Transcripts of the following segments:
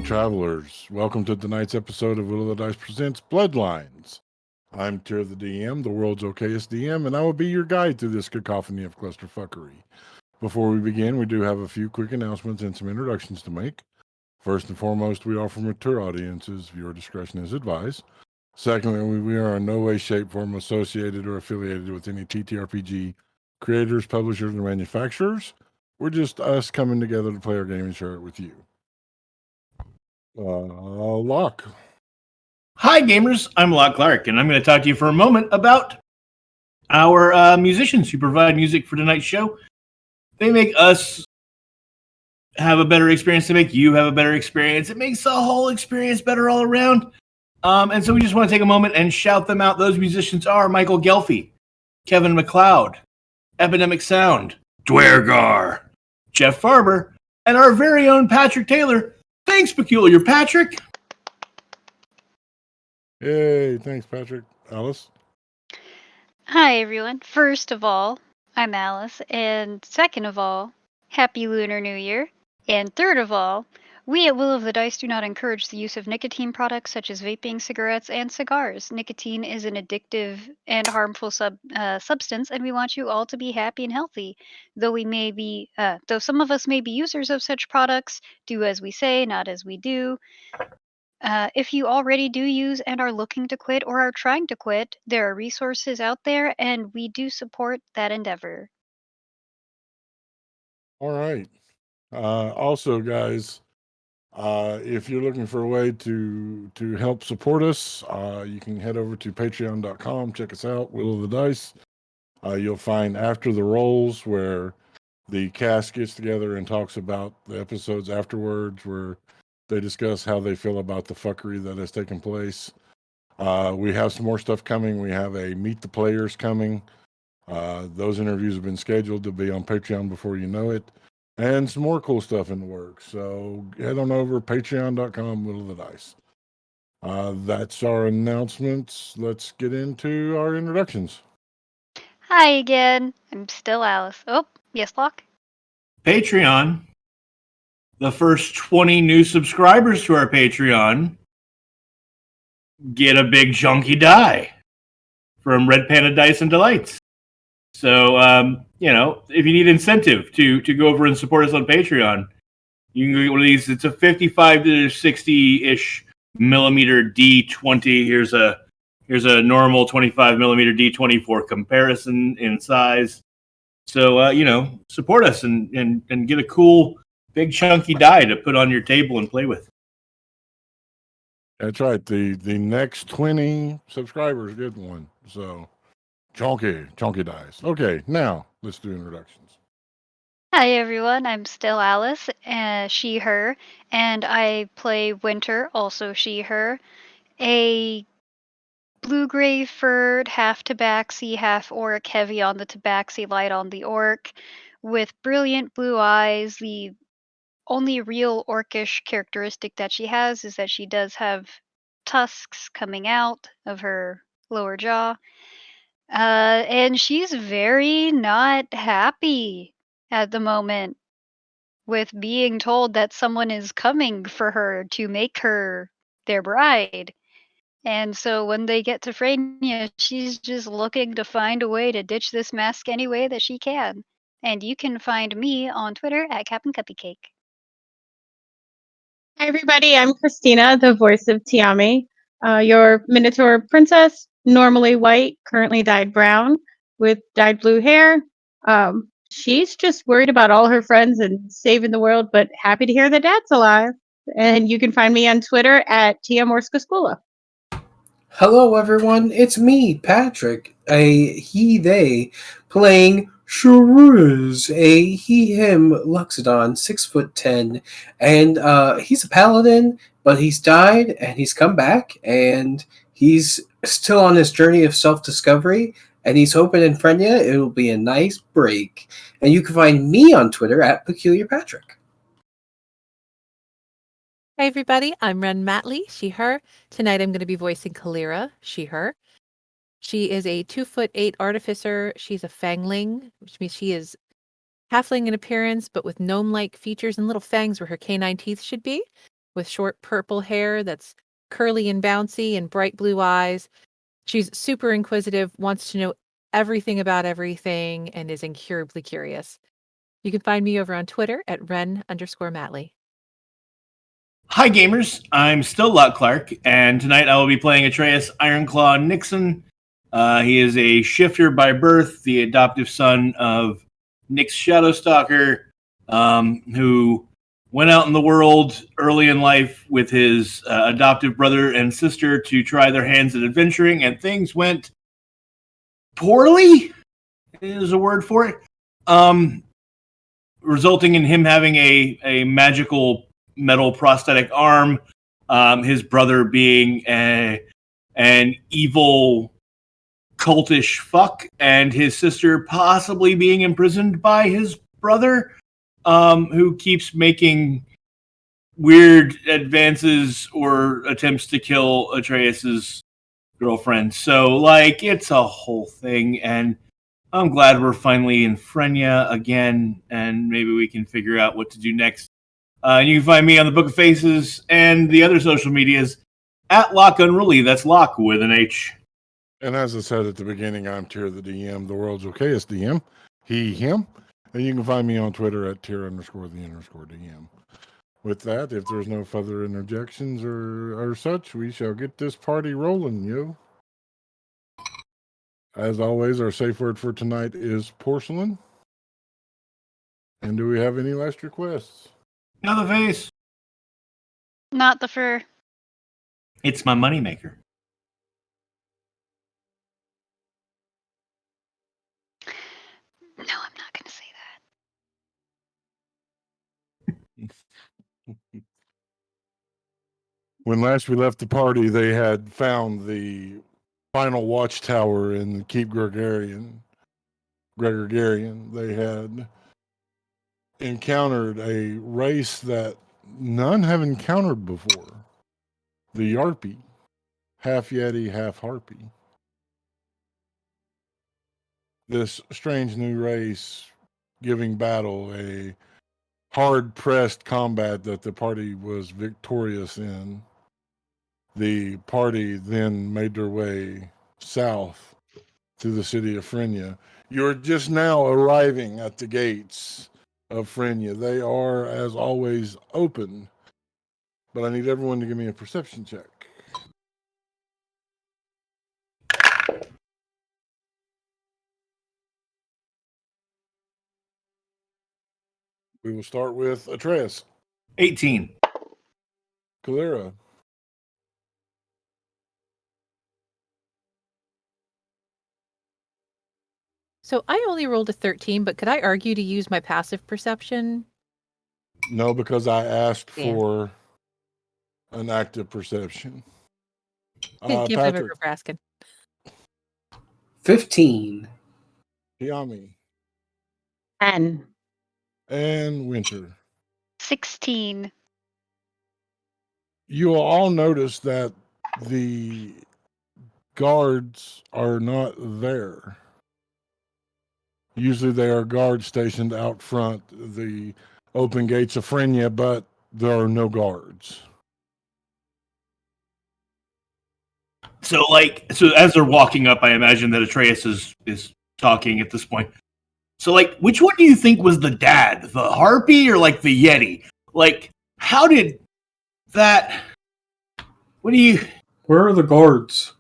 travelers. Welcome to tonight's episode of Will of the Dice Presents Bloodlines. I'm Tyr the DM, the world's okayest DM, and I will be your guide through this cacophony of clusterfuckery. Before we begin, we do have a few quick announcements and some introductions to make. First and foremost, we offer mature audiences. Viewer discretion is advised. Secondly, we are in no way, shape, form associated or affiliated with any TTRPG creators, publishers, or manufacturers. We're just us coming together to play our game and share it with you. Locke. Hi, gamers. I'm Locke Clark, and I'm going to talk to you for a moment about our musicians who provide music for tonight's show. They make us have a better experience. They make you have a better experience. It makes the whole experience better all around. And so we just want to take a moment and shout them out. Those musicians are Michael Gelfie, Kevin McLeod, Epidemic Sound, Dwergar, Jeff Farber, and our very own Patrick Taylor. Thanks, Peculiar Patrick. Yay, thanks, Patrick. Alice? Hi, everyone. First of all, I'm Alice. And second of all, Happy Lunar New Year. And third of all, we at Will of the Dice do not encourage the use of nicotine products such as vaping, cigarettes, and cigars. Nicotine is an addictive and harmful substance, and we want you all to be happy and healthy. Though some of us may be users of such products, do as we say, not as we do. If you already do use and are looking to quit or are trying to quit, there are resources out there, and we do support that endeavor. All right. Also, guys, if you're looking for a way to help support us, you can head over to patreon.com. Check us out, Will of the Dice. You'll find After the Rolls, where the cast gets together and talks about the episodes afterwards, where they discuss how they feel about the fuckery that has taken place. We have some more stuff coming. We have a Meet the Players coming. Those interviews have been scheduled to be on Patreon before you know it. And some more cool stuff in the works. So head on over, patreon.com, Will of the Dice. That's our announcements. Let's get into our introductions. Hi again. I'm still Alice. Oh, yes, Locke? Patreon. The first 20 new subscribers to our Patreon get a big chunky die from Red Panda Dice and Delights. So, if you need incentive to go over and support us on Patreon, you can get one of these. It's a 55 to 60-ish millimeter D20. Here's a normal 25 millimeter D20 for comparison in size. So, support us and get a cool big chunky die to put on your table and play with. That's right. The next 20 subscribers get one. So chunky dice. Okay, now let's do introductions. Hi, everyone. I'm still Alice, she, her, and I play Winter, also she, her, a blue-gray furred, half tabaxi, half orc, heavy on the tabaxi, light on the orc, with brilliant blue eyes. The only real orcish characteristic that she has is that she does have tusks coming out of her lower jaw. And she's very not happy at the moment with being told that someone is coming for her to make her their bride. And so when they get to Frenya, she's just looking to find a way to ditch this mask any way that she can. And you can find me on Twitter at Captain Cupcake. Hi, everybody. I'm Christina, the voice of Tiami, your Minotaur princess, normally white, currently dyed brown, with dyed blue hair. She's just worried about all her friends and saving the world, but happy to hear that Dad's alive. And you can find me on Twitter at @TiaMorskaSkula. Hello, everyone. It's me, Patrick, a he/they, playing Shariz, a he/him Luxodon, 6'10", and he's a paladin, but he's died and he's come back, and he's still on his journey of self-discovery, and he's hoping in Frenya it'll be a nice break. And you can find me on Twitter at Peculiar Patrick. Hi, everybody. I'm Ren Matley, she, her. Tonight I'm going to be voicing Kalira, she, her. She is a 2'8" artificer. She's a fangling, which means she is halfling in appearance, but with gnome-like features and little fangs where her canine teeth should be. with short purple hair that's curly and bouncy and bright blue eyes. She's super inquisitive, wants to know everything about everything, and is incurably curious. You can find me over on Twitter at Ren_Matley. Hi, gamers. I'm still Lot Clark, and tonight I will be playing Atreus Ironclaw Nixon. He is a shifter by birth, the adoptive son of Nyx Shadowstalker, who went out in the world early in life with his adoptive brother and sister to try their hands at adventuring, and things went poorly, is a word for it, resulting in him having a magical metal prosthetic arm, his brother being an evil cultish fuck, and his sister possibly being imprisoned by his brother, who keeps making weird advances or attempts to kill Atreus's girlfriend. So, like, it's a whole thing, and I'm glad we're finally in Frenya again, and maybe we can figure out what to do next. You can find me on the Book of Faces and the other social medias at Lock Unruly. That's Lock with an H. And as I said at the beginning, I'm Tyr the DM, the world's okayest DM. He, him. And you can find me on Twitter at Tyr_the_DM. With that, if there's no further interjections or such, we shall get this party rolling, yo. As always, our safe word for tonight is porcelain. And do we have any last requests? Now the face. Not the fur. It's my moneymaker. No, I'm not going to say that. When last we left the party, they had found the final watchtower in Keep Gregorian. They had encountered a race that none have encountered before. The Yarpy. Half Yeti, half Harpy. This strange new race giving battle, a hard-pressed combat that the party was victorious in. The party then made their way south to the city of Frenya. You're just now arriving at the gates of Frenya. They are, as always, open, but I need everyone to give me a perception check. We will start with Atreus. 18. Kalira. So I only rolled a 13, but could I argue to use my passive perception? No, because I asked Yeah. for an active perception. Can't blame her Patrick. for asking. 15. Tiami. 10. And Winter. 16. You will all notice that the guards are not there. Usually they are guards stationed out front, the open gates of Frenya, but there are no guards. So as they're walking up, I imagine that Atreus is talking at this point. So, like, which one do you think was the dad? The Harpy or, like, the Yeti? Like, how did that... What do you... Where are the guards?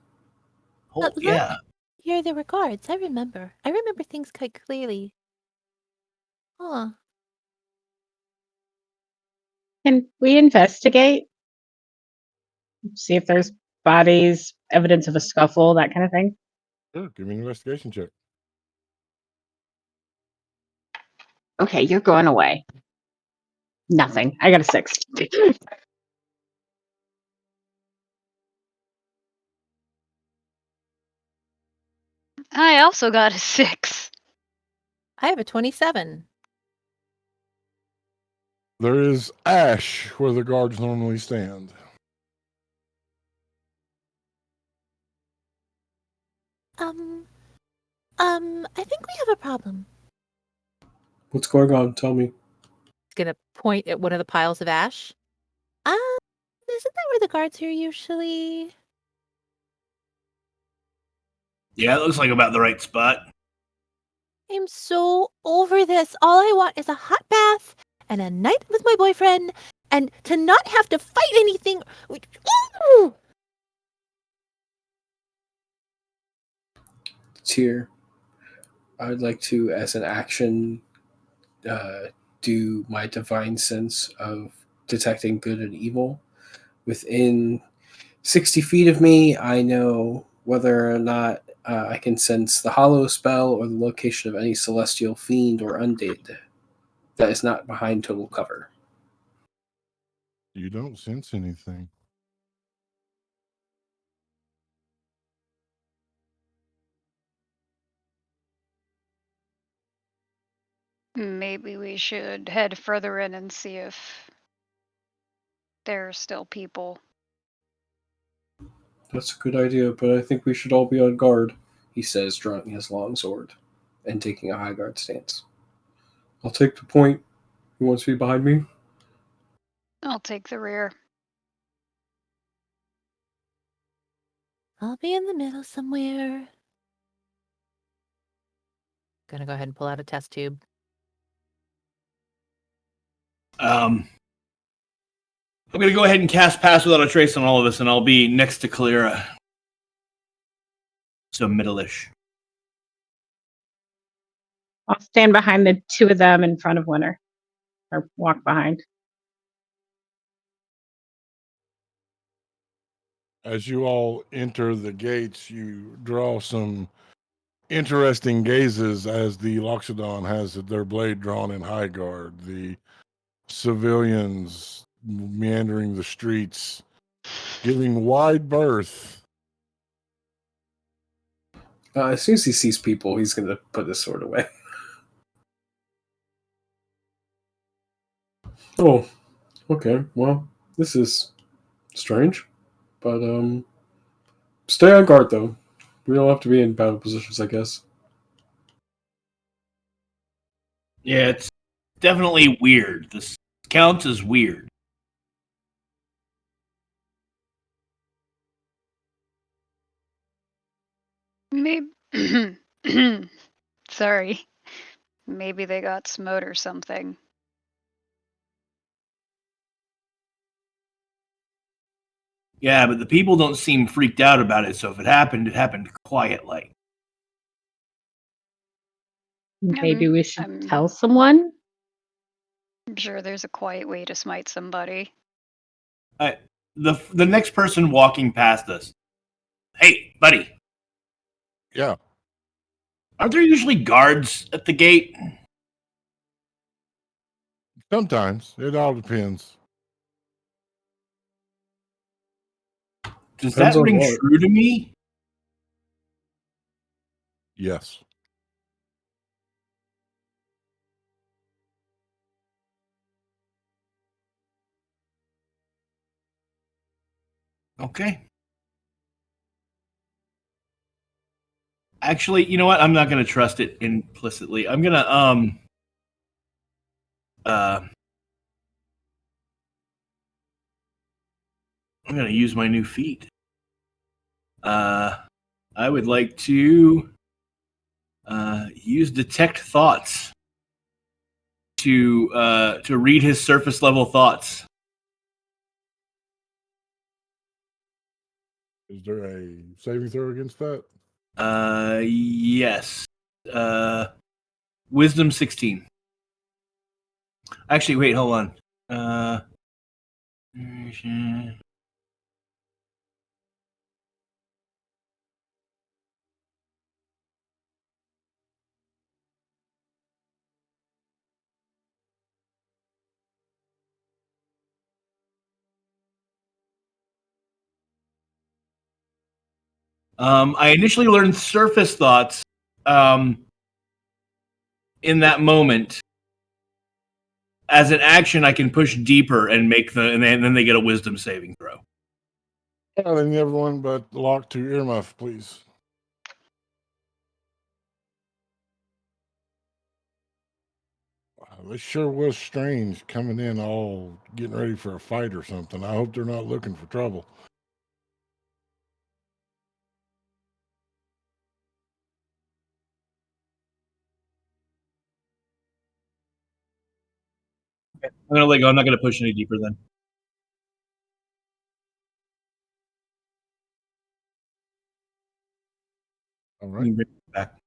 Oh, yeah. Yeah, there were guards. I remember things quite clearly. Huh. Can we investigate? See if there's bodies, evidence of a scuffle, that kind of thing. Sure, give me an investigation check. Okay, you're going away. Nothing. I got a 6. I also got a 6. I have a 27. There is ash where the guards normally stand. I think we have a problem. What's going on? Tell me. He's gonna point at one of the piles of ash. Isn't that where the guards are usually? Yeah, it looks like about the right spot. I'm so over this. All I want is a hot bath and a night with my boyfriend and to not have to fight anything. Ooh! Tier. I'd like to, as an action, do my divine sense of detecting good and evil. Within 60 feet of me, I know whether or not I can sense the hollow spell or the location of any celestial fiend or undead that is not behind total cover. You don't sense anything. Maybe we should head further in and see if there are still people. That's a good idea, but I think we should all be on guard, he says, drawing his long sword and taking a high guard stance. I'll take the point. Who wants to be behind me? I'll take the rear. I'll be in the middle somewhere. Gonna go ahead and pull out a test tube. I'm going to go ahead and cast Pass Without a Trace on all of us, and I'll be next to Kalira. So middle-ish. I'll stand behind the two of them in front of Winter, or walk behind. As you all enter the gates, you draw some interesting gazes as the Loxodon has their blade drawn in high guard. The civilians meandering the streets, giving wide berth. As soon as he sees people, he's going to put his sword away. Oh, okay. Well, this is strange. But, stay on guard, though. We don't have to be in battle positions, I guess. Yeah, it's definitely weird. This counts as weird. Maybe. Sorry. Maybe they got smote or something. Yeah, but the people don't seem freaked out about it, so if it happened quietly. Maybe we should I'm tell someone. I'm sure there's a quiet way to smite somebody. The next person walking past us. Hey, buddy. Yeah. Aren't there usually guards at the gate? Sometimes. It all depends. Does Depends that on ring what. true to me? Yes. Okay. Actually, you know what? I'm not going to trust it implicitly. I'm going to I'm going to use my new feat. I would like to use detect thoughts to read his surface level thoughts. Is there a saving throw against that? Yes. Wisdom 16. Actually, wait, hold on. I initially learned surface thoughts in that moment. As an action, I can push deeper and make and then they get a wisdom saving throw. Telling everyone but lock to earmuff, please. This sure was strange coming in all getting ready for a fight or something. I hope they're not looking for trouble. I'm gonna let go. I'm not gonna push any deeper then. All You right. can bring it back.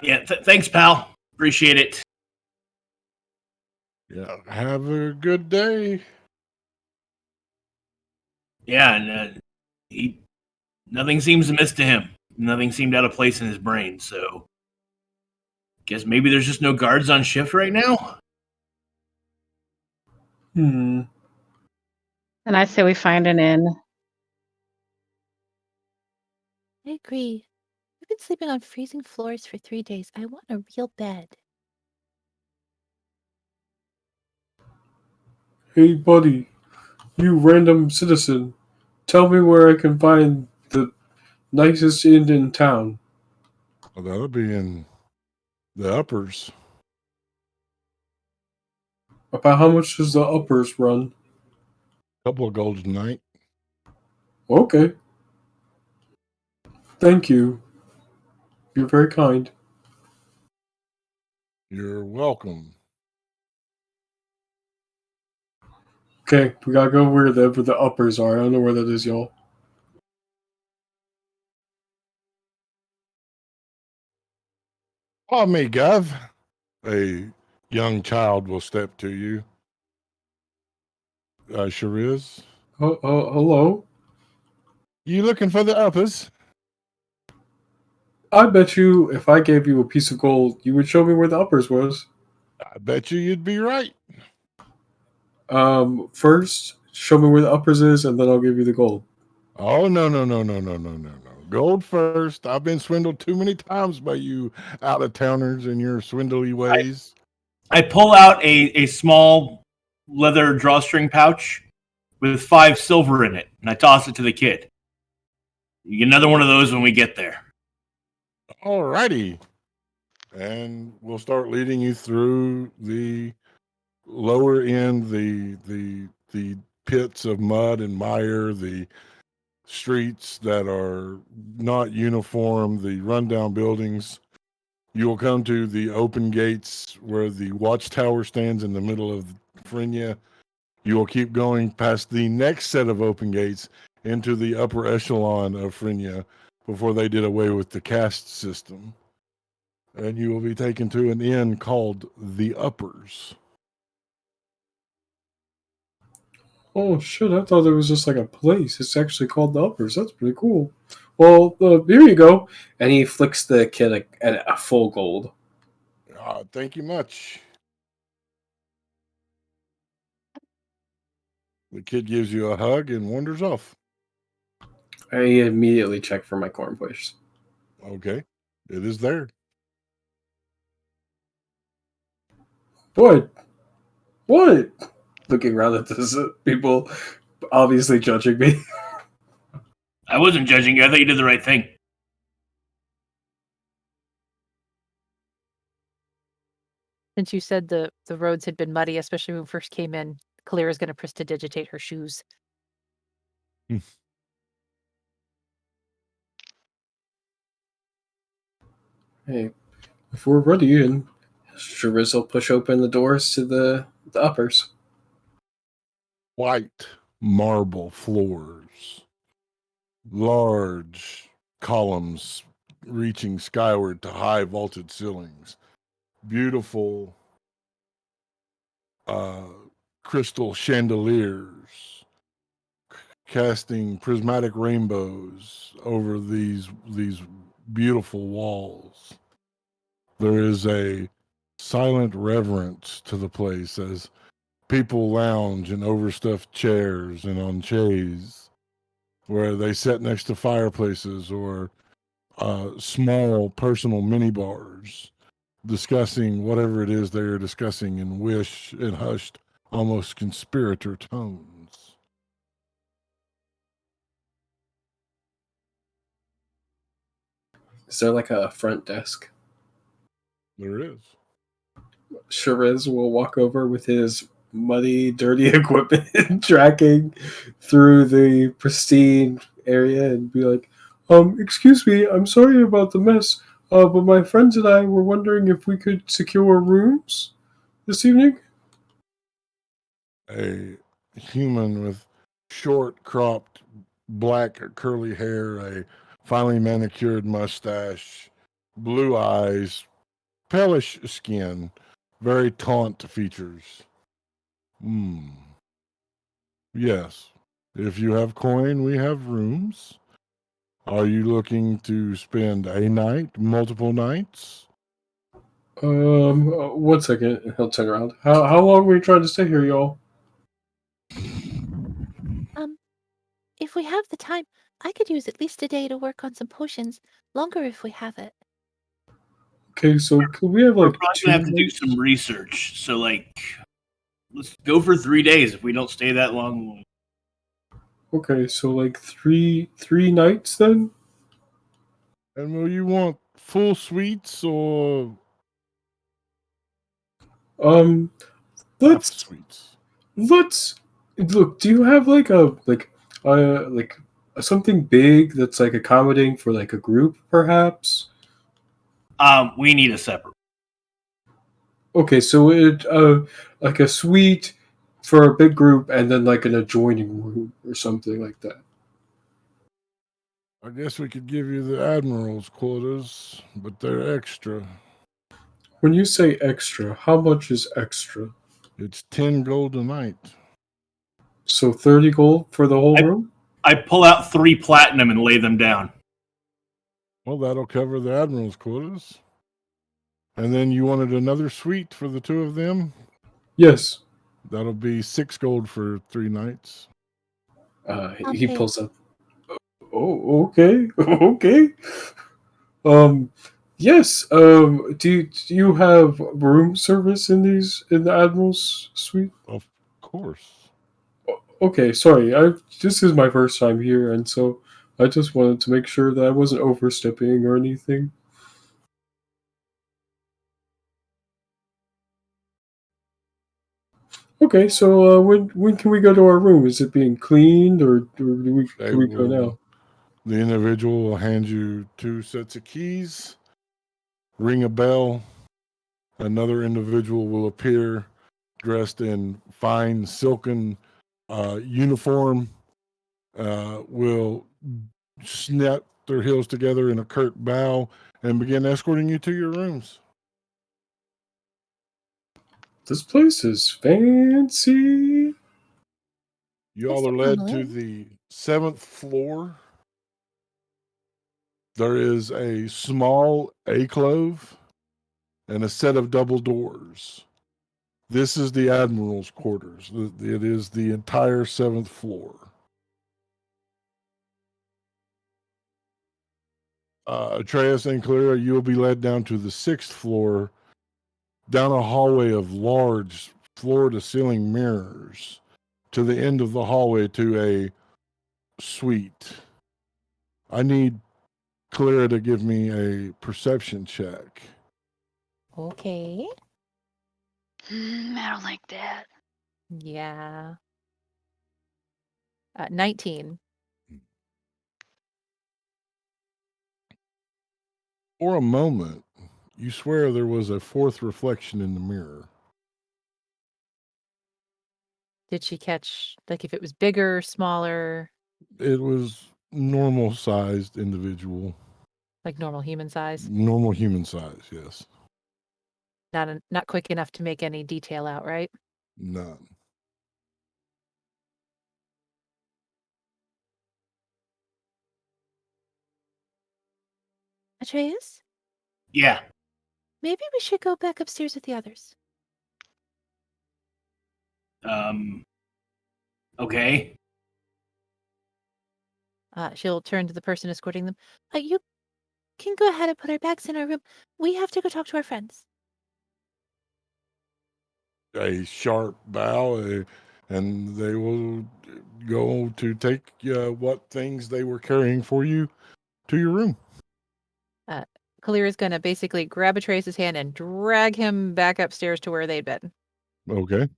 Yeah. Thanks, pal. Appreciate it. Yeah. Have a good day. Yeah, and nothing seems amiss to him. Nothing seemed out of place in his brain. So, guess maybe there's just no guards on shift right now. Hmm. And I say we find an inn. I agree. I've been sleeping on freezing floors for 3 days. I want a real bed. Hey, buddy, you random citizen, tell me where I can find the nicest inn in town. Well, that'll be in the uppers. About how much does the uppers run? Couple of golds a night. Okay. Thank you. You're very kind. You're welcome. Okay, we gotta go where the uppers are. I don't know where that is, y'all. Follow me, Gov. A young child will step to you. Sure is. Hello? You looking for the uppers? I bet you if I gave you a piece of gold, you would show me where the uppers was. I bet you'd be right. First, show me where the uppers is, and then I'll give you the gold. Oh, no. Gold first. I've been swindled too many times by you out-of-towners and your swindly ways. I pull out a small leather drawstring pouch with 5 silver in it, and I toss it to the kid. You get another one of those when we get there. All righty. And we'll start leading you through the lower end, the pits of mud and mire, the streets that are not uniform, the rundown buildings. You will come to the open gates where the watchtower stands in the middle of Frenya. You will keep going past the next set of open gates into the upper echelon of Frenya before they did away with the caste system. And you will be taken to an inn called the Uppers. Oh shit! I thought it was just like a place. It's actually called the uppers. That's pretty cool. Well, here you go. And he flicks the kid a full gold. Thank you much. The kid gives you a hug and wanders off. I immediately check for my corn place. Okay, it is there. What? What? Looking around at this, people obviously judging me. I wasn't judging you. I thought you did the right thing. Since you said the roads had been muddy, especially when we first came in, Kalira's going to prestidigitate her shoes. Hey, if we're ready, and Shariz will push open the doors to the uppers. White marble floors, large columns reaching skyward to high vaulted ceilings, beautiful crystal chandeliers casting prismatic rainbows over these beautiful walls. There is a silent reverence to the place as people lounge in overstuffed chairs and on chairs where they sit next to fireplaces or small personal mini bars discussing whatever it is they are discussing in hushed, almost conspirator tones. Is there like a front desk? There is. Shiraz will walk over with his muddy, dirty equipment, tracking through the pristine area, and be like, excuse me, I'm sorry about the mess, but my friends and I were wondering if we could secure rooms this evening." A human with short, cropped, black, curly hair, a finely manicured mustache, blue eyes, palish skin, very taunt features. Yes. If you have coin, we have rooms. Are you looking to spend a night, multiple nights? 1 second. He'll turn around. How long were you trying to stay here, y'all? If we have the time, I could use at least a day to work on some potions. Longer if we have it. Okay, so could we have We're like probably 2 gonna have to do nights? some research. So like, let's go for 3 days. If we don't stay that long, Okay, so like three nights then? And will you want full suites or Um, half let's suites? let's look. Do you have like like something big that's like accommodating for like a group, perhaps? we need a separate. Okay, so it like a suite for a big group, and then like an adjoining room or something like that. I guess we could give you the admiral's quotas, but they're extra. When you say extra, how much is extra? It's 10 gold a night. So 30 gold for the whole room? I pull out 3 platinum and lay them down. Well, that'll cover the admiral's quotas. And then you wanted another suite for the two of them? Yes. That'll be 6 gold for 3 nights. He Okay. pulls up. Oh, okay, okay. Yes. Do you have room service in the admiral's suite? Of course. Okay, sorry. This is my first time here, and so I just wanted to make sure that I wasn't overstepping or anything. Okay, so when can we go to our room? Is it being cleaned, or can we go now? The individual will hand you 2 sets of keys, ring a bell. Another individual will appear dressed in fine silken uniform, will snap their heels together in a curt bow and begin escorting you to your rooms. This place is fancy. You all are led to the 7th floor. There is a small alcove and a set of double doors. This is the admiral's quarters. It is the entire 7th floor. Atreus and Clara, you will be led down to the 6th floor, down a hallway of large floor-to-ceiling mirrors, to the end of the hallway to a suite. I need Clara to give me a perception check. Okay. I don't like that. Yeah. 19. For a moment, you swear there was a 4th reflection in the mirror. Did she catch, like, if it was bigger, smaller, It was normal-sized individual. like normal human size? Normal human size, yes. Not quick enough to make any detail out, right? None. Atreus, Yeah. maybe we should go back upstairs with the others. Okay. She'll turn to the person escorting them. You can go ahead and put our bags in our room. We have to go talk to our friends. A sharp bow, and they will go to take what things they were carrying for you to your room. Kalira's going to basically grab Atreus' hand and drag him back upstairs to where they'd been. Okay.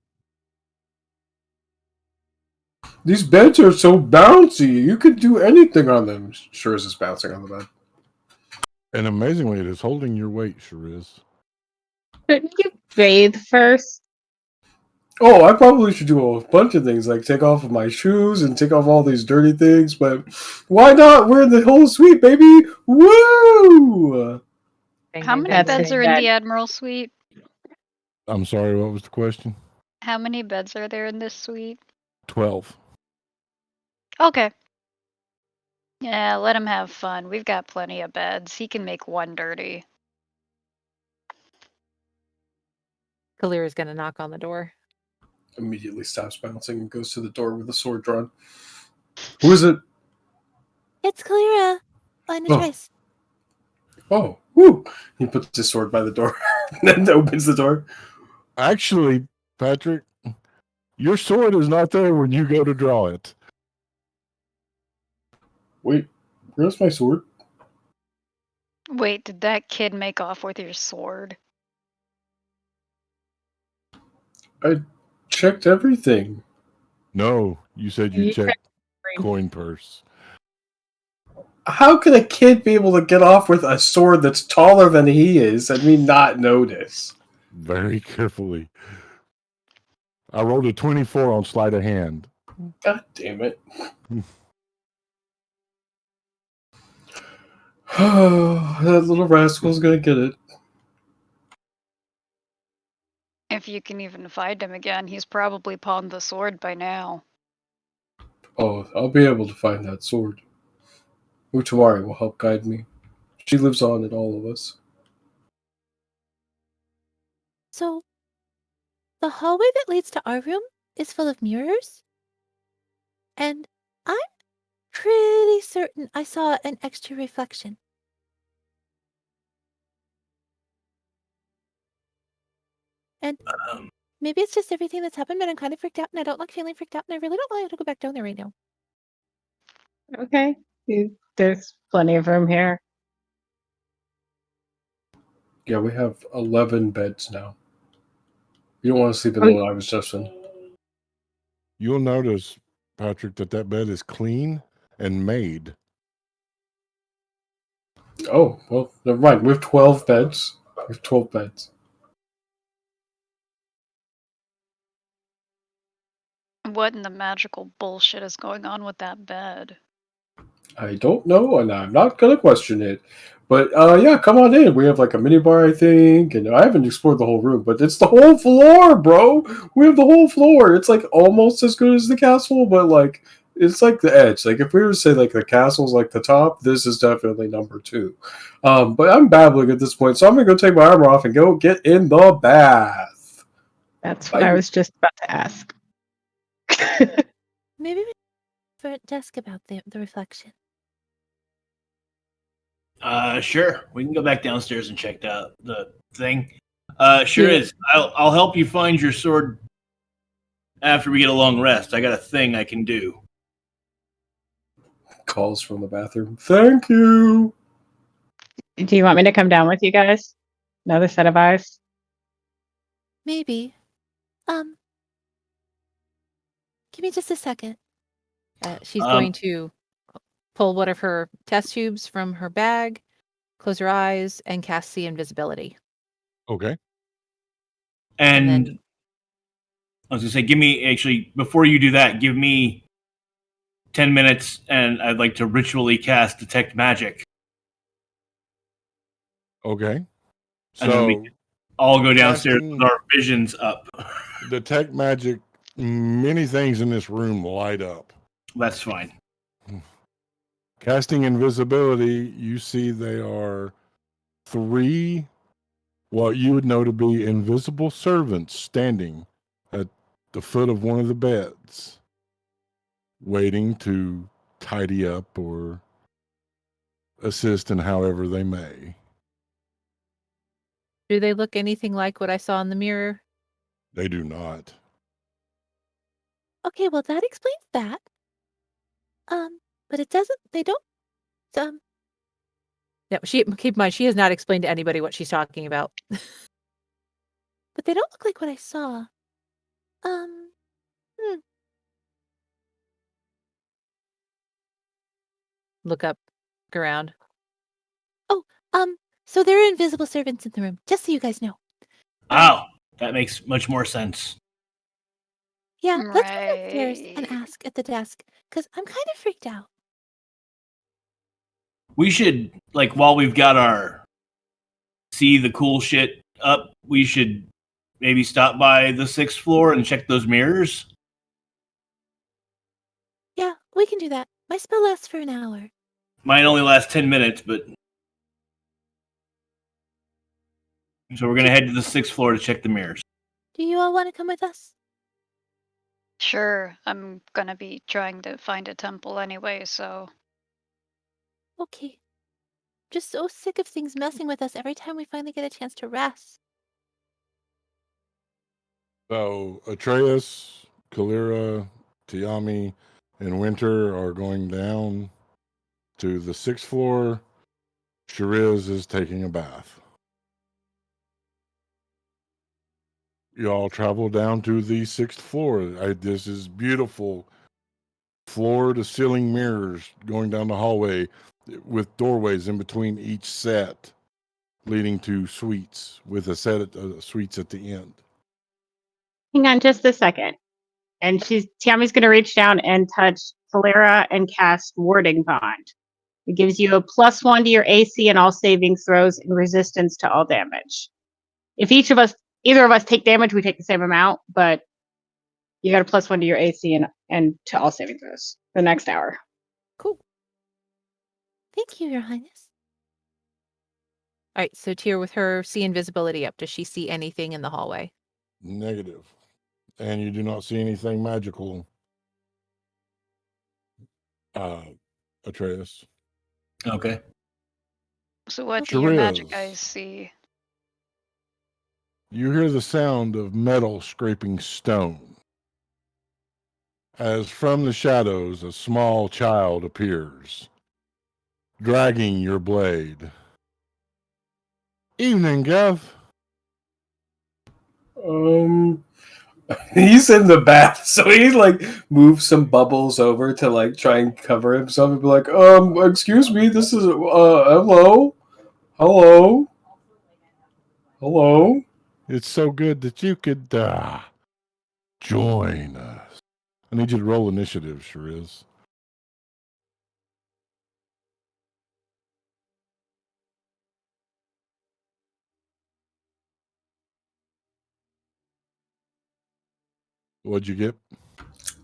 These beds are so bouncy. You could do anything on them. Shuriz is bouncing on the bed. And amazingly, it is holding your weight, Shuriz. Shouldn't you bathe first? Oh, I probably should do a bunch of things, like take off my shoes and take off all these dirty things, but why not? We're in the whole suite, baby! Woo! How many That's beds it. are in the Admiral suite? I'm sorry, what was the question? How many beds are there in this suite? 12. Okay. Yeah, let him have fun. We've got plenty of beds. He can make one dirty. Kalira's going to knock on the door. Immediately stops bouncing and goes to the door with the sword drawn. Who is it? It's Kalira. And Oh. Atreus. Oh, woo! He puts his sword by the door and then opens the door. Actually, Patrick, your sword is not there when you go to draw it. Wait, where's my sword? Wait, did that kid make off with your sword? I checked everything. No, you said you You checked coin purse. How could a kid be able to get off with a sword that's taller than he is and me not notice? Very carefully. I rolled a 24 on sleight of hand. God damn it. That little rascal's gonna get it. If you can even find him again, he's probably pawned the sword by now. Oh, I'll be able to find that sword. Utawari will help guide me. She lives on in all of us. So, the hallway that leads to our room is full of mirrors? And I'm pretty certain I saw an extra reflection. And maybe it's just everything that's happened, but I'm kind of freaked out, and I don't like feeling freaked out, and I really don't want to go back down there right now. Okay. There's plenty of room here. Yeah, we have 11 beds now. You don't want to sleep in the one I was just in. You'll notice, Patrick, that bed is clean and made. Oh, well, never mind. We have 12 beds. We have 12 beds. What in the magical bullshit is going on with that bed? I don't know, and I'm not going to question it. But, yeah, come on in. We have, like, a minibar, I think, and I haven't explored the whole room, but it's the whole floor, bro! We have the whole floor. It's, like, almost as good as the castle, but, like, it's like the edge. Like, if we were to say, like, the castle's, like, the top, this is definitely number 2. But I'm babbling at this point, so I'm going to go take my armor off and go get in the bath. That's what I was just about to ask. Maybe we for desk about the reflection. Sure. We can go back downstairs and check out the thing. Sure Yeah. is. I'll help you find your sword after we get a long rest. I got a thing I can do. Calls from the bathroom. Thank you. Do you want me to come down with you guys? Another set of eyes? Maybe. Give me just a second. She's going to pull one of her test tubes from her bag, close her eyes, and cast See Invisibility. Okay. And then- I was going to say, before you do that, give me 10 minutes, and I'd like to ritually cast Detect Magic. Okay. And then we So, can all go downstairs casting- with our visions up. Detect Magic, many things in this room light up. That's fine. Casting Invisibility, you see they are 3 what you would know to be invisible servants standing at the foot of one of the beds, waiting to tidy up or assist in however they may. Do they look anything like what I saw in the mirror? They do not. Okay, well that explains that. But it doesn't. They don't. Yeah, keep in mind, she has not explained to anybody what she's talking about. But they don't look like what I saw. Hmm. Look up, look around. Oh, so there are invisible servants in the room, just so you guys know. Oh, that makes much more sense. Yeah, let's go upstairs and Right. ask at the desk, because I'm kind of freaked out. We should, like, while we've got our see the cool shit up, we should maybe stop by the 6th floor and check those mirrors. Yeah, we can do that. My spell lasts for an hour. Mine only lasts 10 minutes, but. So we're going to head to the 6th floor to check the mirrors. Do you all want to come with us? Sure, I'm gonna be trying to find a temple anyway, so. Okay. Just so sick of things messing with us every time we finally get a chance to rest. So Atreus, Kalira, Tiami, and Winter are going down to the 6th floor. Shariz is taking a bath. You all travel down to the 6th floor. This is beautiful. Floor to ceiling mirrors going down the hallway with doorways in between each set, leading to suites with a set of suites at the end. Hang on just a second. And Tiami's going to reach down and touch Valera and cast Warding Bond. It gives you a +1 to your AC and all saving throws and resistance to all damage. If either of us take damage, we take the same amount, but you got a +1 to your AC and to all saving throws for the next hour. Cool. Thank you, Your Highness. All right, so Tyr, with her see invisibility up, does she see anything in the hallway? Negative. And you do not see anything magical, Atreus. Okay. So what do your magic Shariz, eyes see? you hear the sound of metal scraping stone. As from the shadows a small child appears, dragging your blade. Evening, Gav. He's in the bath, so he like moves some bubbles over to like try and cover himself and be like, excuse me, this is hello, hello. It's so good that you could join us. I need you to roll initiative, Shariz. What'd you get?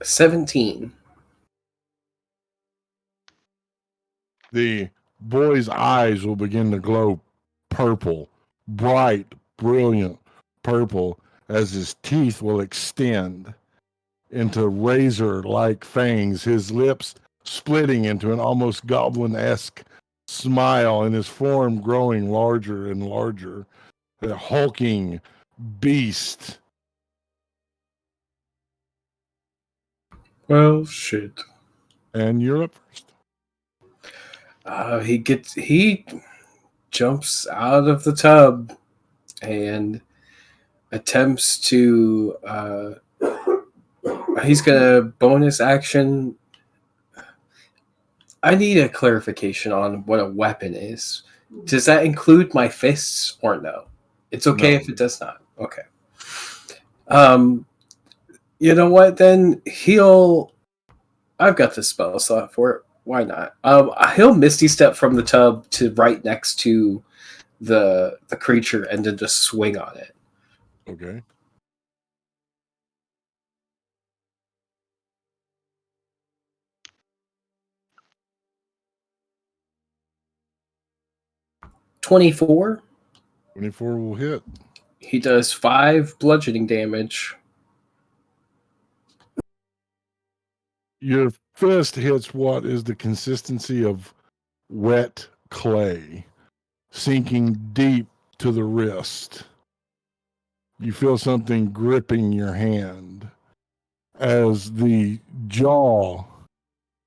17. The boy's eyes will begin to glow purple, bright, brilliant purple, as his teeth will extend into razor-like fangs, his lips splitting into an almost goblin-esque smile, and his form growing larger and larger. The hulking beast. Well, shit. And you're up first. He jumps out of the tub and attempts to he's gonna bonus action. I need a clarification on what a weapon is. Does that include my fists or no? It's okay No. if it does not. Okay. You know what? Then I've got the spell slot for it. Why not? He'll Misty Step from the tub to right next to the creature and then just swing on it. Okay. $24. 24 will hit. He does 5 bludgeoning damage. Your fist hits what is the consistency of wet clay, sinking deep to the wrist. You feel something gripping your hand as the jaw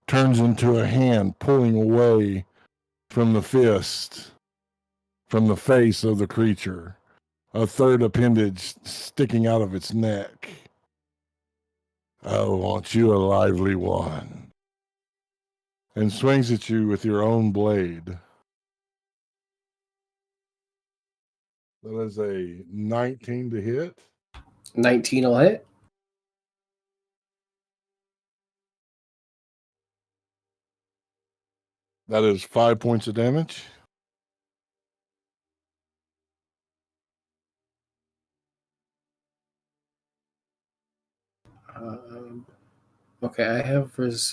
turns into a hand pulling away from the fist, from the face of the creature, a third appendage sticking out of its neck. I want you a lively one. And swings at you with your own blade. That is a 19 to hit. 19 will hit. That is 5 points of damage. Okay, I have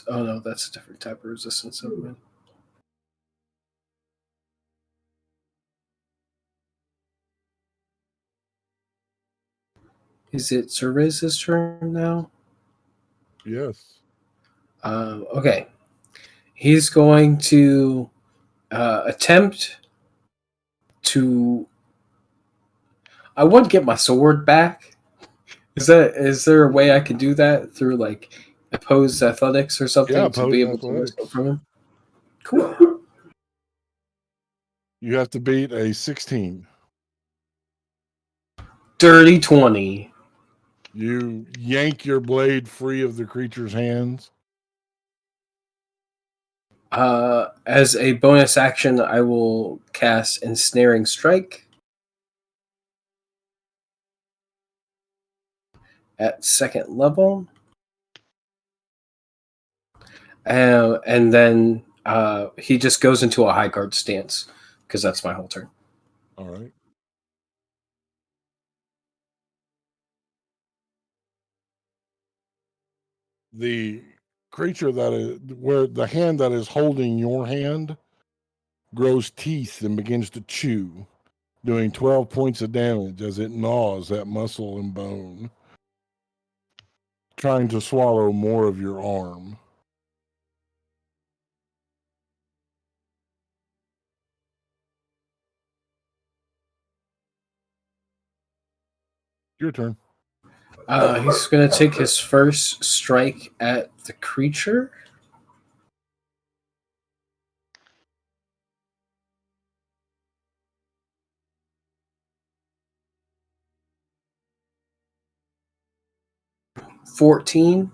oh no, that's a different type of resistance. Is it Ceriz's turn now? Yes. Okay. He's going to attempt to. I want to get my sword back. Is there a way I can do that through like opposed athletics or something Yeah, to be opposed able to wrestle athletics. from him? Cool. You have to beat a 16. Dirty 20. You yank your blade free of the creature's hands. As a bonus action, I will cast Ensnaring Strike at second level. And then he just goes into a high guard stance because that's my whole turn. All right. The creature that is where the hand that is holding your hand grows teeth and begins to chew, doing 12 points of damage as it gnaws that muscle and bone, trying to swallow more of your arm. Your turn. He's going to take his first strike at the creature. $14.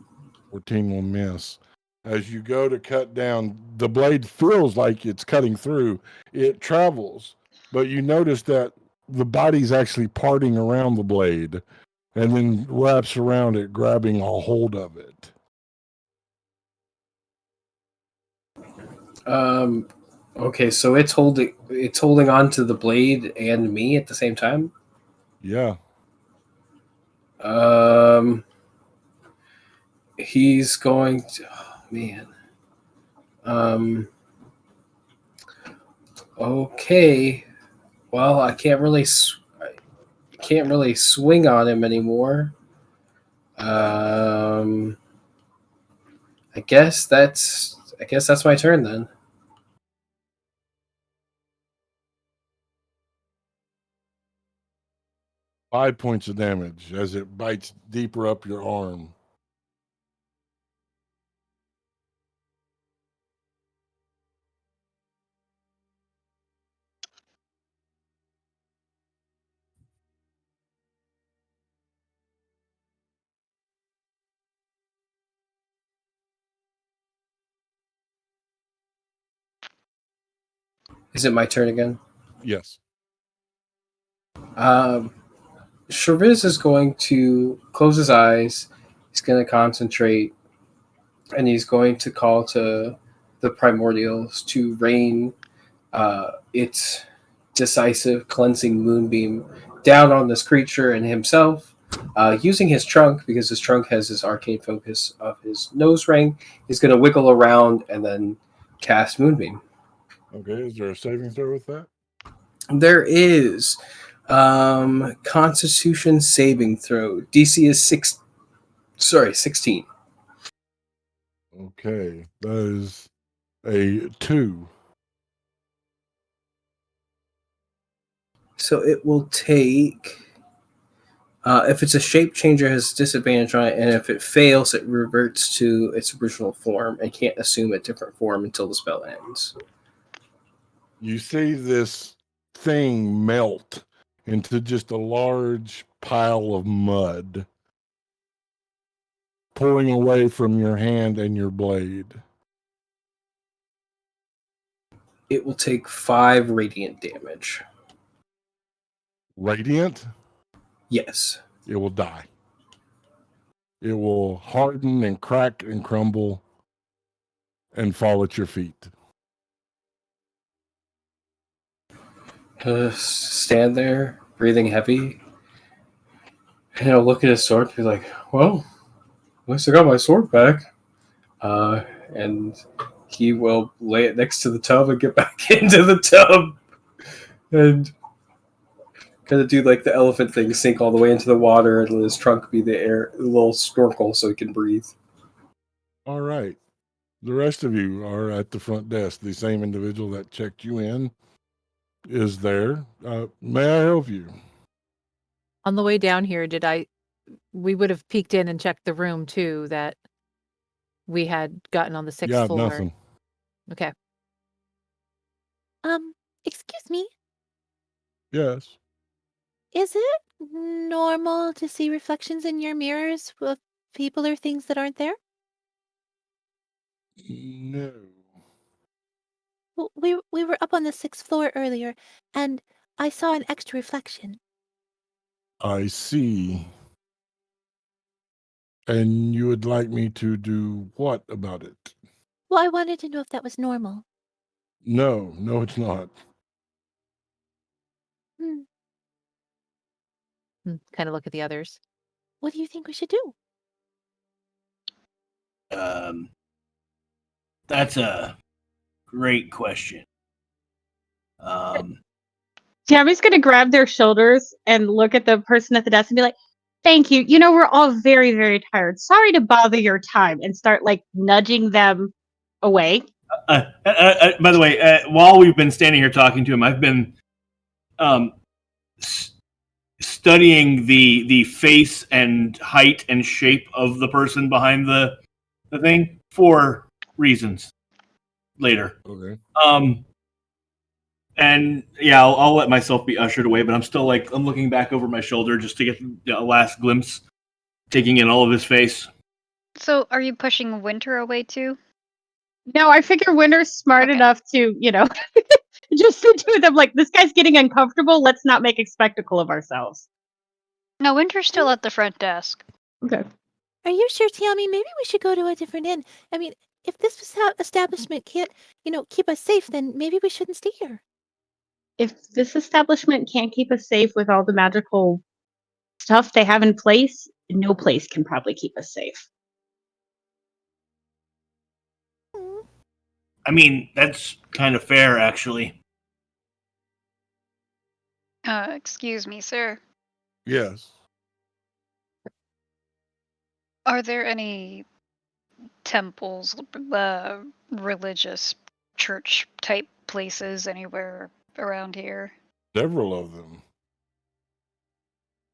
14 will miss. As you go to cut down, the blade feels like it's cutting through. It travels, but you notice that the body's actually parting around the blade and then wraps around it, grabbing a hold of it. Okay, so it's holding on to the blade and me at the same time. Yeah. He's going to. Oh, man. Okay. Well, I can't really swing on him anymore. I guess that's my turn then. Five points of damage as it bites deeper up your arm. Is it my turn again? Yes. Shariz is going to close his eyes. He's going to concentrate, and he's going to call to the primordials to rain its decisive cleansing moonbeam down on this creature and himself. Using his trunk, because his trunk has this arcane focus of his nose ring, he's going to wiggle around and then cast moonbeam. Okay. Is there a saving throw with that? There is Constitution saving throw. DC is 16. Okay. That is a 2. So it will take. If it's a shape changer, it has disadvantage on it, and if it fails, it reverts to its original form and can't assume a different form until the spell ends. You see this thing melt into just a large pile of mud, pulling away from your hand and your blade. It will take 5 radiant damage. Radiant, Yes. it will die. It will harden and crack and crumble and fall at your feet. Stand there, breathing heavy. And he'll look at his sword and be like, well, at least I got my sword back. And he will lay it next to the tub and get back into the tub. And kind of do like the elephant thing, sink all the way into the water and let his trunk be the air, a little snorkel so he can breathe. All right. The rest of you are at the front desk. The same individual that checked you in is there. May I help you? On the way down here, we would have peeked in and checked the room too that we had gotten on the 6th floor. Nothing. Okay. Excuse me. Yes. Is it normal to see reflections in your mirrors of people or things that aren't there? No. Well, we were up on the 6th floor earlier, and I saw an extra reflection. I see. And you would like me to do what about it? Well, I wanted to know if that was normal. No, it's not. Kind of look at the others. What do you think we should do? That's a great question. Tammy's going to grab their shoulders and look at the person at the desk and be like, thank you. You know, we're all very, very tired. Sorry to bother your time, and start like nudging them away. By the way, while we've been standing here talking to him, I've been studying the face and height and shape of the person behind the thing for reasons later. Okay. And yeah, I'll let myself be ushered away, but I'm still like, I'm looking back over my shoulder just to get a last glimpse, taking in all of his face. So, are you pushing Winter away too? No, I figure Winter's smart enough to, just the two of them, like, this guy's getting uncomfortable. Let's not make a spectacle of ourselves. No, Winter's still at the front desk. Okay. Are you sure, Tammy? Maybe we should go to a different inn. I mean, if this establishment can't, keep us safe, then maybe we shouldn't stay here. If this establishment can't keep us safe with all the magical stuff they have in place, no place can probably keep us safe. I mean, that's kind of fair, actually. Excuse me, sir. Yes. Are there any temples, religious church type places anywhere around here? Several of them.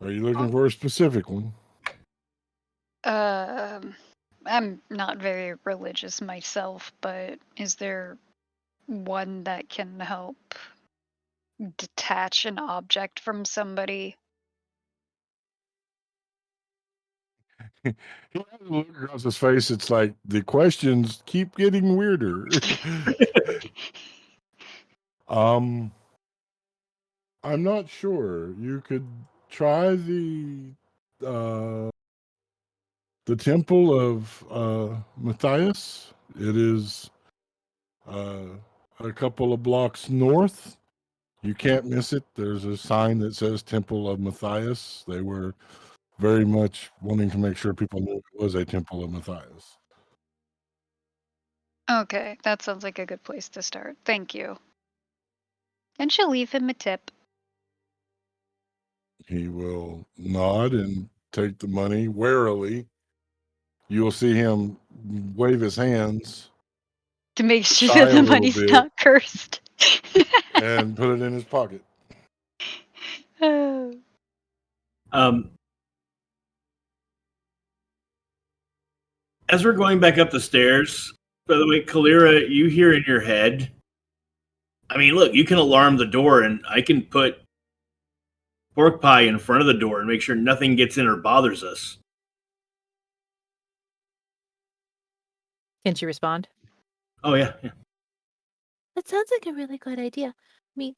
Are you looking for a specific one? I'm not very religious myself, but is there one that can help detach an object from somebody? He has a look across his face. It's like the questions keep getting weirder. I'm not sure. You could try the temple of Matthias. It is a couple of blocks north. You can't miss it. There's a sign that says Temple of Matthias. They were very much wanting to make sure people knew it was a Temple of Matthias. Okay, that sounds like a good place to start. Thank you. And she'll leave him a tip. He will nod and take the money warily. You will see him wave his hands To make sure Sigh that a the little money's bit. not cursed. and put it in his pocket. As we're going back up the stairs, by the way, Kalira, you hear in your head I mean, look, you can alarm the door, and I can put pork pie in front of the door and make sure nothing gets in or bothers us. Can she respond? Oh, yeah. That sounds like a really good idea. I mean,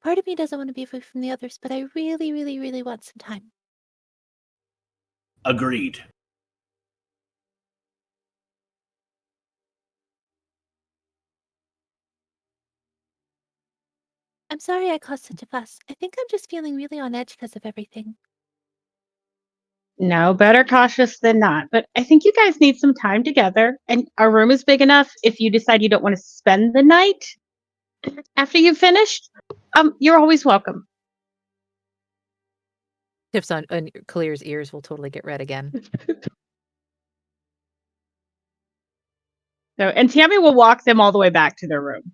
part of me doesn't want to be away from the others, but I really, really, really want some time. Agreed. I'm sorry I caused such a fuss. I think I'm just feeling really on edge because of everything. No, better cautious than not. But I think you guys need some time together, and our room is big enough. If you decide you don't want to spend the night after you've finished, you're always welcome. Tips on Kalir's ears will totally get red again. So, and Tammy will walk them all the way back to their room.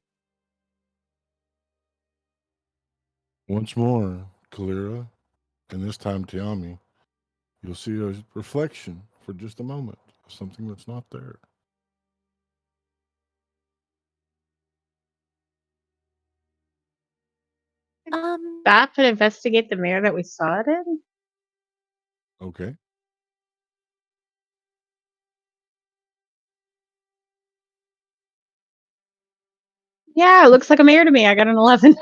Once more, Kalira, and this time Tiami, you'll see a reflection for just a moment of something that's not there. Stop and investigate the mirror that we saw it in. Okay. Yeah, it looks like a mirror to me. I got an 11.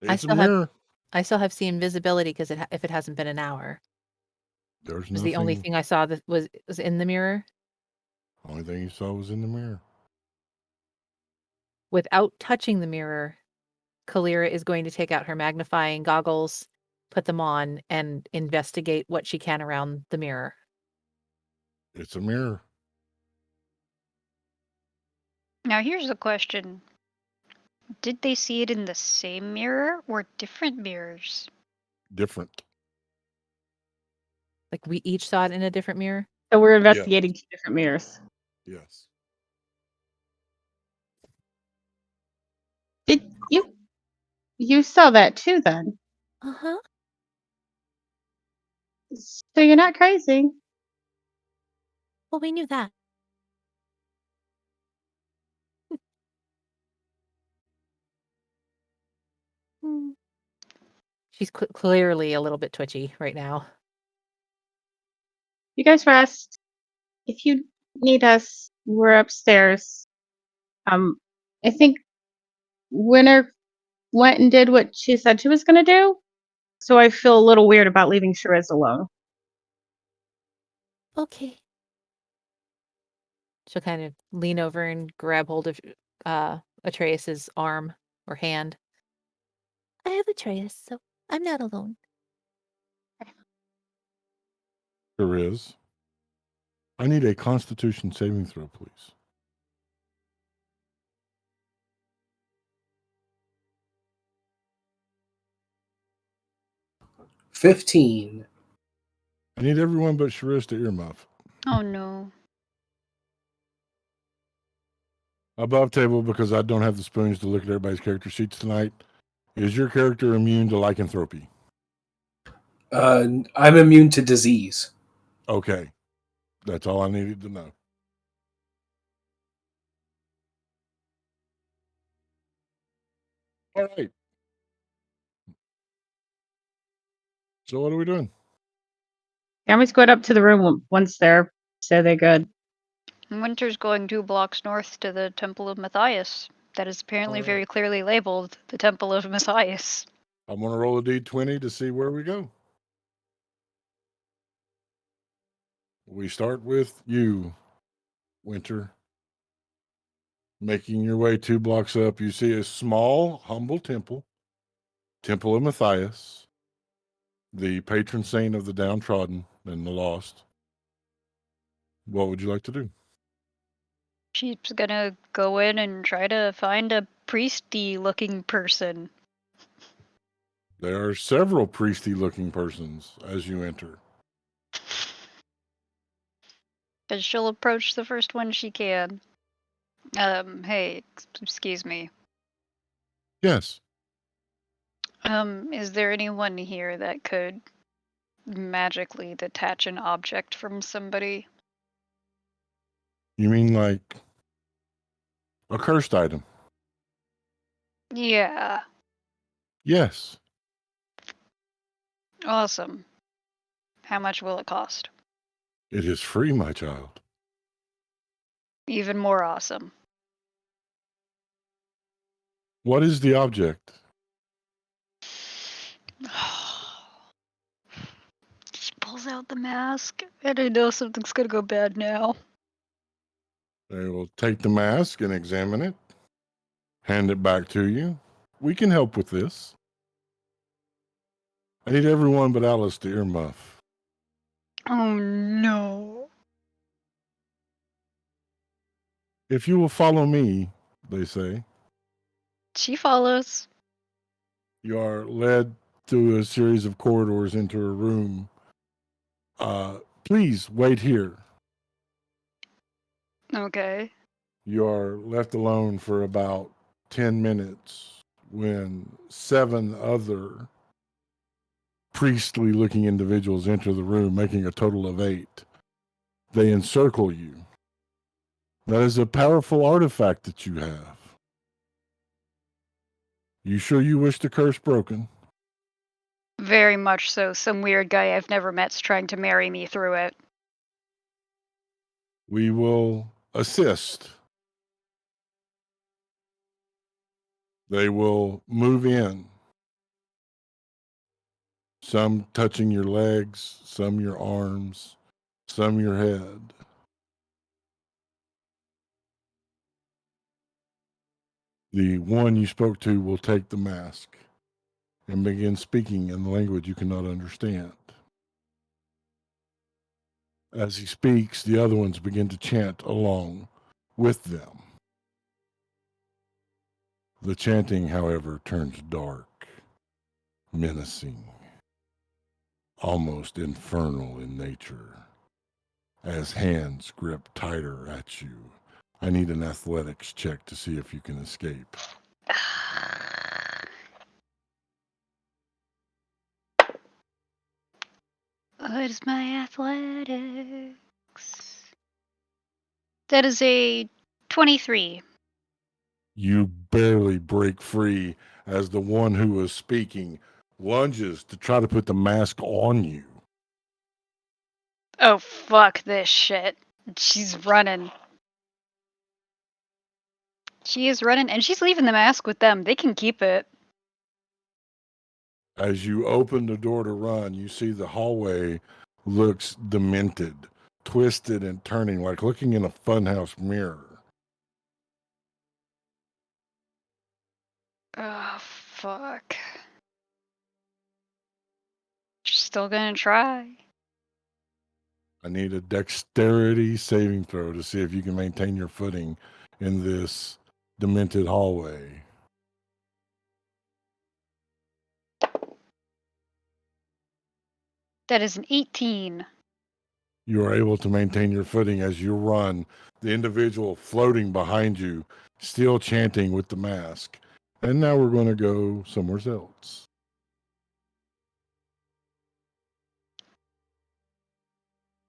It's a still have- mirror. I still have seen visibility because if it hasn't been an hour. There's It was the only nothing. thing I saw that was in the mirror. Only thing you saw was in the mirror. Without touching the mirror, Kalira is going to take out her magnifying goggles, put them on, and investigate what she can around the mirror. It's a mirror. Now, here's the question. Did they see it in the same mirror or different mirrors? Different. Like we each saw it in a different mirror. So we're investigating 2 different mirrors. Yes. Did you saw that too then? Uh-huh. So you're not crazy. Well, we knew that. Hmm. She's clearly a little bit twitchy right now. You guys rest. If you need us, we're upstairs. I think Winter went and did what she said she was going to do. So I feel a little weird about leaving Shiraz alone. Okay. She'll kind of lean over and grab hold of Atreus's arm or hand. I have Atreus, so I'm not alone. There is. I need a Constitution saving throw, please. $15. I need everyone but Sharice to earmuff. Oh no. Above table, because I don't have the spoons to look at everybody's character sheets tonight. Is your character immune to lycanthropy? I'm immune to disease. Okay. That's all I needed to know. All right. So what are we doing? Tammy's going up to the room once they're good. Winter's going 2 blocks north to the Temple of Matthias. That is apparently Alright. very clearly labeled the Temple of Matthias. I'm going to roll a d20 to see where we go. We start with you, Winter. Making your way 2 blocks up, you see a small, humble temple, Temple of Matthias, the patron saint of the downtrodden and the lost. What would you like to do? She's gonna go in and try to find a priesty looking person. There are several priesty looking persons as you enter. Because she'll approach the first one she can. Hey, excuse me. Yes. Is there anyone here that could magically detach an object from somebody? You mean like a cursed item? Yeah. Yes. Awesome. How much will it cost? It is free, my child. Even more awesome. What is the object? She pulls out the mask, and I know something's gonna go bad now. They will take the mask and examine it, hand it back to you. We can help with this. I need everyone but Alice to earmuff. Oh no. If you will follow me, they say, She follows. you are led through a series of corridors into a room. Please wait here. Okay. You are left alone for about 10 minutes when 7 other priestly looking individuals enter the room, making a total of 8. They encircle you. That is a powerful artifact that you have. You sure you wish the curse broken? Very much so. Some weird guy I've never met's trying to marry me through it. We will assist. They will move in. Some touching your legs, some your arms, some your head. The one you spoke to will take the mask and begin speaking in the language you cannot understand. As he speaks, the other ones begin to chant along with them. The chanting, however, turns dark, menacing, almost infernal in nature, as hands grip tighter at you. I need an athletics check to see if you can escape. What is my athletics? That is a 23. You barely break free as the one who was speaking lunges to try to put the mask on you. Oh, fuck this shit. She's running. She is running, and she's leaving the mask with them. They can keep it. As you open the door to run, you see the hallway looks demented, twisted and turning, like looking in a funhouse mirror. Oh, fuck. She's still gonna try. I need a dexterity saving throw to see if you can maintain your footing in this demented hallway. That is an 18. You are able to maintain your footing as you run, the individual floating behind you, still chanting with the mask. And now we're going to go somewhere else.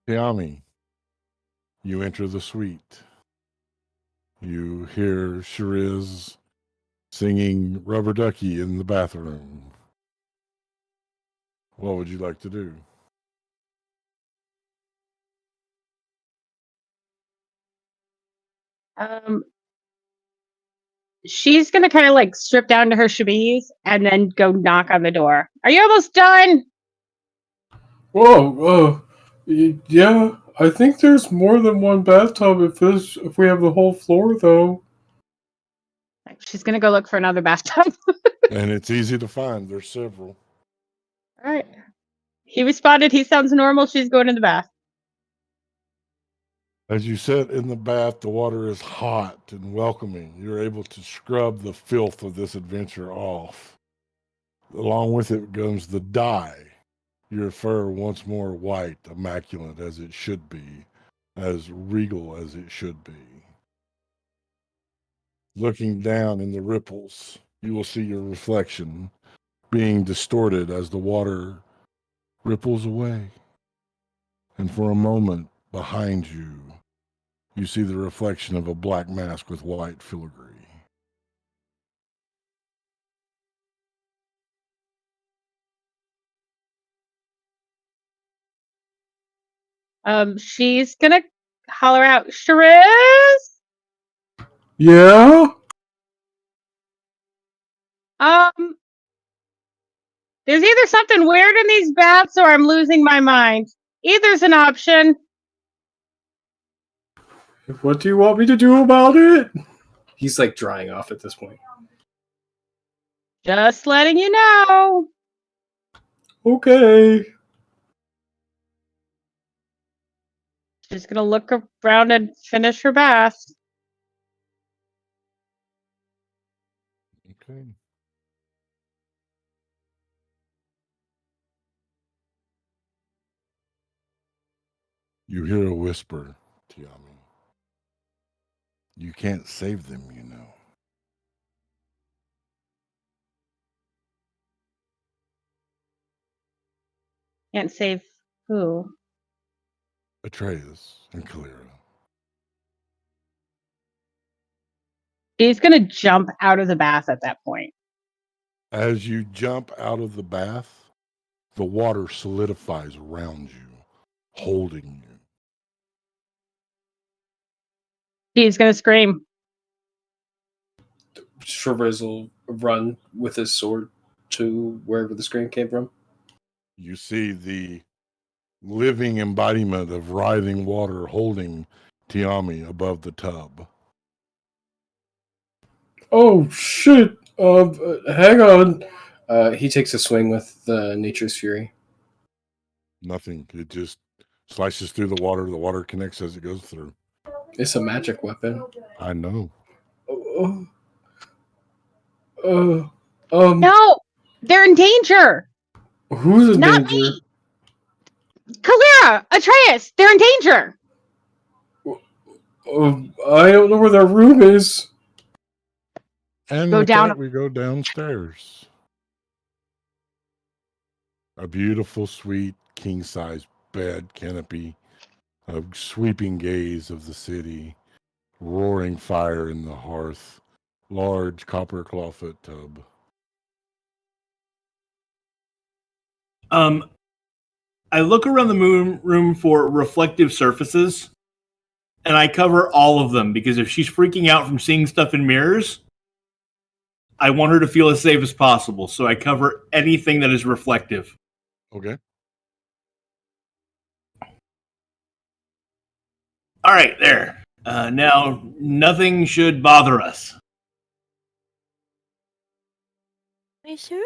Tiami, you enter the suite. You hear Shariz singing Rubber Ducky in the bathroom. What would you like to do? She's gonna kind of like strip down to her chemise and then go knock on the door. Are you almost done? Whoa, yeah. I think there's more than one bathtub if we have the whole floor though. She's gonna go look for another bathtub. And it's easy to find. There's several. All right. He responded. He sounds normal. She's going in the bath. As you sit in the bath, the water is hot and welcoming. You're able to scrub the filth of this adventure off. Along with it comes the dye. Your fur once more white, immaculate as it should be, as regal as it should be. Looking down in the ripples, you will see your reflection being distorted as the water ripples away. And for a moment, behind you, you see the reflection of a black mask with white filigree. She's gonna holler out, Shariz! Yeah? There's either something weird in these baths or I'm losing my mind. Either's an option. What do you want me to do about it? He's like drying off at this point. Just letting you know. Okay. She's gonna look around and finish her bath. Okay. You hear a whisper, Tiami. You can't save them, you know. Can't save who? Atreus and Kalira. She's gonna jump out of the bath at that point. As you jump out of the bath, the water solidifies around you, holding you. She's gonna scream. Shariz will run with his sword to wherever the scream came from. You see the living embodiment of writhing water holding Tiami above the tub. Oh shit! Hang on. He takes a swing with Nature's Fury. Nothing. It just slices through the water. The water connects as it goes through. It's a magic weapon. I know. No! They're in danger! Who's in Not danger? me! Kalira! Atreus! They're in danger! I don't know where their room is. And Go with down. that, we go downstairs. A beautiful, sweet, king-size bed canopy, a sweeping gaze of the city, roaring fire in the hearth, large copper clawfoot tub. I look around the room for reflective surfaces, and I cover all of them because if she's freaking out from seeing stuff in mirrors, I want her to feel as safe as possible. So I cover anything that is reflective. Okay. All right, there. Now, nothing should bother us. Are you sure?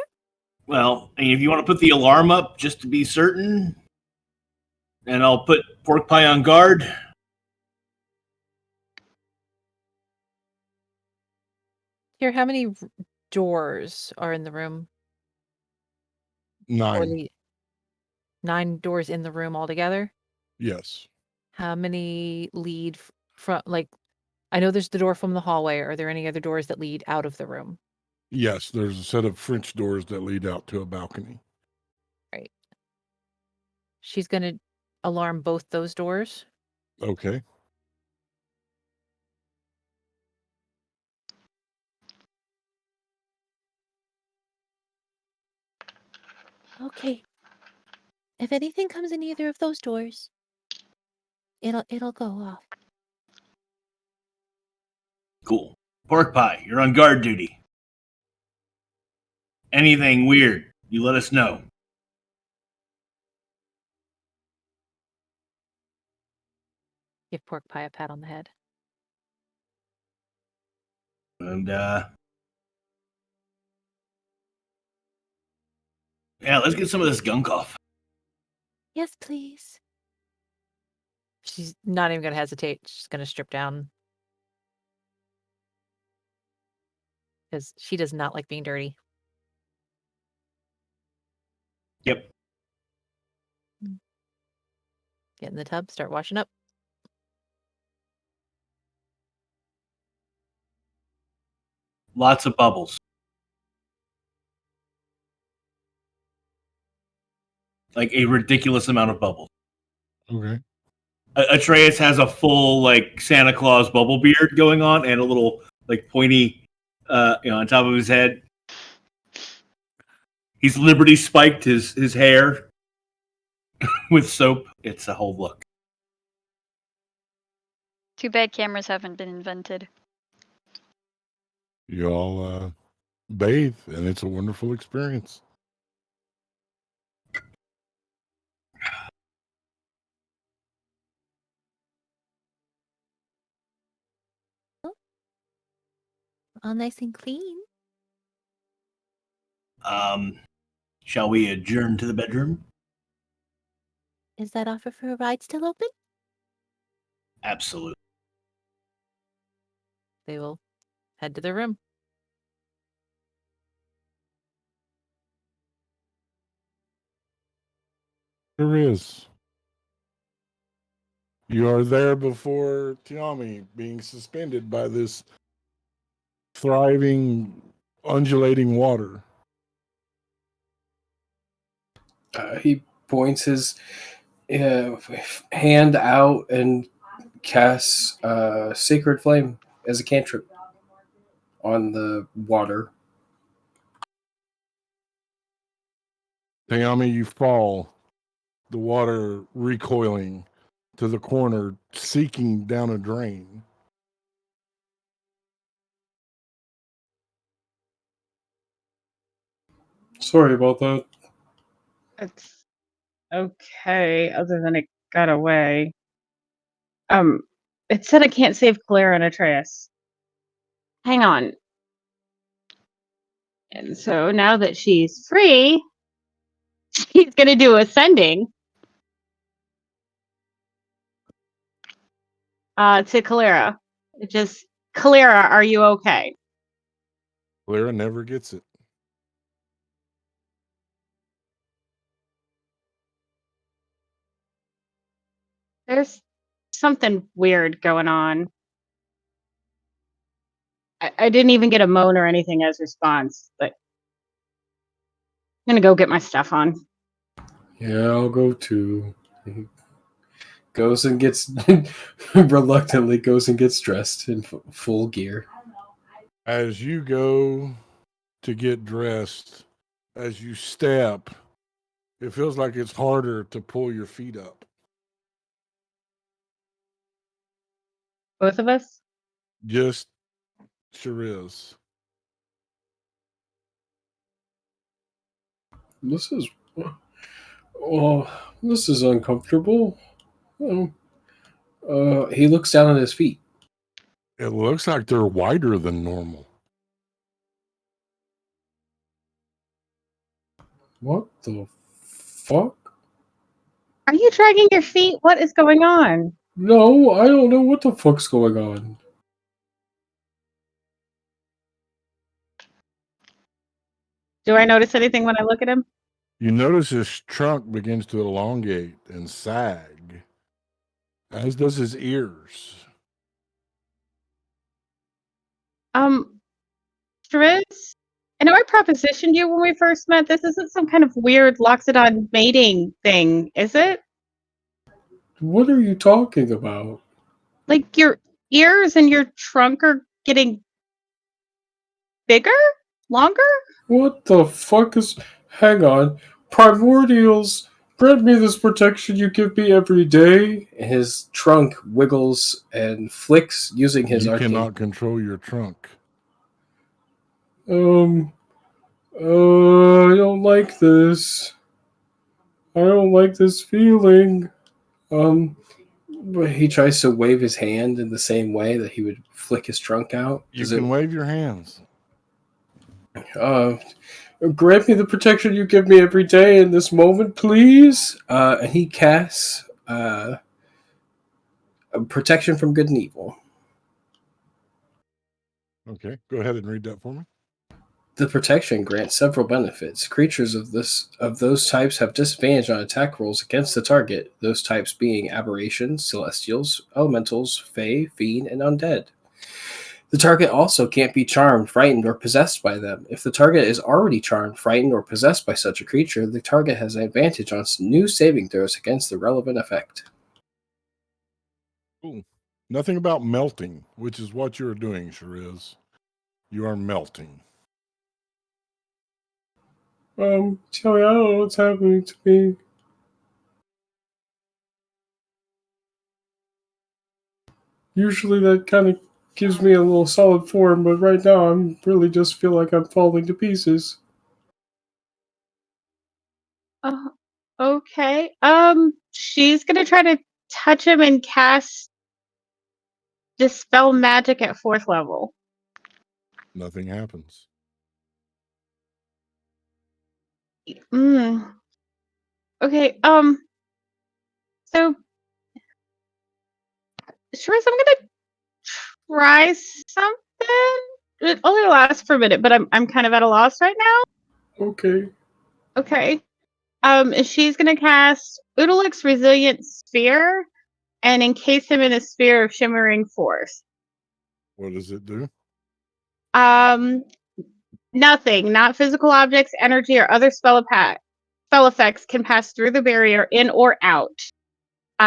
Well, if you want to put the alarm up just to be certain, and I'll put Pork Pie on guard. Here, how many doors are in the room? Or 9. 9 doors in the room altogether? Yes. How many lead from, like, I know there's the door from the hallway. Are there any other doors that lead out of the room? Yes, there's a set of French doors that lead out to a balcony. Right. She's going to alarm both those doors. Okay. Okay. If anything comes in either of those doors, it'll go off. Cool. Pork Pie, you're on guard duty. Anything weird, you let us know. Give Pork Pie a pat on the head. And, yeah, let's get some of this gunk off. Yes, please. She's not even going to hesitate. She's going to strip down. Because she does not like being dirty. Yep. Get in the tub, start washing up. Lots of bubbles. Like a ridiculous amount of bubbles. Okay. Atreus has a full, like, Santa Claus bubble beard going on and a little, like, pointy, on top of his head. He's Liberty spiked his hair with soap. It's a whole look. Too bad cameras haven't been invented. You all bathe, and it's a wonderful experience. All nice and clean. Shall we adjourn to the bedroom? Is that offer for a ride still open? Absolutely. They will head to their room. There is. You are there before Tiami being suspended by this thriving, undulating water. He points his hand out and casts Sacred Flame as a cantrip on the water. Tiami, you fall, the water recoiling to the corner, seeking down a drain. Sorry about that. It's okay, other than it got away. It said I can't save Clara and Atreus. Hang on. And so now that she's free, she's gonna do ascending. To Clara. Just Clara, are you okay? Clara never gets it. There's something weird going on. I didn't even get a moan or anything as response, but I'm gonna go get my stuff on. Yeah, I'll go too. He goes and gets reluctantly goes and gets dressed in full gear. As you go to get dressed, as you step, it feels like it's harder to pull your feet up. Both of us? Just sure is. This is this is uncomfortable. He looks down at his feet. It looks like they're wider than normal. What the fuck? Are you dragging your feet? What is going on? No, I don't know what the fuck's going on. Do I notice anything when I look at him? You notice his trunk begins to elongate and sag, as does his ears. Striz? I know I propositioned you when we first met. This isn't some kind of weird Loxodon mating thing, is it? What are you talking about? Like your ears and your trunk are getting bigger? Longer? What the fuck is... Hang on. Primordials, grant me this protection you give me every day. His trunk wiggles and flicks using his You arcane... cannot control your trunk. I don't like this. I don't like this feeling. But he tries to wave his hand in the same way that he would flick his trunk out. You can wave your hands. Grant me the protection you give me every day in this moment, please. And he casts protection from good and evil. Okay, go ahead and read that for me. The protection grants several benefits. Creatures of those types have disadvantage on attack rolls against the target, those types being aberrations, celestials, elementals, fae, fiend, and undead. The target also can't be charmed, frightened, or possessed by them. If the target is already charmed, frightened, or possessed by such a creature, the target has an advantage on new saving throws against the relevant effect. Cool. Nothing about melting, which is what you're doing, Shariz. You are melting. Joey, I don't know what's happening to me. Usually that kind of gives me a little solid form, but right now I'm really just feel like I'm falling to pieces. Uh, okay. She's gonna try to touch him and cast Dispel Magic at 4th level. Nothing happens. Mm. Okay, so Sharice, I'm gonna try something. It only lasts for a minute, but I'm kind of at a loss right now. Okay. Okay. She's gonna cast Udalix Resilient Sphere and encase him in a sphere of shimmering force. What does it do? Um, Nothing, not physical objects, energy, or other spell effects can pass through the barrier in or out.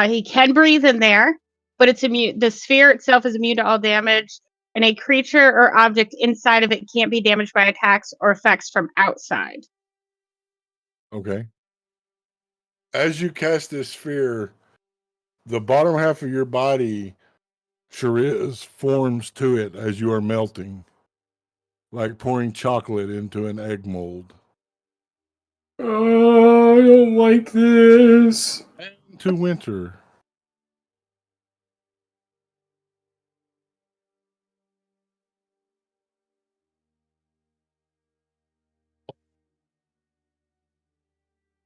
He can breathe in there, but it's immune. The sphere itself is immune to all damage, and a creature or object inside of it can't be damaged by attacks or effects from outside. Okay. As you cast this sphere, the bottom half of your body, Shariz, forms to it as you are melting, like pouring chocolate into an egg mold. I don't like this. And to Winter.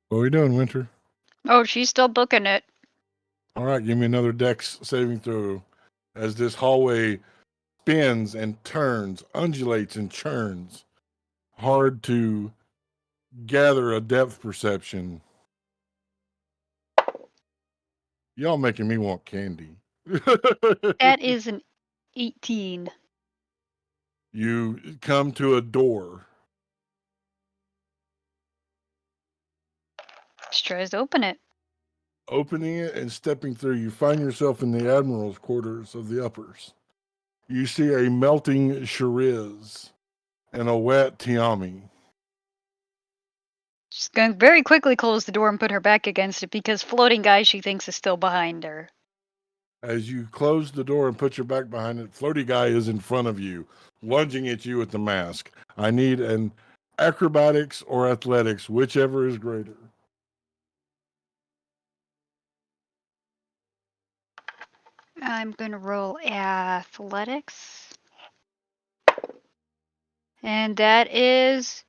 What are we doing, Winter? Oh, she's still booking it. All right, give me another dex saving throw as this hallway spins and turns, undulates and churns. Hard to gather a depth perception. Y'all making me want candy. That is an 18. You come to a door. She tries to open it. Opening it and stepping through, you find yourself in the admiral's quarters of the uppers. You see a melting Shariz and a wet Tiami. She's going to very quickly close the door and put her back against it because floating guy she thinks is still behind her. As you close the door and put your back behind it, floaty guy is in front of you, lunging at you with the mask. I need an acrobatics or athletics, whichever is greater. I'm going to roll athletics. And that is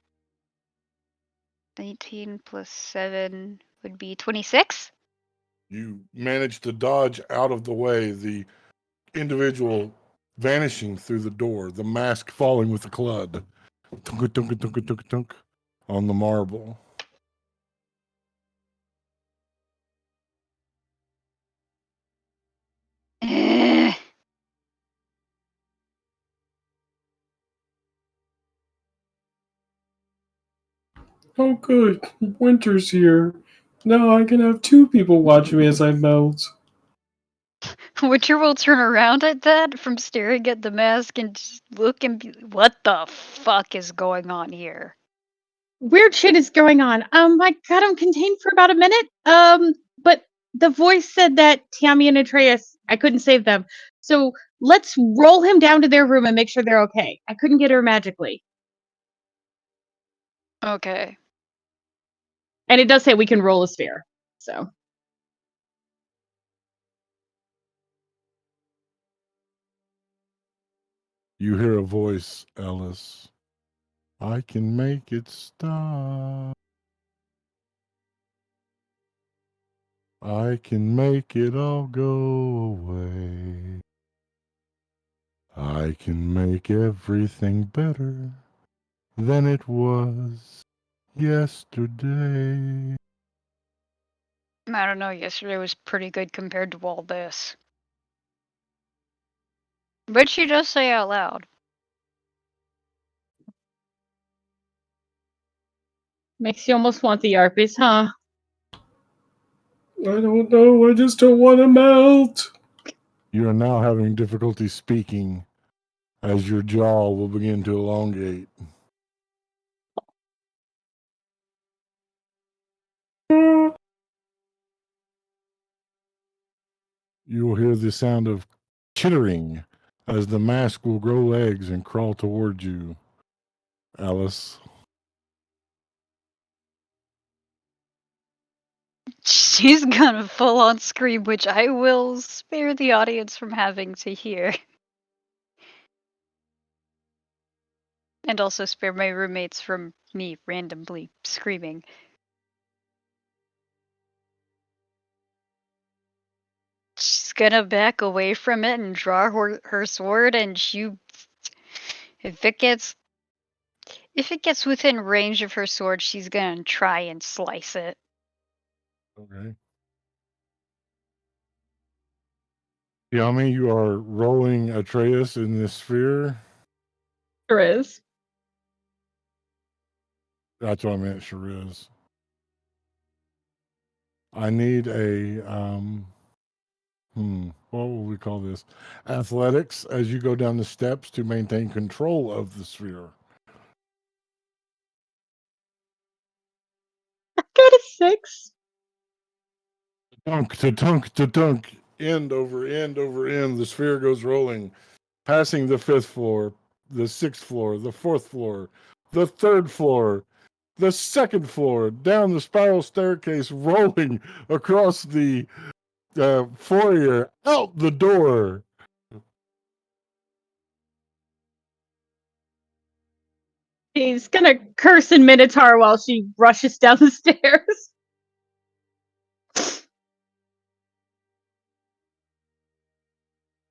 19 plus 7 would be 26. You manage to dodge out of the way, the individual vanishing through the door, the mask falling with a clud. Tunk, tunk, tunk, tunk, tunk, on the marble. Eh. Oh, good. Winter's here. Now I can have 2 people watching me as I melt. Witcher will turn around at that from staring at the mask and just look and be, what the fuck is going on here? Weird shit is going on. I got him contained for about a minute. But the voice said that Tammy and Atreus, I couldn't save them. So let's roll him down to their room and make sure they're okay. I couldn't get her magically. Okay. And it does say we can roll a sphere. So You hear a voice, Ellis. I can make it stop. I can make it all go away. I can make everything better than it was yesterday. I don't know, yesterday was pretty good compared to all this. But she does say out loud. makes you almost want the Arpies, huh? I don't know. I just don't want to melt. You are now having difficulty speaking as your jaw will begin to elongate. You will hear the sound of chittering as the mask will grow legs and crawl toward you, Alice. She's gonna full on scream, which I will spare the audience from having to hear. And also spare my roommates from me randomly screaming. She's gonna back away from it and draw her sword, and if it gets within range of her sword, she's gonna try and slice it. Okay. Yami, you are rolling Atreus in this sphere. Sure is. That's what I meant, sure is. I need a what will we call this? Athletics as you go down the steps to maintain control of the sphere. I got a 6. Dunk to dunk to dunk, end over end over end. The sphere goes rolling, passing the 5th floor, the 6th floor, the 4th floor, the 3rd floor, the 2nd floor, down the spiral staircase, rolling across the foyer, out the door. She's gonna curse in Minotaur while she rushes down the stairs.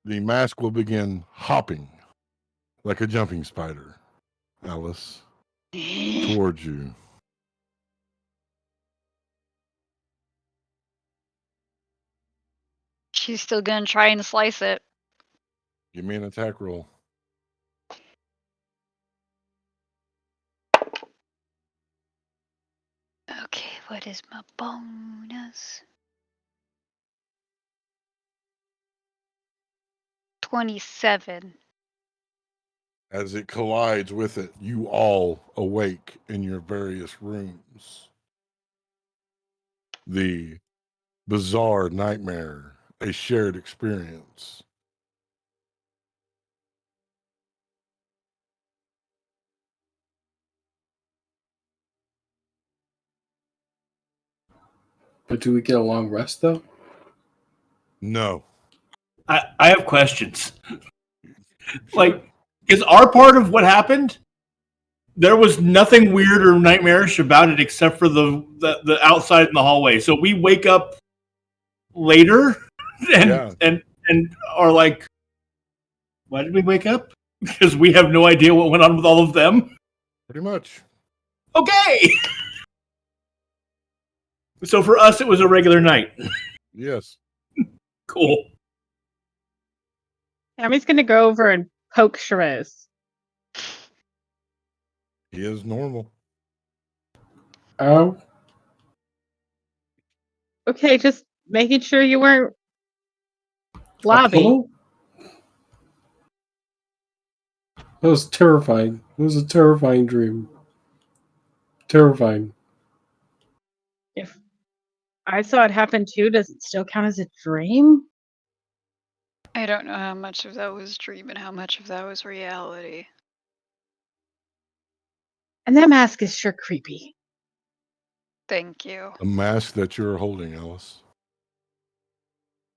The mask will begin hopping like a jumping spider, Alice, towards you. She's still gonna try and slice it. Give me an attack roll. Okay, what is my bonus? 27. As it collides with it, you all awake in your various rooms. The bizarre nightmare, a shared experience. But do we get a long rest though? No. I have questions. Sure. Like, is our part of what happened? There was nothing weird or nightmarish about it except for the outside in the hallway. So we wake up later and are like, why did we wake up? Because we have no idea what went on with all of them. Pretty much. Okay. So for us, it was a regular night. Yes. Cool. Tammy's gonna go over and poke Shiraz. He is normal. Oh, Okay, just making sure you weren't lobby. hello? That was terrifying. It was a terrifying dream. Terrifying. If I saw it happen too, does it still count as a dream? I don't know how much of that was dream and how much of that was reality. And that mask is sure creepy. Thank you. The mask that you're holding, Alice.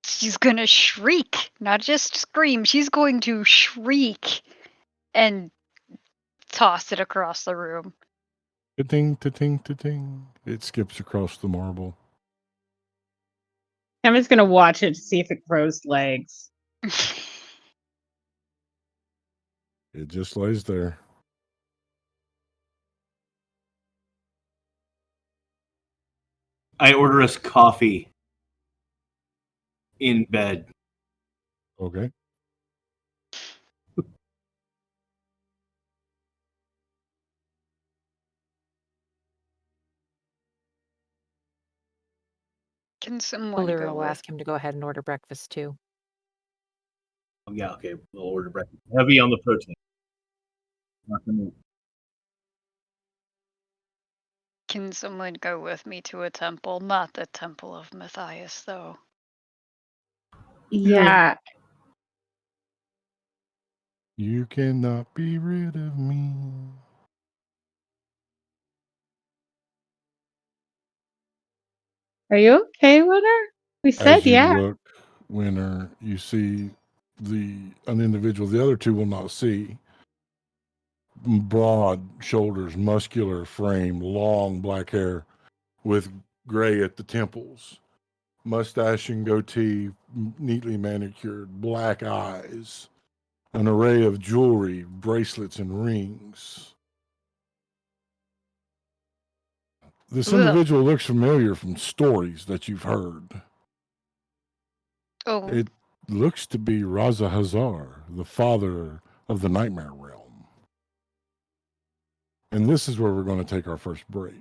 She's gonna shriek, not just scream. She's going to shriek and toss it across the room. Ta-ting, ta-ting, ta-ting. It skips across the marble. Tammy's gonna watch it to see if it grows legs. It just lays there. I order us coffee in bed. Okay. Can someone Allura go will with? ask him to go ahead and order breakfast too. Oh, yeah, okay. We'll order breakfast. Heavy on the protein. Not the meat. Can someone go with me to a temple? Not the Temple of Matthias, though. Yeah. You cannot be rid of me. Are you okay, Winter? We said As you yeah. look, Winter, you see an individual the other two will not see. Broad shoulders, muscular frame, long black hair with gray at the temples, mustache and goatee, neatly manicured, black eyes, an array of jewelry, bracelets, and rings. This Ugh. individual looks familiar from stories that you've heard. Oh, It looks to be Raza Hazar, the father of the Nightmare Realm. And this is where we're going to take our first break.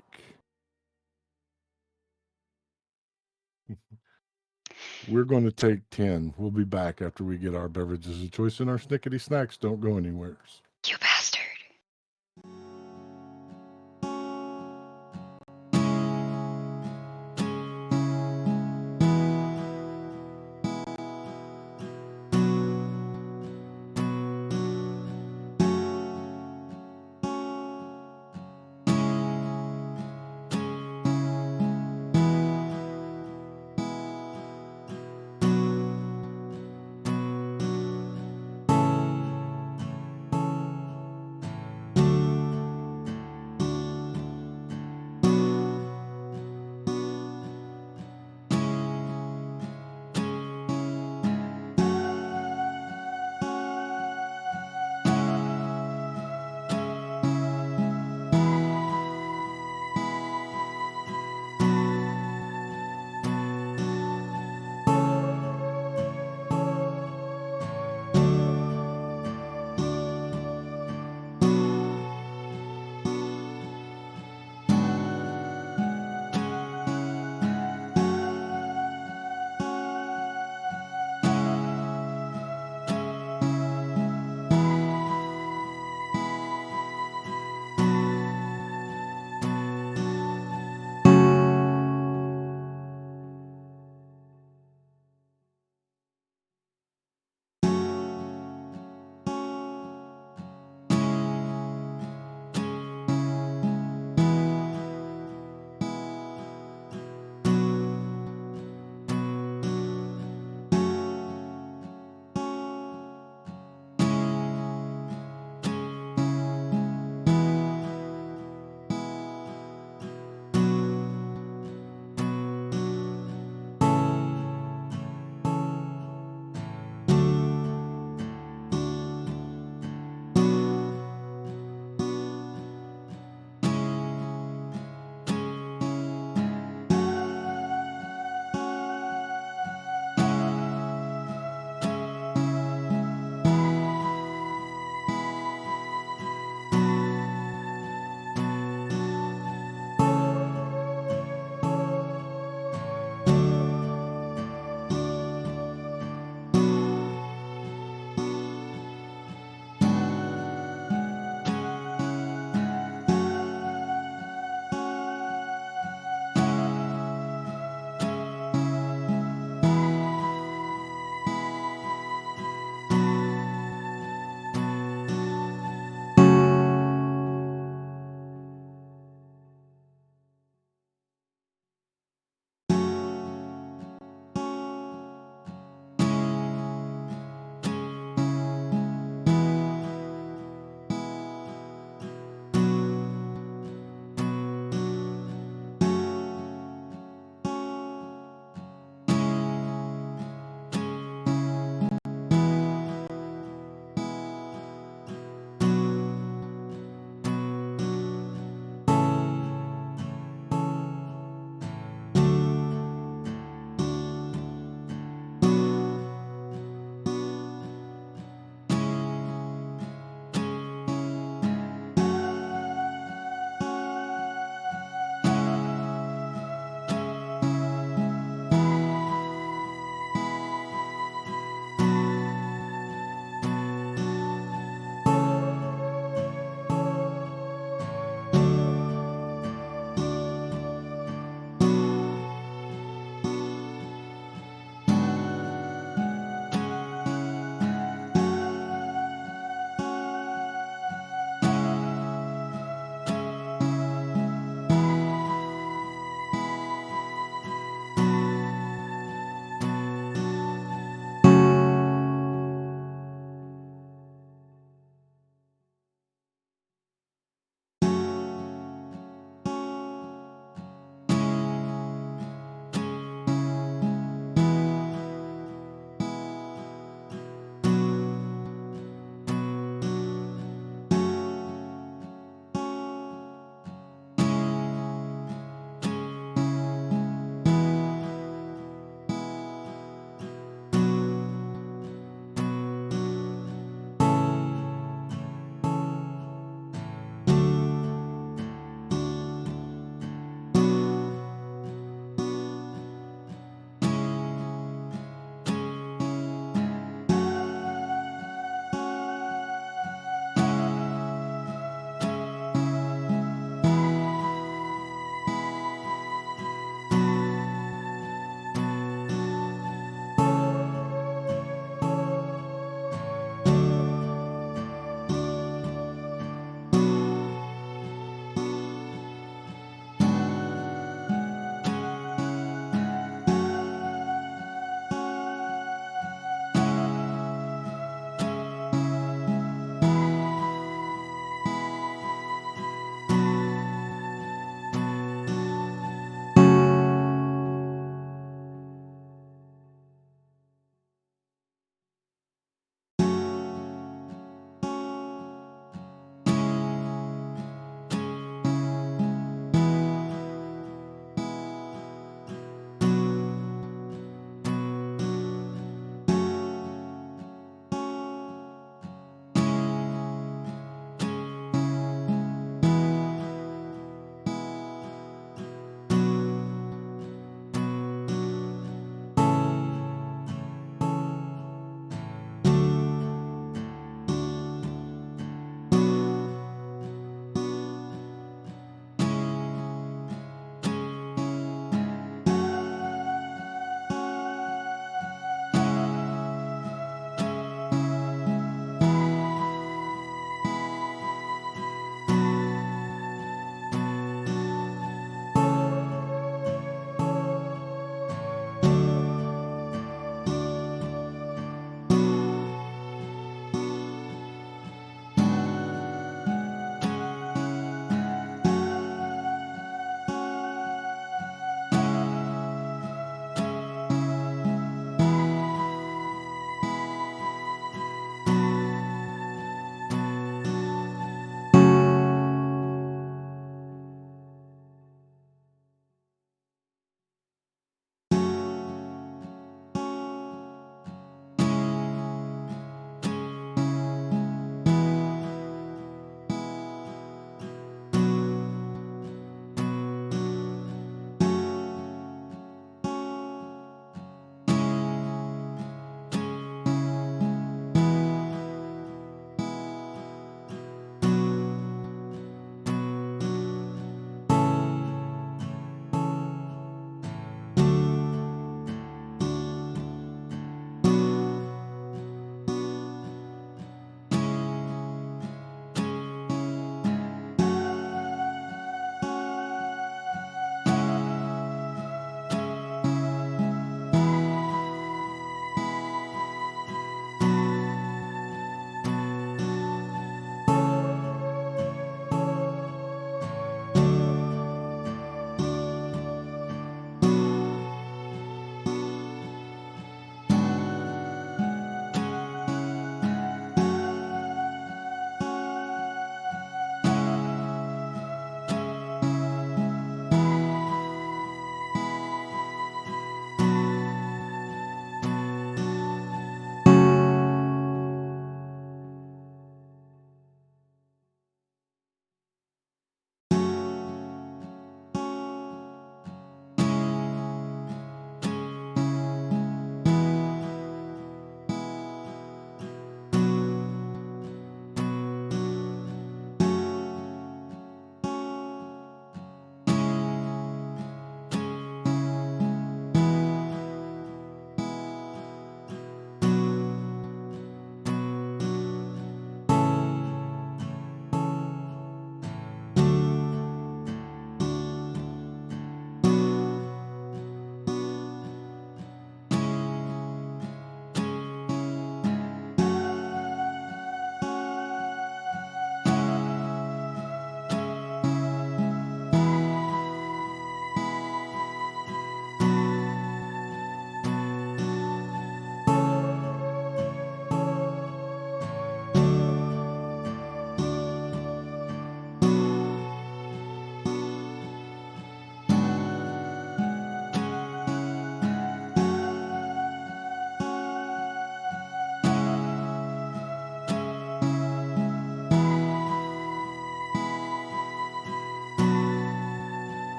We're going to take 10. We'll be back after we get our beverages of choice and our snickety snacks. Don't go anywhere. you bastard.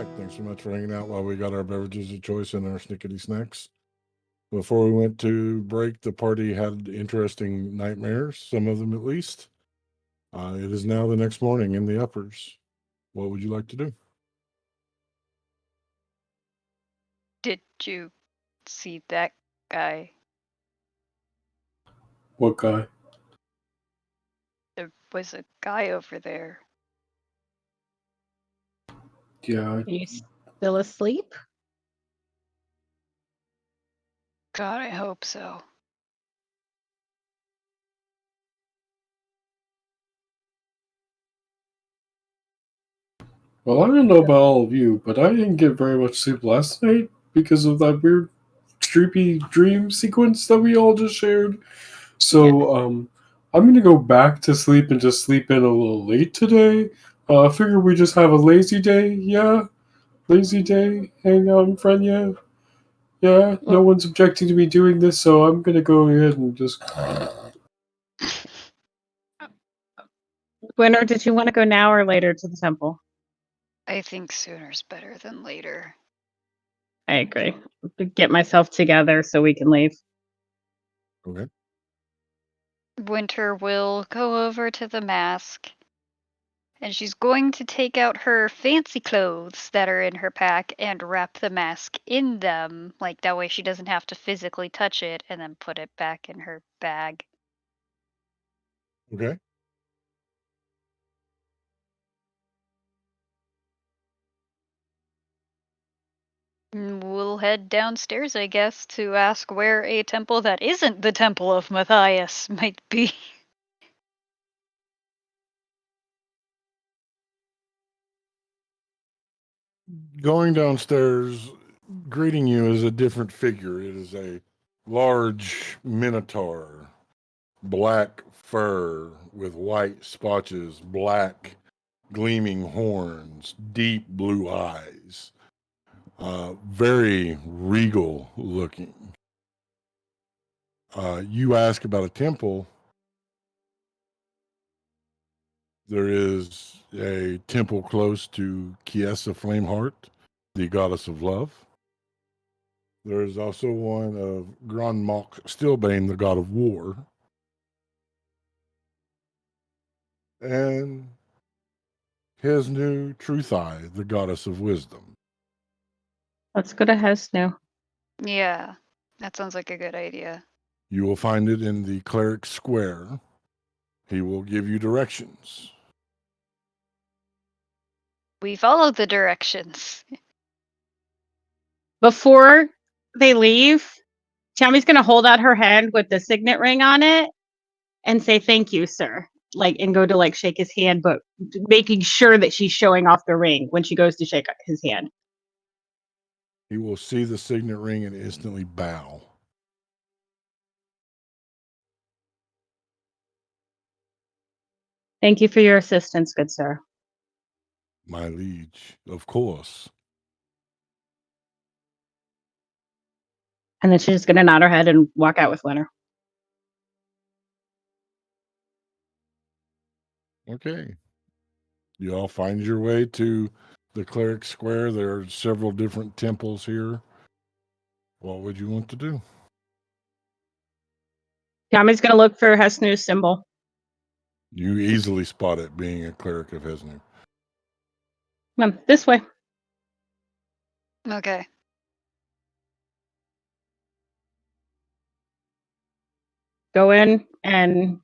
back. Thanks so much for hanging out while we got our beverages of choice and our snickety snacks. Before we went to break, the party had interesting nightmares, some of them at least. It is now the next morning in the uppers. What would you like to do? Did you see that guy? What guy? There was a guy over there. Yeah. Are you still asleep? God, I hope so. Well, I don't know about all of you, but I didn't get very much sleep last night because of that weird, creepy dream sequence that we all just shared. So, I'm gonna go back to sleep and just sleep in a little late today. I figure we just have a lazy day, yeah? Lazy day, hang out in Frenya. Yeah, no one's objecting to me doing this, so I'm gonna go ahead and just. Winter, did you want to go now or later to the temple? I think sooner's better than later. I agree. Get myself together so we can leave. Okay. Winter will go over to the mask, and she's going to take out her fancy clothes that are in her pack and wrap the mask in them. Like, that way she doesn't have to physically touch it, and then put it back in her bag. Okay. We'll head downstairs, I guess, to ask where a temple that isn't the Temple of Matthias might be. Going downstairs, greeting you is a different figure. It is a large minotaur, black fur with white spotches, black gleaming horns, deep blue eyes, very regal looking. You ask about a temple. There is a temple close to Kiesa Flameheart, the goddess of love. There is also one of Grand Mok Stillbane, the god of war. And Hesnu Truth Eye, the goddess of wisdom. Let's go to Hesnu. Yeah, that sounds like a good idea. You will find it in the cleric square. He will give you directions. We follow the directions. Before they leave, Chami's going to hold out her hand with the signet ring on it and say, "Thank you, sir." Like, and go to like shake his hand, but making sure that she's showing off the ring when she goes to shake his hand. He will see the signet ring and instantly bow. Thank you for your assistance, good sir. My liege, of course. And then she's just going to nod her head and walk out with Winter. Okay. You all find your way to the cleric square. There are several different temples here. What would you want to do? Chami's going to look for Hesnu's symbol. You easily spot it being a cleric of Hesnu. This way. Okay. Go in, and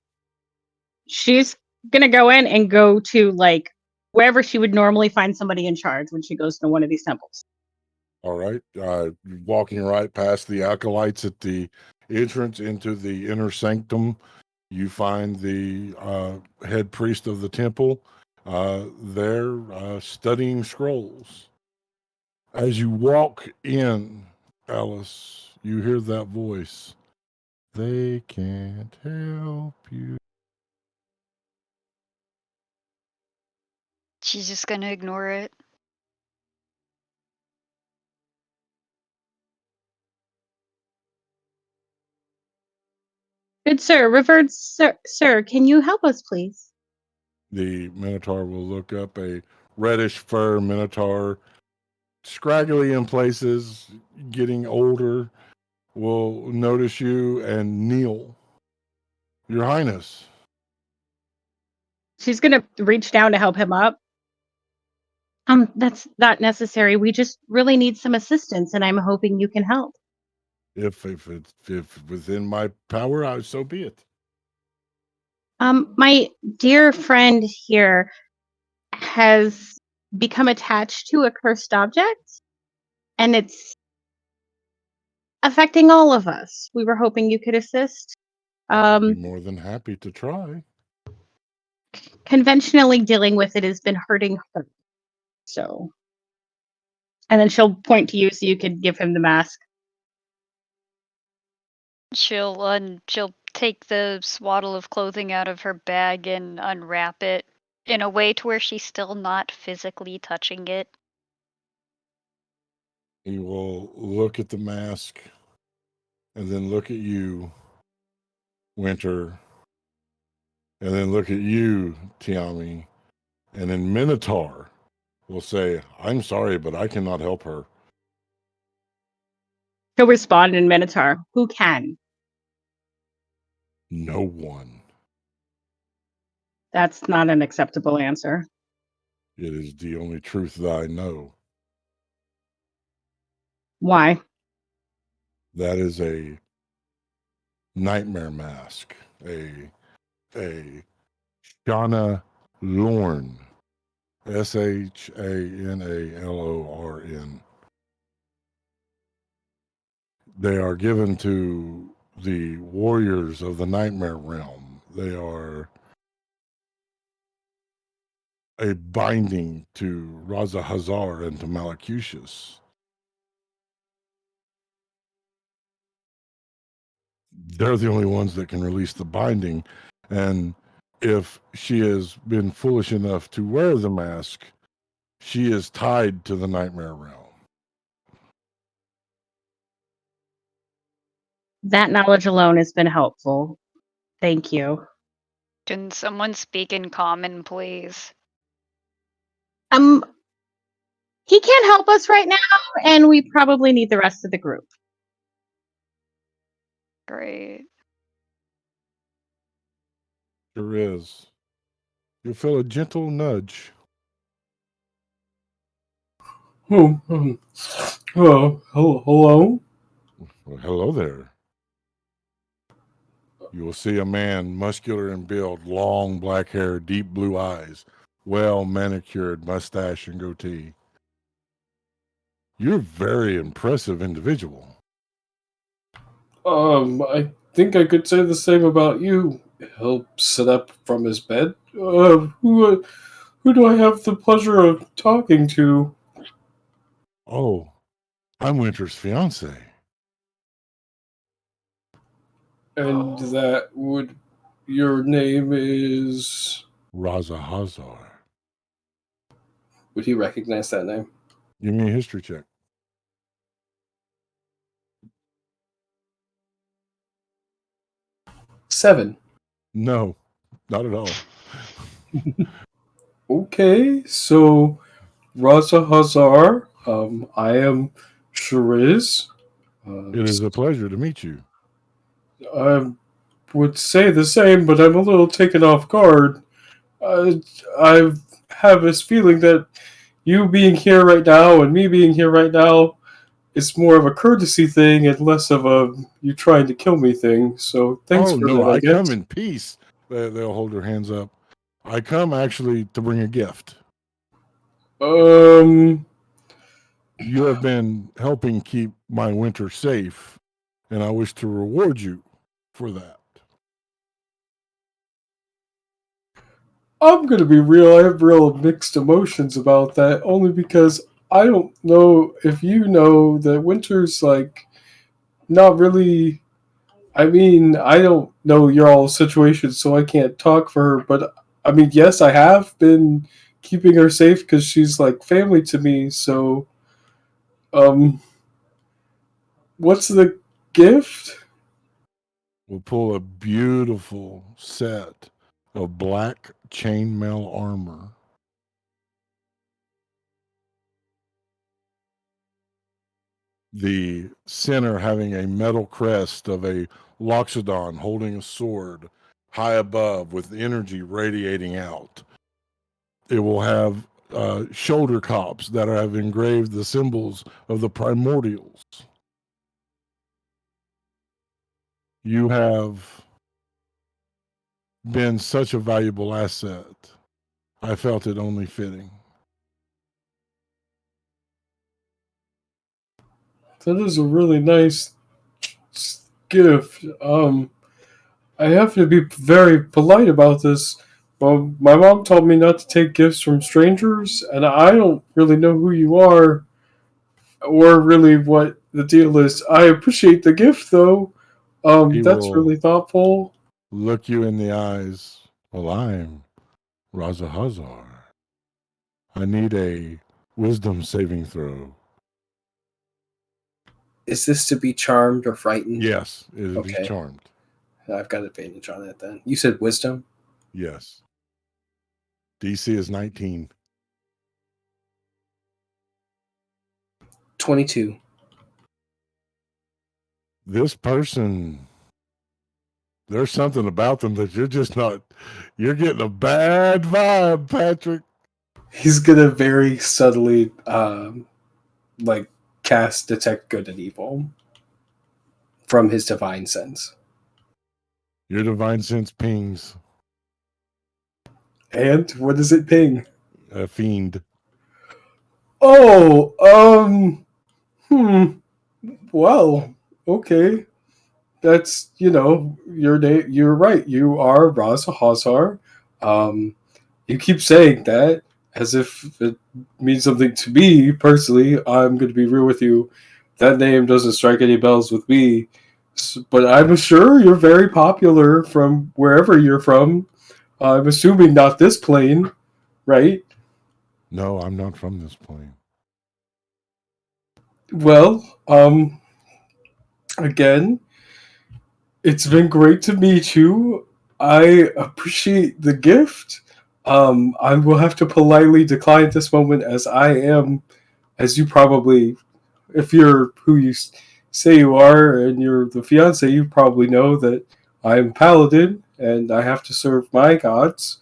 she's going to go in and go to like wherever she would normally find somebody in charge when she goes to one of these temples. All right. Walking right past the acolytes at the entrance into the inner sanctum, you find the head priest of the temple there studying scrolls. As you walk in, Alice, you hear that voice. They can't help you. She's just gonna ignore it. Good sir, revered sir, can you help us, please? The Minotaur will look up, a reddish fur Minotaur, scraggly in places, getting older, will notice you and kneel. Your Highness. She's gonna reach down to help him up. That's not necessary. We just really need some assistance, and I'm hoping you can help. If within my power, so be it. My dear friend here has become attached to a cursed object, and it's affecting all of us. We were hoping you could assist. I'd be more than happy to try. Conventionally dealing with it has been hurting her. So, and then she'll point to you so you can give him the mask. She'll take the swaddle of clothing out of her bag and unwrap it in a way to where she's still not physically touching it. He will look at the mask and then look at you, Winter, and then look at you, Tiami, and then Minotaur will say, I'm sorry, but I cannot help her. He'll respond in Minotaur. Who can? No one. That's not an acceptable answer. It is the only truth that I know. Why? That is a nightmare mask. A Shana Lorn. Shanalorn. They are given to the warriors of the nightmare realm. They are a binding to Raza Hazar and to Malacusius. They're the only ones that can release the binding. And if she has been foolish enough to wear the mask, she is tied to the nightmare realm. That knowledge alone has been helpful. Thank you. Can someone speak in common, please? He can't help us right now, and we probably need the rest of the group. Great. Sure is. You feel a gentle nudge. Hello. Well, hello there. You will see a man, muscular in build, long black hair, deep blue eyes, well manicured mustache and goatee. You're a very impressive individual. I think I could say the same about you. He'll sit up from his bed. Who do I have the pleasure of talking to? Oh, I'm Winter's fiance. And that would. Your name is. Raza Hazar. Would he recognize that name? Give me a history check. 7. No, not at all. Okay, so Raza Hazar. I am Shariz. It is a pleasure to meet you. I would say the same, but I'm a little taken off guard. I have this feeling that you being here right now and me being here right now is more of a courtesy thing and less of a you trying to kill me thing. So thanks for no, that, I I guess. come in peace. They'll hold their hands up. I come actually to bring a gift. You have been helping keep my winter safe, and I wish to reward you for that. I'm gonna be real. I have real mixed emotions about that, only because I don't know if you know that Winter's like not really. I mean, I don't know your all situation, so I can't talk for her. But I mean, yes, I have been keeping her safe because she's like family to me. So, what's the gift? We'll pull a beautiful set of black chainmail armor. the center having a metal crest of a Loxodon holding a sword high above with energy radiating out. It will have shoulder cops that have engraved the symbols of the primordials. You have been such a valuable asset. I felt it only fitting. That is a really nice gift. I have to be very polite about this. Well, my mom told me not to take gifts from strangers, and I don't really know who you are or really what the deal is. I appreciate the gift, though. He That's will really thoughtful. look you in the eyes. Well, I'm Razahazar. I need a wisdom saving throw. Is this to be charmed or frightened? Yes, it is Okay. charmed. I've got advantage on it then. You said wisdom? Yes. DC is 19. 22. This person, there's something about them that you're just not, you're getting a bad vibe, Patrick. He's gonna very subtly, like, cast Detect Good and Evil from his divine sense. Your divine sense pings And what does it ping? a fiend. Oh, well, okay. That's, your name. You're right. You are Raza Hazar. You keep saying that as if it means something to me personally. I'm going to be real with you. That name doesn't strike any bells with me. But I'm sure you're very popular from wherever you're from. I'm assuming not this plane, right? No, I'm not from this plane. Well, again, it's been great to meet you. I appreciate the gift. I will have to politely decline at this moment as I am, as you probably, if you're who you say you are and you're the fiance, you probably know that I'm paladin and I have to serve my gods.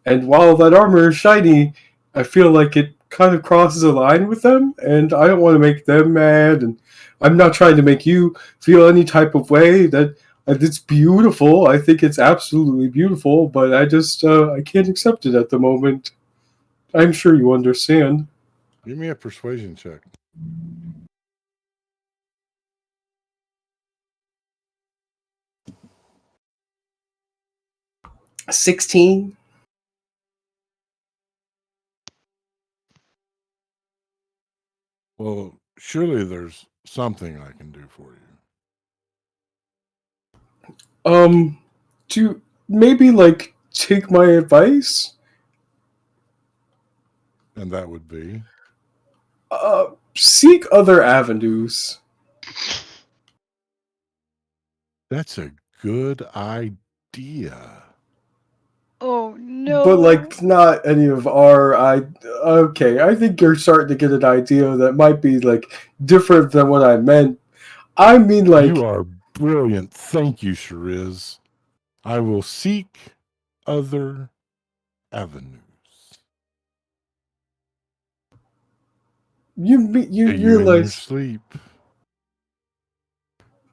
And while that armor is shiny, I feel like it kind of crosses a line with them, and I don't want to make them mad. And I'm not trying to make you feel any type of way. That it's beautiful. I think it's absolutely beautiful, but I just I can't accept it at the moment. I'm sure you understand. Give me a persuasion check. $16. Well, surely there's something I can do for you. To maybe like take my advice. And that would be? Seek other avenues. That's a good idea. Oh no. But like not any of our okay, I think you're starting to get an idea that might be like different than what I meant. I mean like You are brilliant. Thank you, Shariz. I will seek other avenues. you Are you in your realize sleep?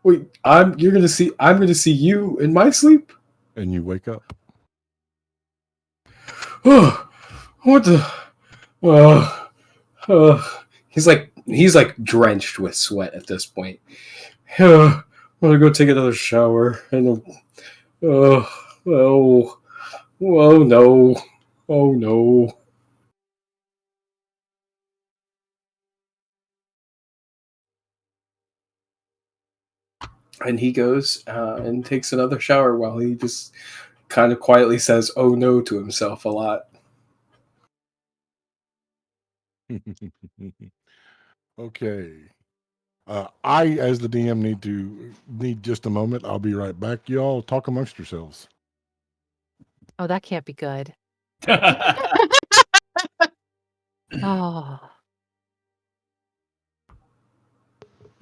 wait, I'm gonna see you in my sleep? And you wake up. Oh, what the he's like drenched with sweat at this point. I'm gonna go take another shower and oh no. Oh no. And he goes and takes another shower while he just kind of quietly says "oh no" to himself a lot. Okay. I, as the DM, need just a moment. I'll be right back. You all talk amongst yourselves. Oh, that can't be good. Oh.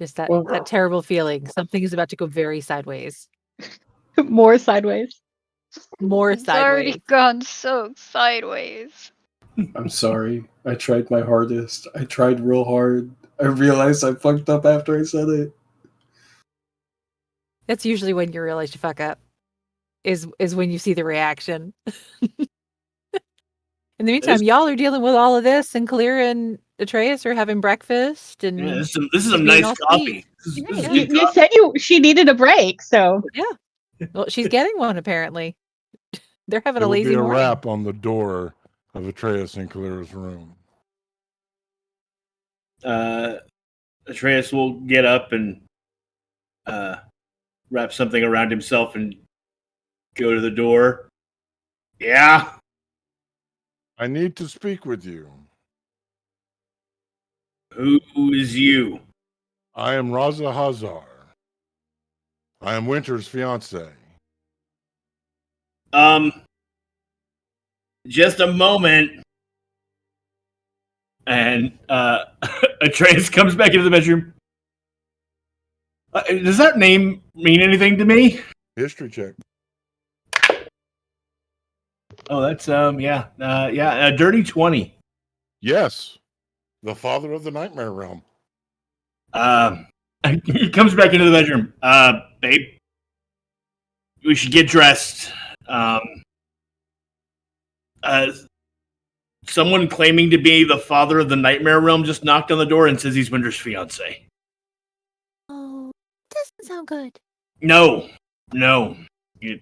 Just that, Well- that terrible feeling. Something is about to go very sideways. More sideways. More It's already sideways. gone so sideways. I'm sorry. I tried my hardest. I tried real hard. I realized I fucked up after I said it. That's usually when you realize you fuck up. Is when you see the reaction. In the meantime, y'all are dealing with all of this, and Clear and Atreus are having breakfast, and Yeah, this is some being nice all coffee. sweet. This is Yeah. good You coffee. said she needed a break, so Well, she's getting one apparently. They're having There a will be lazy a morning. rap on the door of Atreus and Kalira's room. Atreus will get up and wrap something around himself and go to the door. Yeah. I need to speak with you. Who is you? I am Raza Hazar. I am Winter's fiance. Just a moment. And Atreus comes back into the bedroom. Does that name mean anything to me? History check. Oh, that's a dirty 20. Yes, the father of the nightmare realm. He comes back into the bedroom. Babe, we should get dressed. Someone claiming to be the father of the nightmare realm just knocked on the door and says he's Winter's fiance. Oh, doesn't sound good. No, it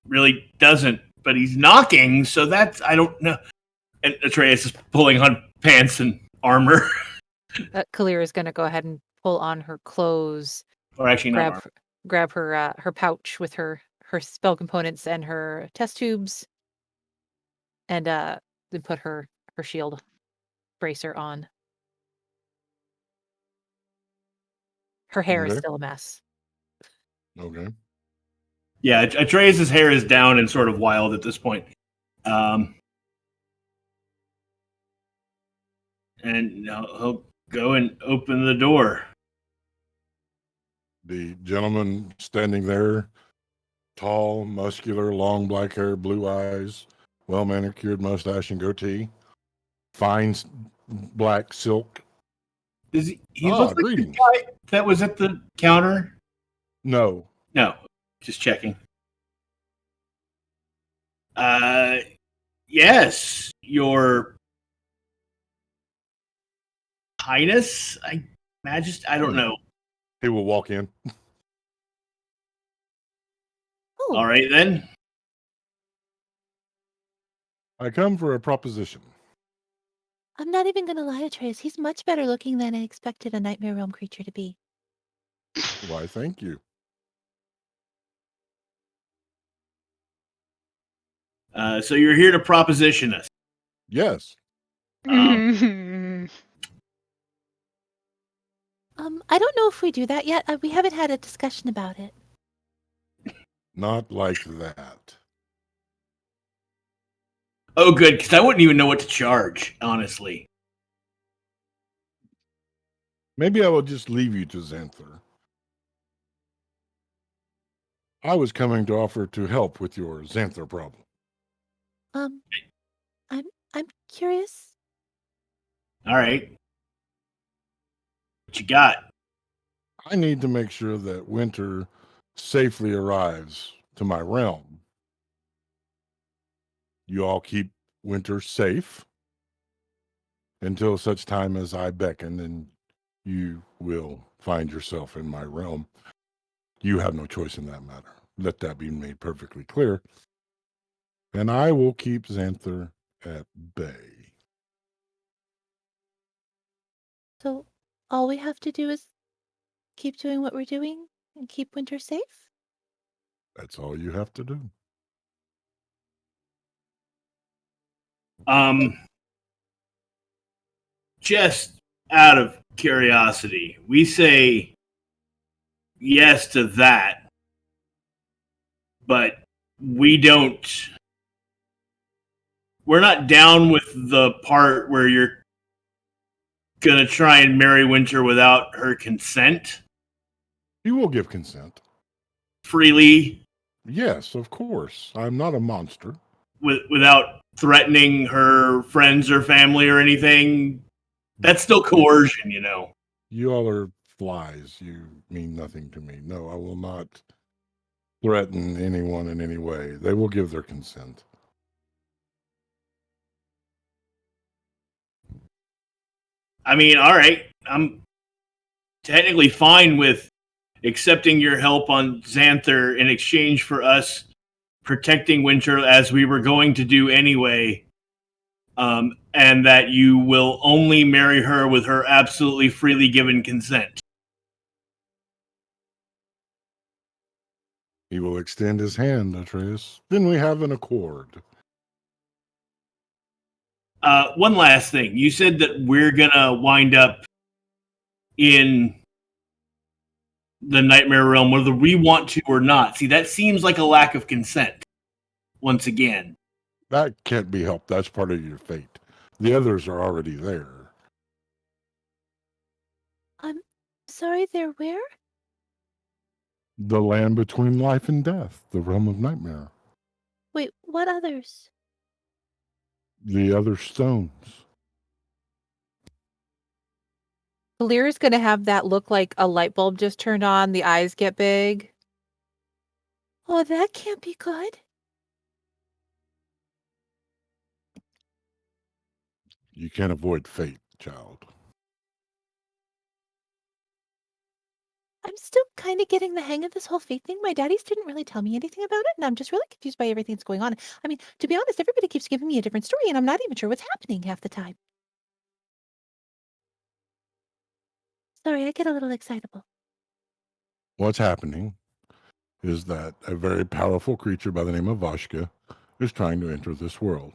really doesn't. But he's knocking, so that's I don't know. And Atreus is pulling on pants and armor, Kalir is going to go ahead and pull on her clothes, or actually not grab armor. her pouch with her spell components and her test tubes, and then put her shield bracer on. Her hair is Okay. still a mess. Okay. Yeah, Atreus' hair is down and sort of wild at this point. And he'll go and open the door. The gentleman standing there, tall, muscular, long black hair, blue eyes, well manicured mustache and goatee, fine black silk. Does he look like greetings. the guy that was at the counter? No, No, just checking. Yes, Your Highness, I don't know. he will walk in. Oh, All right then. I come for a proposition. I'm not even gonna lie, Atreus. He's much better looking than I expected a Nightmare Realm creature to be. Why, thank you. So you're here to proposition us. Yes, I don't know if we do that yet. We haven't had a discussion about it. not like that. Oh, good, because I wouldn't even know what to charge, honestly. Maybe I will just leave you to Xanther. I was coming to offer to help with your Xanther problem. I'm curious. All right. What you got? I need to make sure that Winter safely arrives to my realm. You all keep Winter safe until such time as I beckon, and you will find yourself in my realm. You have no choice in that matter. Let that be made perfectly clear. And I will keep Xanther at bay. So all we have to do is keep doing what we're doing and keep Winter safe? That's all you have to do. Just out of curiosity, we say yes to that, but we're not down with the part where you're gonna try and marry Winter without her consent You will give consent. freely, Yes, of course. I'm not a monster. without threatening her friends or family or anything. That's still coercion, you know. You all are flies. You mean nothing to me. No, I will not threaten anyone in any way. They will give their consent. I mean, all right, I'm technically fine with accepting your help on Xanther in exchange for us protecting Winter as we were going to do anyway, and that you will only marry her with her absolutely freely given consent. He will extend his hand, Atreus. Then we have an accord. One last thing. You said that we're going to wind up in the Nightmare Realm, whether we want to or not. See, that seems like a lack of consent, once again. That can't be helped. That's part of your fate. The others are already there. I'm sorry, they're where? The land between life and death, the realm of nightmare. Wait, what others? The other stones. Valyr's going to have that look like a light bulb just turned on. The eyes get big. Oh, that can't be good. You can't avoid fate, child. I'm still kind of getting the hang of this whole fate thing. My daddies didn't really tell me anything about it, and I'm just really confused by everything that's going on. I mean, to be honest, everybody keeps giving me a different story, and I'm not even sure what's happening half the time. Sorry, I get a little excitable. What's happening is that a very powerful creature by the name of Vashka is trying to enter this world.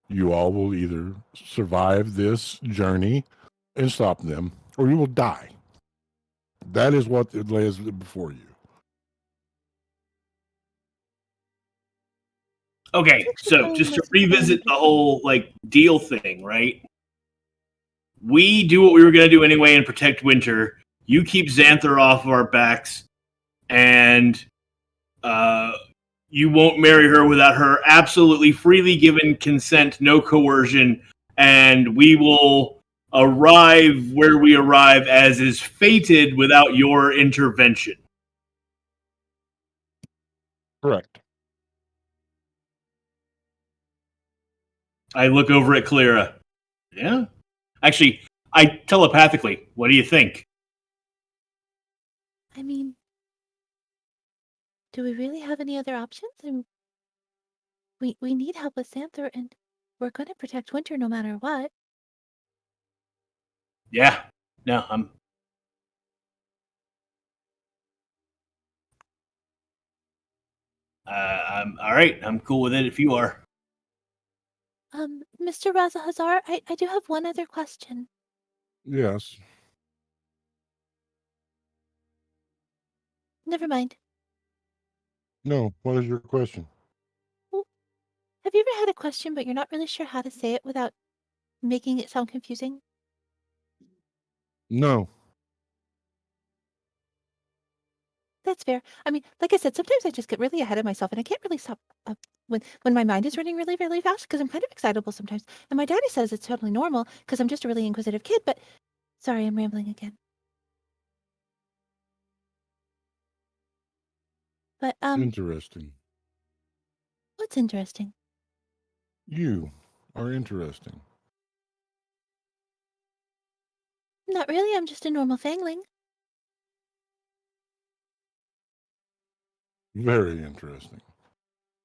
You all will either survive this journey and stop them, or you will die. That is what it lays before you. Okay, so just to revisit the whole deal thing, right? We do what we were going to do anyway and protect Winter. You keep Xanther off of our backs, and you won't marry her without her absolutely freely given consent, no coercion, and we will arrive where we arrive as is fated without your intervention. Correct. I look over at Clara. Yeah? Actually, I telepathically, what do you think? I mean, do we really have any other options? And we need help with Xanther, and we're going to protect Winter no matter what. Yeah. No, I'm all right. I'm cool with it if you are. Mr. Razahazar, I do have one other question. Yes. Never mind. No. What is your question? Well, have you ever had a question, but you're not really sure how to say it without making it sound confusing? No. That's fair. I mean, like I said, sometimes I just get really ahead of myself, and I can't really stop when my mind is running really, really fast because I'm kind of excitable sometimes. And my daddy says it's totally normal because I'm just a really inquisitive kid. But sorry, I'm rambling again. But Interesting. what's interesting? You are interesting. Not really. I'm just a normal fangling. Very interesting.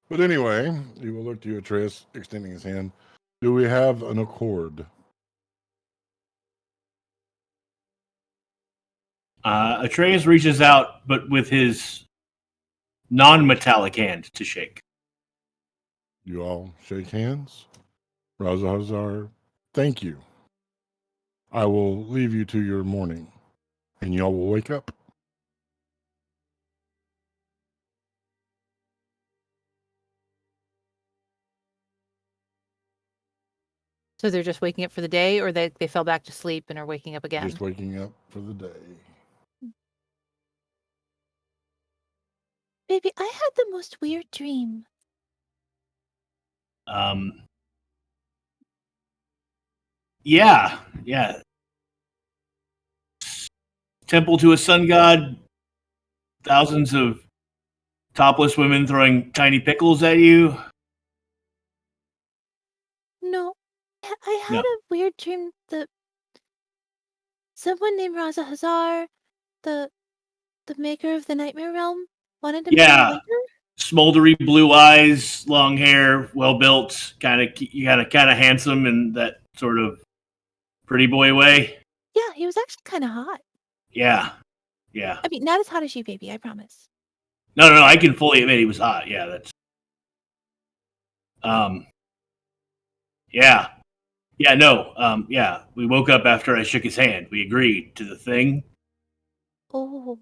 But anyway, you will look to you, Atreus, extending his hand. Do we have an accord? Atreus reaches out, but with his non-metallic hand to shake. You all shake hands. Razahazar, thank you. I will leave you to your morning, and y'all will wake up. So they're just waking up for the day, or they fell back to sleep and are waking up again? Just waking up for the day. Baby, I had the most weird dream. Yeah. Temple to a sun god, thousands of topless women throwing tiny pickles at you. No, I had No. a weird dream that someone named Raza Hazar, the maker of the Nightmare Realm, wanted to marry Yeah. Winter. Smoldery blue eyes, long hair, well built, kind of handsome in that sort of pretty boy way. Yeah, he was actually kind of hot. Yeah. I mean, not as hot as you, baby, I promise. No, I can fully admit he was hot. Yeah, that's. Yeah. Yeah, no. Yeah, we woke up after I shook his hand. We agreed to the thing. Oh.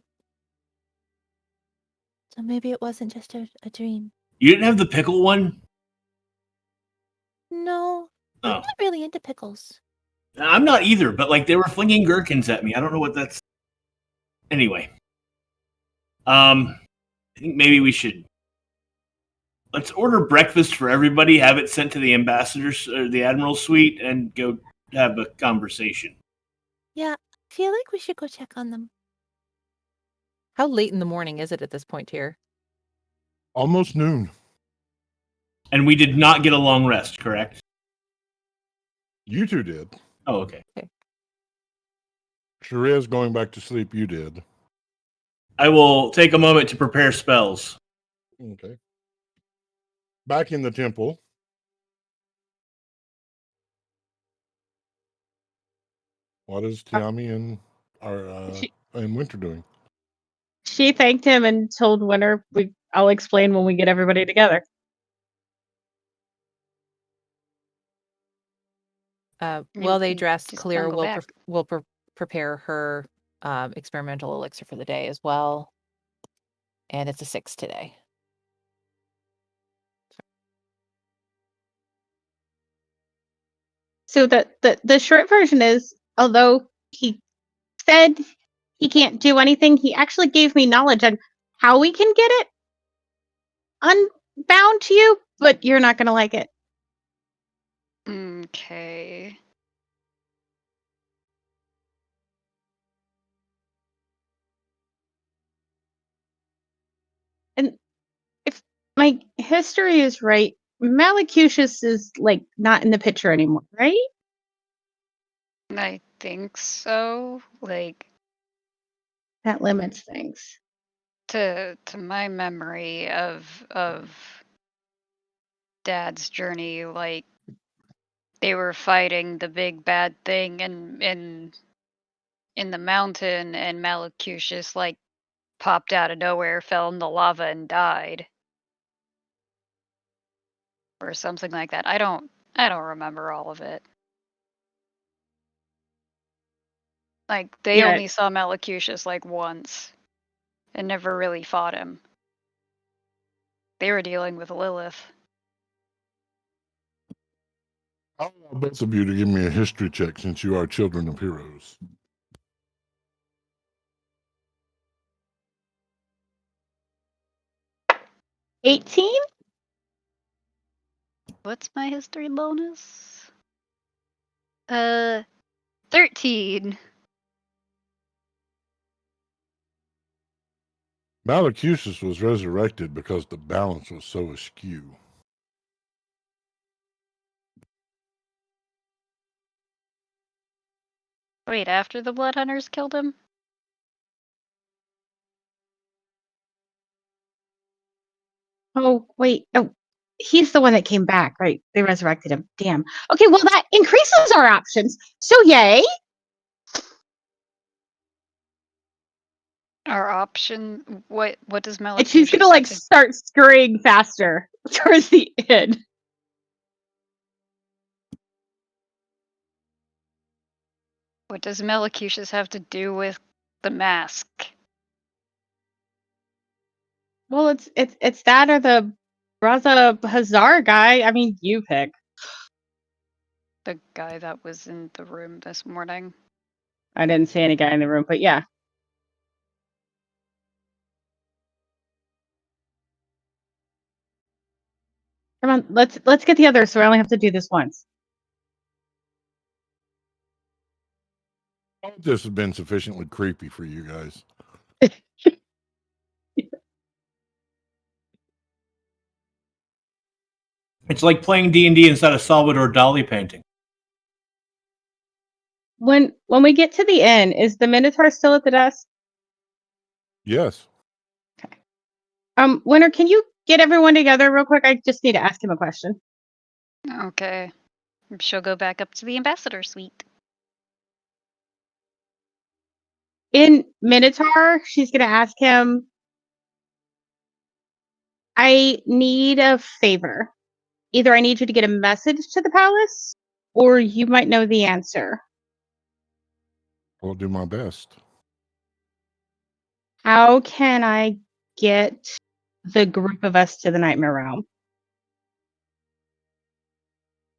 So maybe it wasn't just a dream. You didn't have the pickle one? No, I'm Oh. not really into pickles. I'm not either, but like they were flinging gherkins at me. I don't know what that's. Anyway. I think maybe we should. Let's order breakfast for everybody, have it sent to the ambassador's or the admiral's suite, and go have a conversation. Yeah, I feel like we should go check on them. How late in the morning is it at this point here? Almost noon. And we did not get a long rest, correct? You two did. Oh, okay. Sharia's going back to sleep. You did. I will take a moment to prepare spells. Okay. Back in the temple. What is Tiami and Winter doing? She thanked him and told Winter, I'll explain when we get everybody together. While they can dress, just Clear don't go will back. prepare her experimental elixir for the day as well. And it's a 6 today. So the short version is, although he said he can't do anything, he actually gave me knowledge on how we can get it unbound to you, but you're not going to like it. Okay. And if my history is right, Malacutius is like not in the picture anymore, right? I think so. Like That limits things. to my memory of Dad's journey, like they were fighting the big bad thing in the mountain, and Malacutius like popped out of nowhere, fell in the lava, and died, or something like that. I don't remember all of it. Like they Yeah. only saw Malacutius like once, and never really fought him. They were dealing with Lilith. I want both of you to give me a history check since you are children of heroes. 18? What's my history bonus? 13. Malacutius was resurrected because the balance was so askew. Wait, after the Blood Hunters killed him? Oh, wait. Oh, he's the one that came back, right? They resurrected him. Damn. Okay, well, that increases our options. So, yay. Our option. What does Malacutius And she's going to, like, start scurrying faster towards the end. What does Malacutius have to do with the mask? Well, it's that or the Raza Hazar guy. I mean, you pick. The guy that was in the room this morning. I didn't see any guy in the room, but yeah. Come on, let's get the others so I only have to do this once. This has been sufficiently creepy for you guys. It's like playing D&D inside a Salvador Dali painting. When we get to the end, is the Minotaur still at the desk? Yes. Winter, can you get everyone together real quick? I just need to ask him a question. Okay. She'll go back up to the ambassador suite. In Minotaur, she's gonna ask him, I need a favor. Either I need you to get a message to the palace, or you might know the answer. I'll do my best. How can I get the group of us to the Nightmare Realm?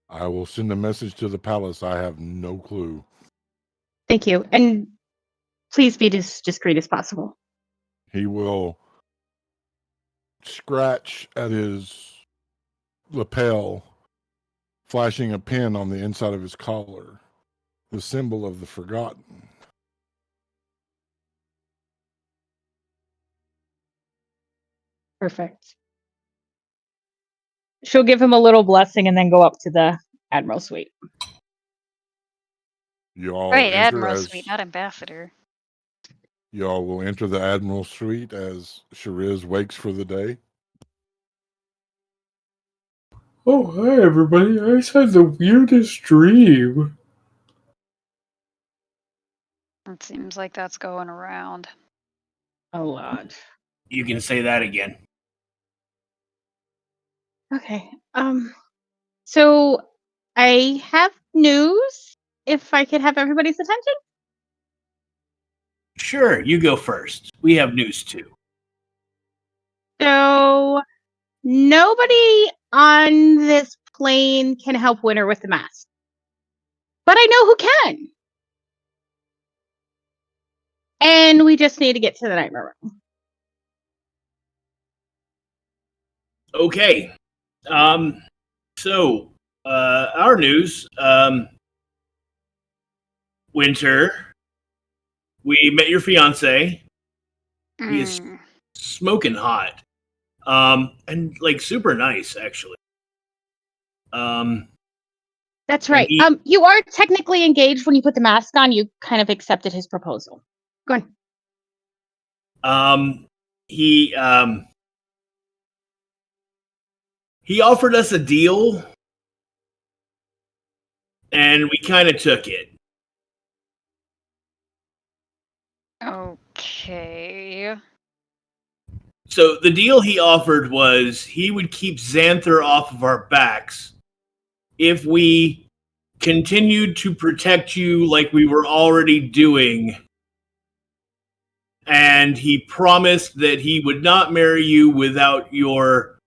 I will send a message to the palace. I have no clue. Thank you. And please be as discreet as possible. He will scratch at his lapel, flashing a pin on the inside of his collar, the symbol of the forgotten. Perfect. She'll give him a little blessing and then go up to the Admiral Suite. You all Right, enter Admiral as Suite, not Ambassador. you all will enter the Admiral Suite as Shariz wakes for the day. Oh, hi, everybody. I just had the weirdest dream. It seems like that's going around. A lot. You can say that again. Okay. So I have news. If I could have everybody's attention. Sure, you go first. We have news too. So nobody on this plane can help Winter with the mask. But I know who can. And we just need to get to the Nightmare Realm. Okay. So, our news, Winter, we met your fiance. He is smoking hot. And like super nice, actually. That's right. You are technically engaged when you put the mask on. You kind of accepted his proposal. Go on. He offered us a deal, and we kind of took it. Okay. So the deal he offered was he would keep Xanther off of our backs if we continued to protect you like we were already doing. And he promised that he would not marry you without your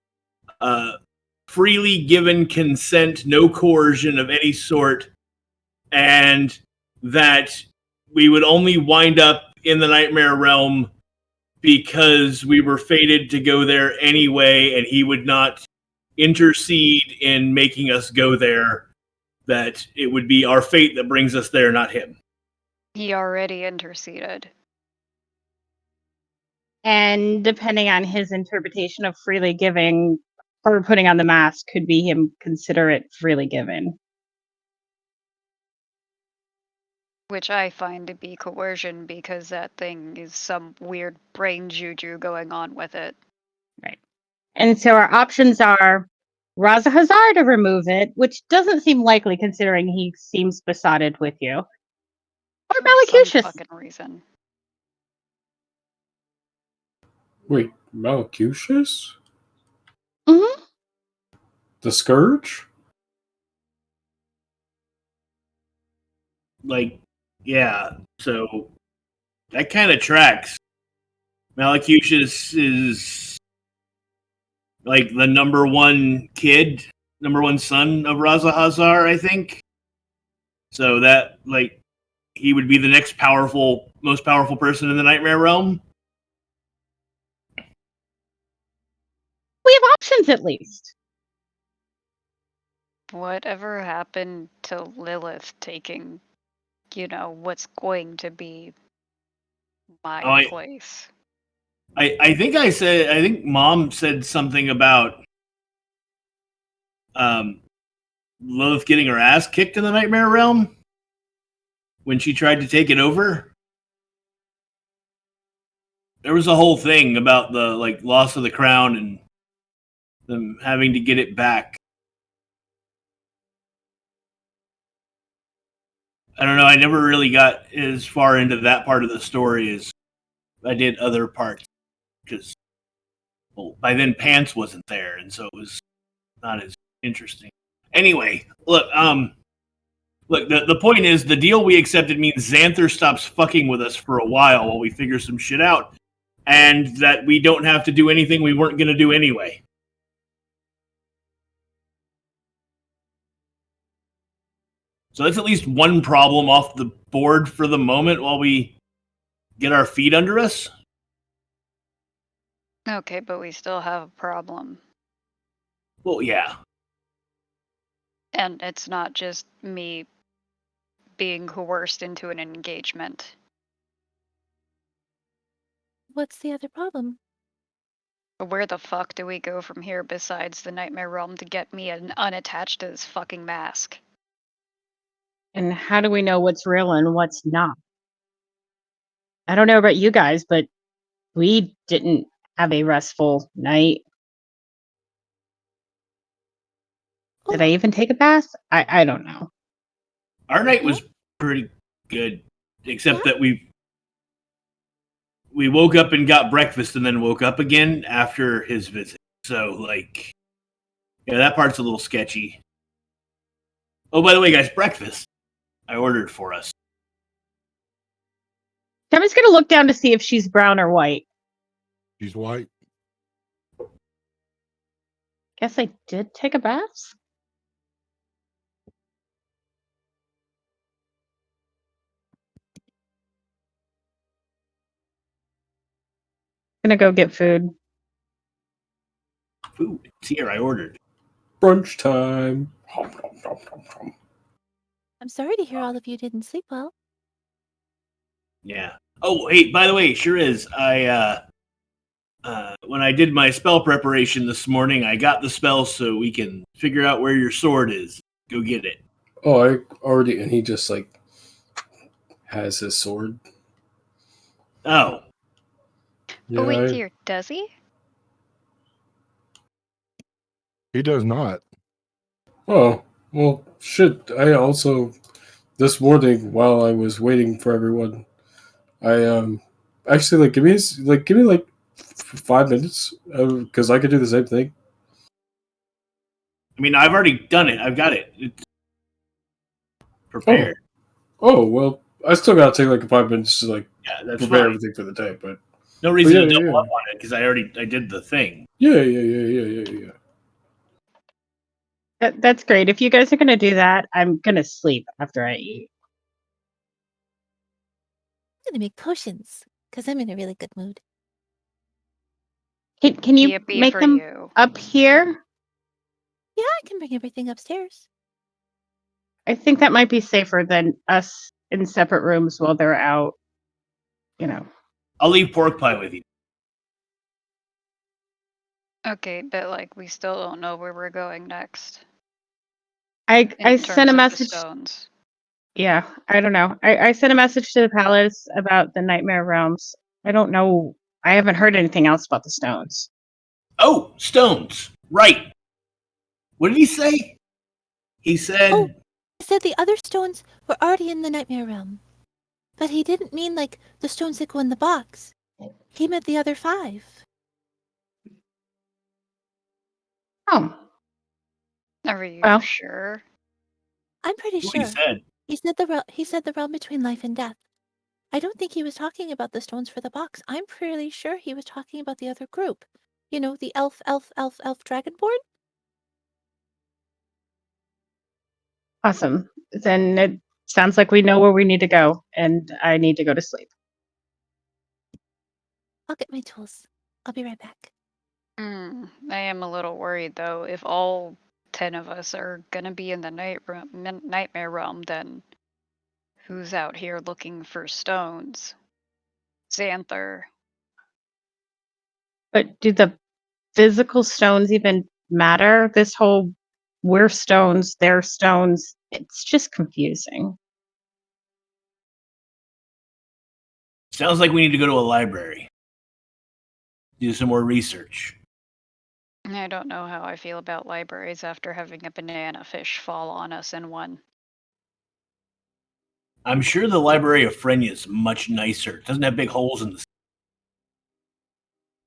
freely given consent, no coercion of any sort, and that we would only wind up in the Nightmare Realm because we were fated to go there anyway, and he would not intercede in making us go there, that it would be our fate that brings us there, not him. He already interceded. And depending on his interpretation of freely giving or putting on the mask could be him consider it freely given. Which I find to be coercion because that thing is some weird brain juju going on with it. Right. And so our options are Raza Hazar to remove it, which doesn't seem likely considering he seems besotted with you. Or For some Malacucius. fucking reason. Wait, Malacucius? Mm-hmm. The Scourge? Like, yeah, so that kind of tracks. Malacucius is like the number one son of Raza Hazar, I think. So that, like, he would be the next most powerful person in the Nightmare Realm. We have options at least. Whatever happened to Lilith taking, what's going to be my place? I think Mom said something about Lilith getting her ass kicked in the Nightmare Realm when she tried to take it over. There was a whole thing about the loss of the crown and them having to get it back. I don't know. I never really got as far into that part of the story as I did other parts, because by then Pants wasn't there, and so it was not as interesting. Anyway, look. The point is, the deal we accepted means Xanther stops fucking with us for a while we figure some shit out, and that we don't have to do anything we weren't going to do anyway. So that's at least one problem off the board for the moment while we get our feet under us. Okay, but we still have a problem. Well, yeah. And it's not just me being coerced into an engagement. What's the other problem? Where the fuck do we go from here besides the Nightmare Realm to get me unattached to this fucking mask? And how do we know what's real and what's not? I don't know about you guys, but we didn't have a restful night. Did I even take a bath? I don't know. Our night was pretty good, except that we woke up and got breakfast and then woke up again after his visit. So, that part's a little sketchy. Oh, by the way, guys, breakfast I ordered for us. Kevin's gonna look down to see if she's brown or white. She's white. Guess I did take a bath. Gonna go get food. Food. It's here. I ordered. Brunch time. I'm sorry to hear all of you didn't sleep well. Yeah. Oh, hey, by the way, sure is. When I did my spell preparation this morning, I got the spell so we can figure out where your sword is. Go get it. Oh, I already, and he just has his sword. Oh. Yeah, Oh, wait, here, does he? He does not. Oh, well, shit. I also, this morning, while I was waiting for everyone, I, actually, give me 5 minutes, because I could do the same thing. I mean, I've already done it. I've got it. It's prepared. Oh, well, I still gotta take 5 minutes to, Yeah, that's prepare fine. everything for the day, but... No reason to yeah, double yeah. up on it, because I did the thing. Yeah. That's great. If you guys are gonna do that, I'm gonna sleep after I eat. I'm gonna make potions because I'm in a really good mood. Can you Yippee make for them you. up here? Yeah, I can bring everything upstairs. I think that might be safer than us in separate rooms while they're out. I'll leave pork pie with you. Okay, but we still don't know where we're going next. I In sent terms a of the message. stones. Yeah, I don't know. I sent a message to the palace about the Nightmare Realms. I don't know. I haven't heard anything else about the stones. Oh, stones. Right. What did he say? He said... Oh, he said the other stones were already in the Nightmare Realm. But he didn't mean the stones that go in the box. He meant the other 5. Oh. Are you Well. sure? I'm pretty That's what sure. he said. He said the realm between life and death. I don't think he was talking about the stones for the box. I'm pretty sure he was talking about the other group. You know, the elf dragonborn? Awesome. Then Sounds like we know where we need to go, and I need to go to sleep. I'll get my tools. I'll be right back. I am a little worried though. If all 10 of us are gonna be in the nightmare realm, then who's out here looking for stones? Xanther. But do the physical stones even matter? This whole we're stones, they're stones. It's just confusing. Sounds like we need to go to a library. Do some more research. I don't know how I feel about libraries after having a banana fish fall on us in one. I'm sure the library of Frenya is much nicer. It doesn't have big holes in the.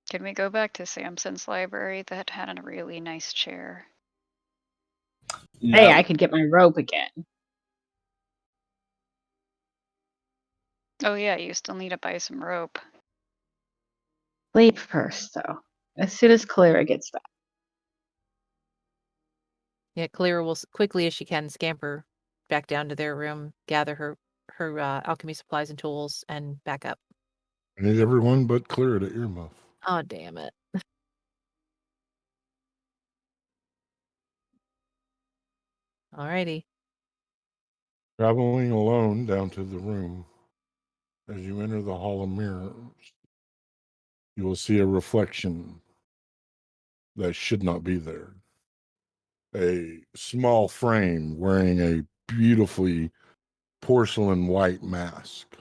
Can we go back to Samson's library? That had a really nice chair. No. Hey, I could get my rope again. Oh yeah, you still need to buy some rope. Sleep first, though. As soon as Clara gets back. Yeah, Clear will quickly as she can scamper back down to their room, gather her alchemy supplies and tools, and back up. I need everyone but Clear to earmuff. Oh, damn it. Alrighty. Traveling alone down to the room. As you enter the Hall of Mirrors, you will see a reflection that should not be there. A small frame wearing a beautifully porcelain white mask.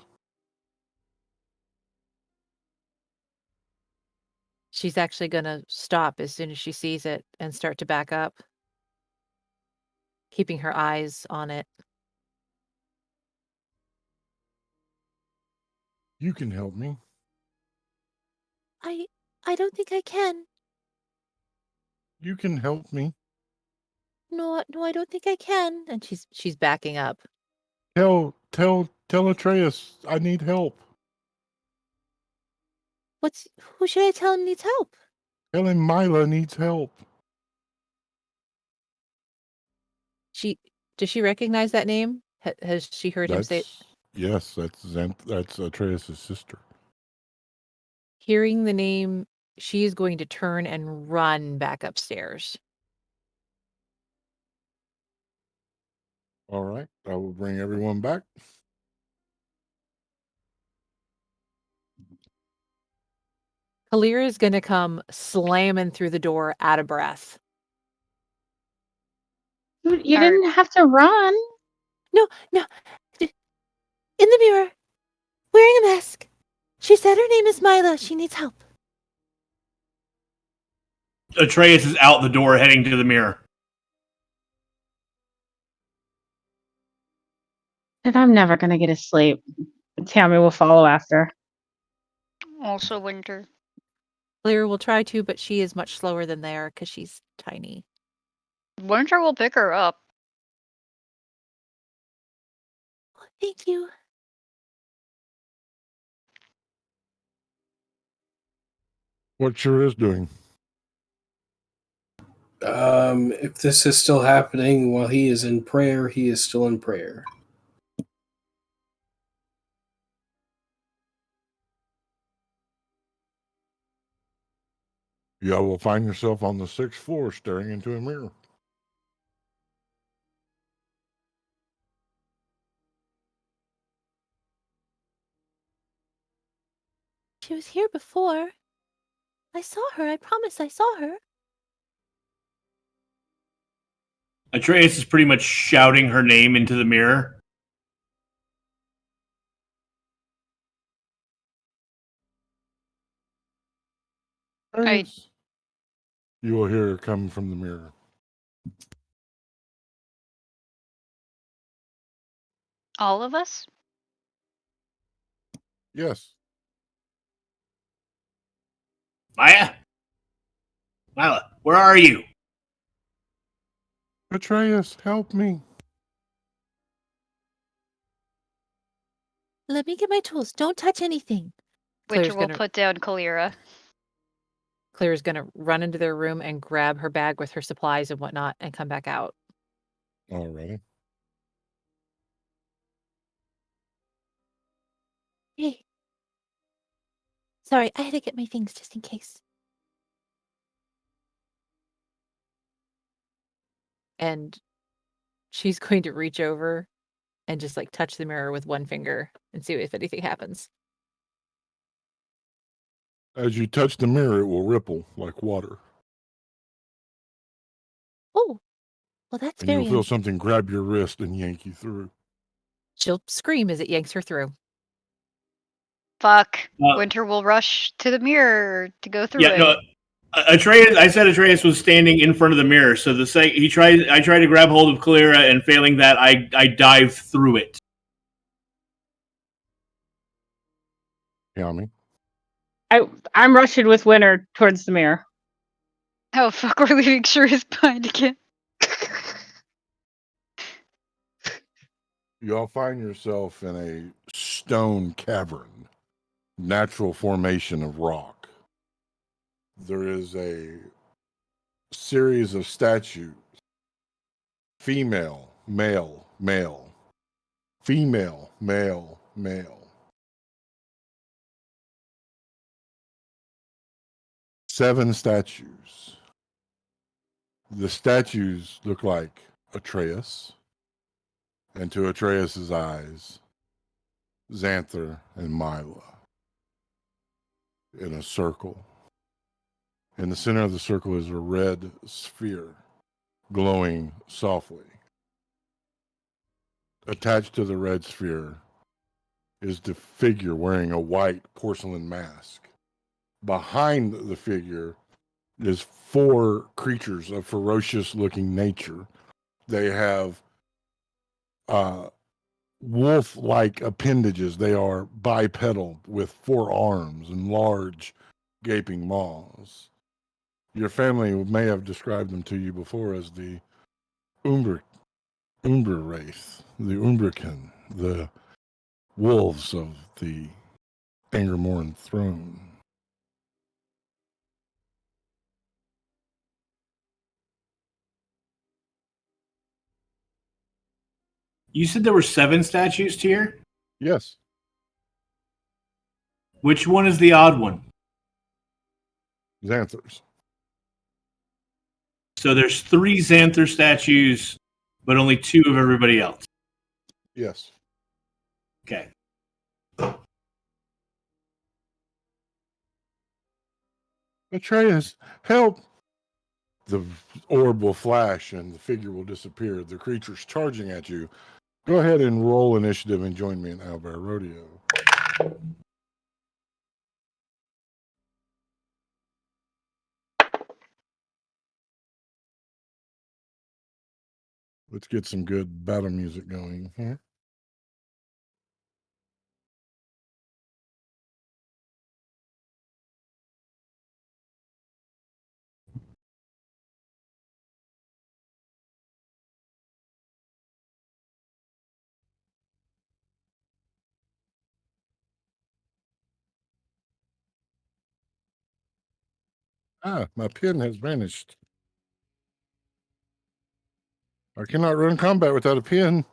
She's actually going to stop as soon as she sees it and start to back up, keeping her eyes on it. You can help me. I don't think I can. You can help me. No, I don't think I can. And she's backing up. Tell Atreus I need help. Who should I tell him needs help? Tell him Mila needs help. Does she recognize that name? Has she heard him say? Yes, that's Atreus' sister. Hearing the name, she is going to turn and run back upstairs. All right, I will bring everyone back. Kalir is going to come slamming through the door out of breath. You didn't have to run. No. In the mirror, wearing a mask. She said her name is Mila. She needs help. Atreus is out the door heading to the mirror. And I'm never going to get to sleep. Tammy will follow after. Also Winter. Kalir will try to, but she is much slower than they are because she's tiny. Winter will pick her up. Thank you. What sure is doing? If this is still happening while he is in prayer, he is still in prayer. You will find yourself on the 6th floor staring into a mirror. She was here before. I saw her. I promise I saw her. Atreus is pretty much shouting her name into the mirror. Atreus. You will hear her come from the mirror. All of us? Yes. Maya? Mila, where are you? Atreus, help me. Let me get my tools. Don't touch anything. Winter will put down Kalira. Claire's going to run into their room and grab her bag with her supplies and whatnot and come back out. All righty. Sorry, I had to get my things just in case. And she's going to reach over and just like touch the mirror with one finger and see if anything happens. As you touch the mirror, it will ripple like water. Oh, well, that's And you'll very feel something grab your wrist and yank you through. She'll scream as it yanks her through. Fuck. Uh, Winter will rush to the mirror to go through Yeah, it. no. Atreus, I said Atreus was standing in front of the mirror. So I tried to grab hold of Kalira, and failing that, I dive through it. Yami. I'm rushing with Winter towards the mirror. Oh fuck, we're leaving Shuri's behind again. You all find yourself in a stone cavern, natural formation of rock. There is a series of statues. Female, male, male. Female, male, male. 7 statues. The statues look like Atreus, and to Atreus's eyes, Xanther and Mila in a circle. In the center of the circle is a red sphere glowing softly. Attached to the red sphere is the figure wearing a white porcelain mask. Behind the figure is 4 creatures of ferocious looking nature. They have wolf-like appendages. They are bipedal with 4 arms and large gaping maws. Your family may have described them to you before as the Umber race, the Umbrican, the wolves of the Angermorn throne. You said there were 7 statues here? Yes, Which one is the odd one? Xanthers. So there's 3 Xanther statues, but only 2 of everybody else. Yes. Okay. Atreus, help! The orb will flash and the figure will disappear. The creature's charging at you. Go ahead and roll initiative and join me in Owlbear Rodeo. Let's get some good battle music going here. Ah, my pen has vanished. I cannot run combat without a pen.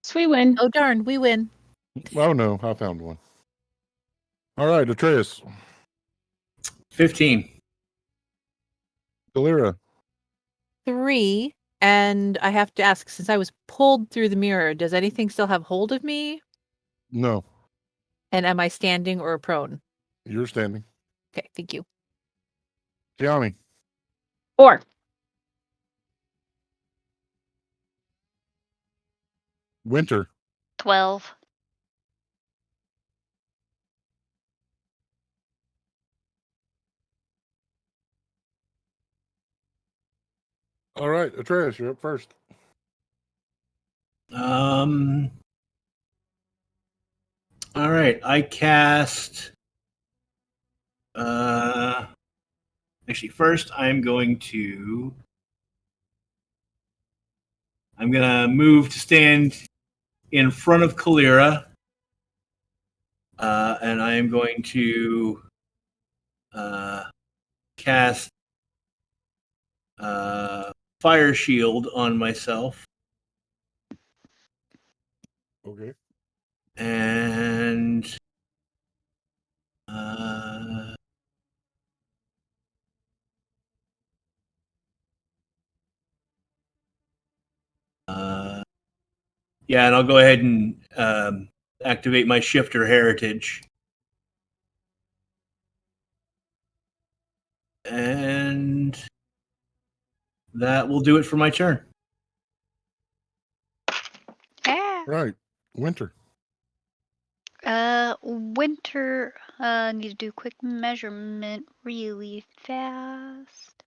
So we win. Oh, darn, we win. Oh no, I found one. All right, Atreus. 15. Kalira. 3. And I have to ask, since I was pulled through the mirror, does anything still have hold of me? No, And am I standing or prone? you're standing. Okay, thank you. Tiami. 4. Winter. 12. All right, Atreus, you're up first. All right, I cast. Actually, first I'm gonna move to stand in front of Kalira, and I am going to cast Fire Shield on myself. Okay. And yeah, and I'll go ahead and activate my shifter heritage. And that will do it for my turn. Yeah. Right. Winter. Winter, need to do quick measurement really fast.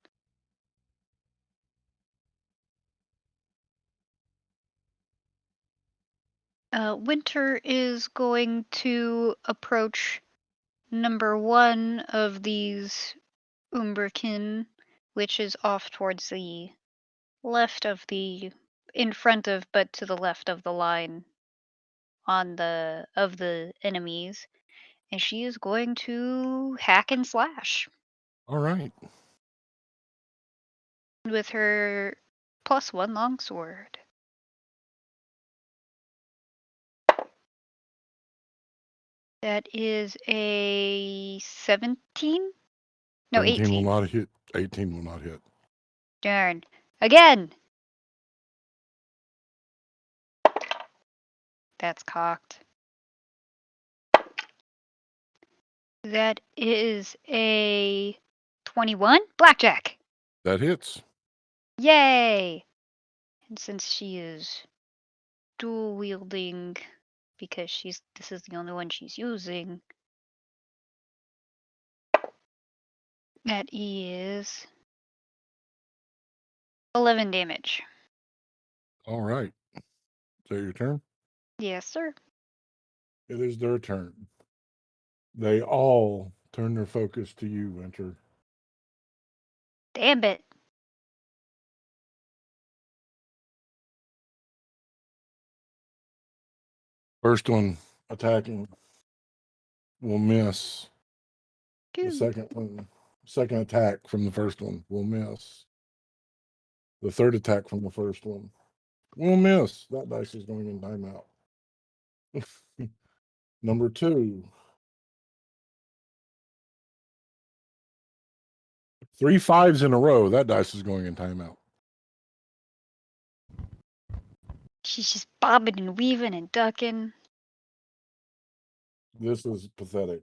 Winter is going to approach number one of these Umberkin, which is off towards the left of in front of, but to the left of the line of the enemies, and she is going to hack and slash All right. with her +1 longsword. That is a 17? No, 17 will 18. not hit. 18 will not hit. Darn. Again! That's cocked. That is a 21? Blackjack! That hits. Yay! And since she is dual wielding, because this is the only one she's using, that is 11 damage. All right. Is that your turn? Yes, sir. It is their turn. They all turn their focus to you, Winter. Damn it. First one attacking will miss. The second attack from the first one will miss. The third attack from the first one will miss. That dice is going in timeout. Number 2. 3 5s in a row. That dice is going in timeout. She's just bobbing and weaving and ducking. This is pathetic.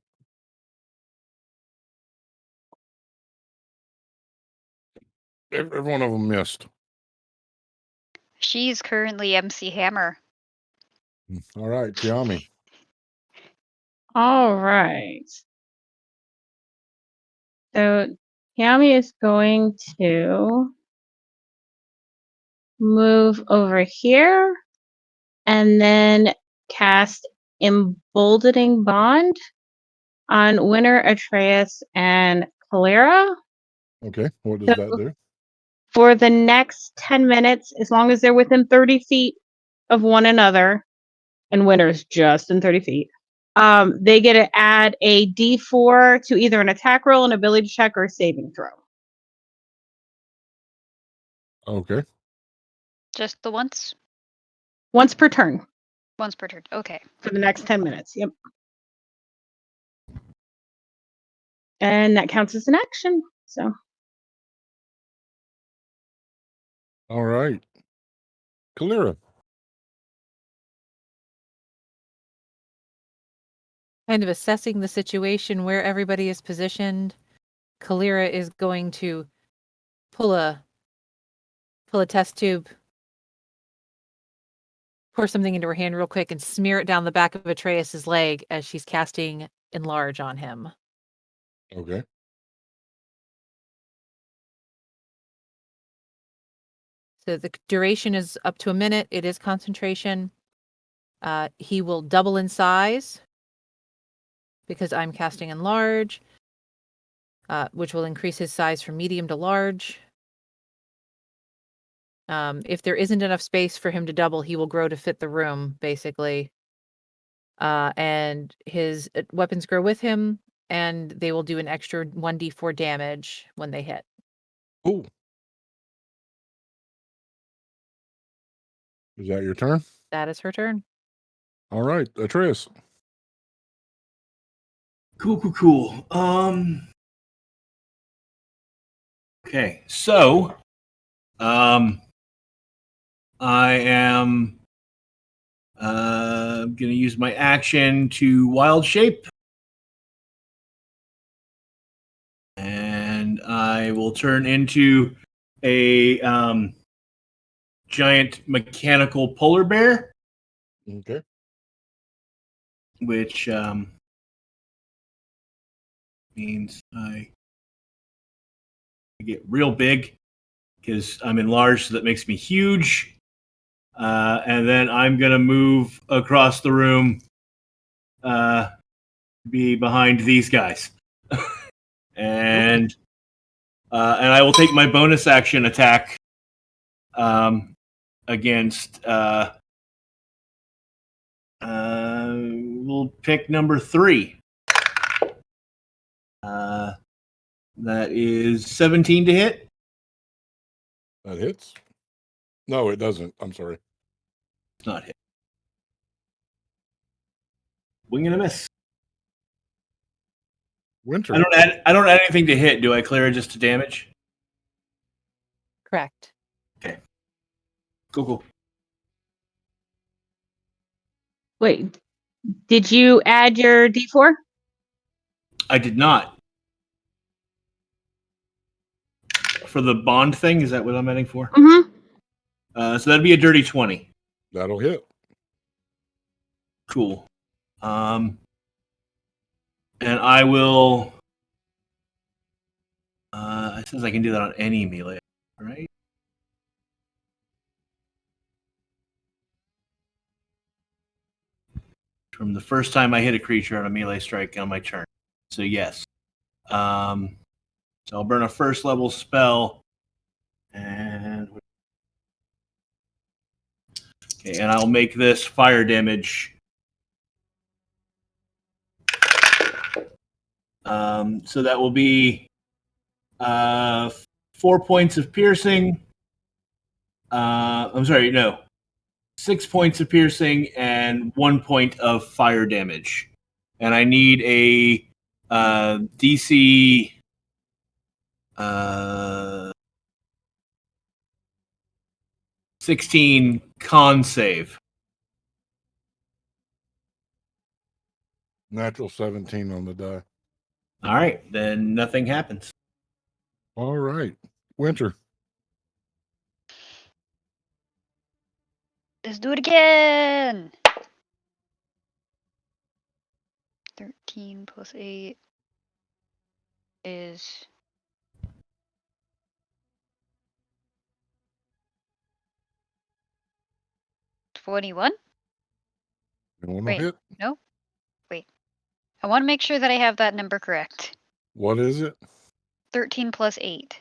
Every one of them missed. She's currently MC Hammer. All right, Tiami. All right. So Yami is going to move over here and then cast Emboldening Bond on Winter, Atreus, and Calera. Okay, what does So that do? for the next 10 minutes, as long as they're within 30 feet of one another, and Winter's just in 30 feet, they get to add a d4 to either an attack roll, an ability check, or a saving throw. Okay. Just the once? Once per turn Once per turn. Okay. for the next 10 minutes. Yep. And that counts as an action. So All right. Calera. Kind of assessing the situation where everybody is positioned. Kalira is going to pull a test tube, pour something into her hand real quick, and smear it down the back of Atreus's leg as she's casting Enlarge on him. Okay. So the duration is up to a minute. It is concentration. He will double in size because I'm casting Enlarge, which will increase his size from medium to large. If there isn't enough space for him to double, he will grow to fit the room, basically. And his weapons grow with him, and they will do an extra 1d4 damage when they hit. Cool. Is that your turn? That is her turn. All right, Atreus. Cool. Okay, so I am going to use my action to wild shape, and I will turn into a giant mechanical polar bear, Okay. which means I get real big because I'm enlarged, so that makes me huge. And then I'm going to move across the room, be behind these guys. and I will take my bonus action attack against. We'll pick number 3. That is 17 to hit. That hits. No, it doesn't. I'm sorry. It's not hit. Wing and a miss. Winter. I don't add anything to hit. Do I clear it just to damage? Correct. Okay. Cool. Wait, did you add your D4? I did not. For the bond thing, is that what I'm adding for? Mm-hmm. So that'd be a dirty 20. That'll hit. Cool. And I will. It says I can do that on any melee, right? From the first time I hit a creature on a melee strike on my turn. So yes. So I'll burn a first level spell, and I'll make this fire damage. So that will be 4 points of piercing. I'm sorry, no. 6 points of piercing and 1 point of fire damage. And I need a DC 16 con save. Natural 17 on the die. All right, then nothing happens. All right. Winter. Let's do it again. 13 plus 8 is 21. Anyone will Wait, hit? no. Wait. I want to make sure that I have that number correct. What is it? 13 plus 8.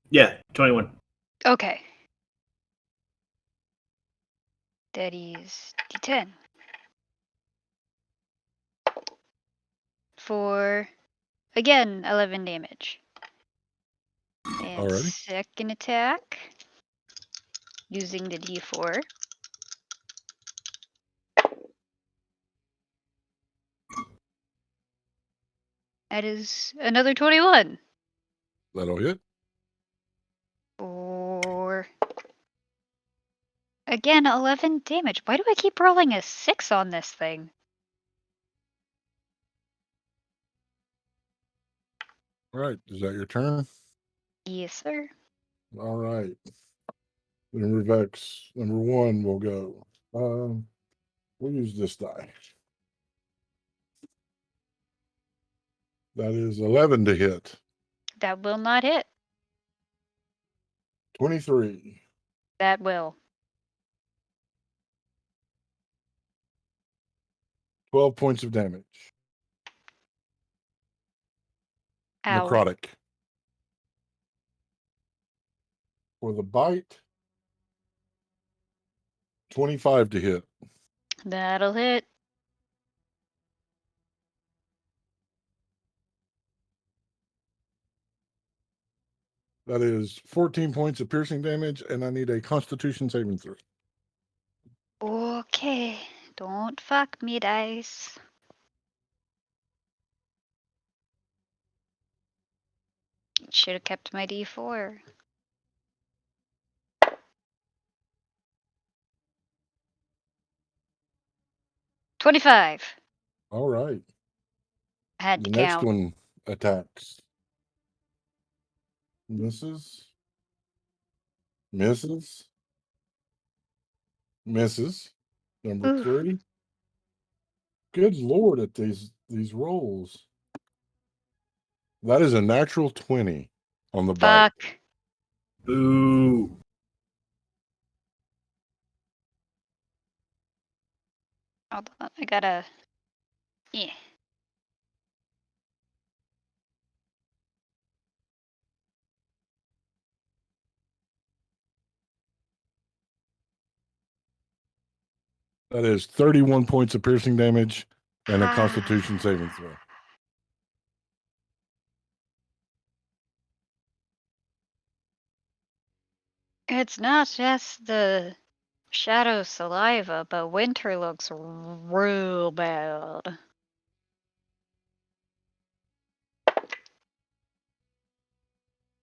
Yeah, 21. Okay. That is D10. For, again, 11 damage. And Alrighty. second attack, using the D4. That is another 21. That'll hit. For, again, 11 damage. Why do I keep rolling a 6 on this thing? All right. Is that your turn? Yes, sir. All right. Number 1 will go. We'll use this die. That is 11 to hit. That will not hit. 23. That will. 12 points of damage. Ow. Necrotic. For the bite, 25 to hit. That'll hit. That is 14 points of piercing damage, and I need a Constitution saving throw. Okay. Don't fuck me, dice. Should have kept my D4. $25. All right. I had The to next count. one attacks. Misses. Misses. Misses. Number Ooh. 3. Good lord at these rolls. That is a natural 20 on the bite. Fuck. Boo. Hold on, I gotta. Yeah. That is 31 points of piercing damage and a Constitution saving throw. It's not just the shadow saliva, but Winter looks real bad.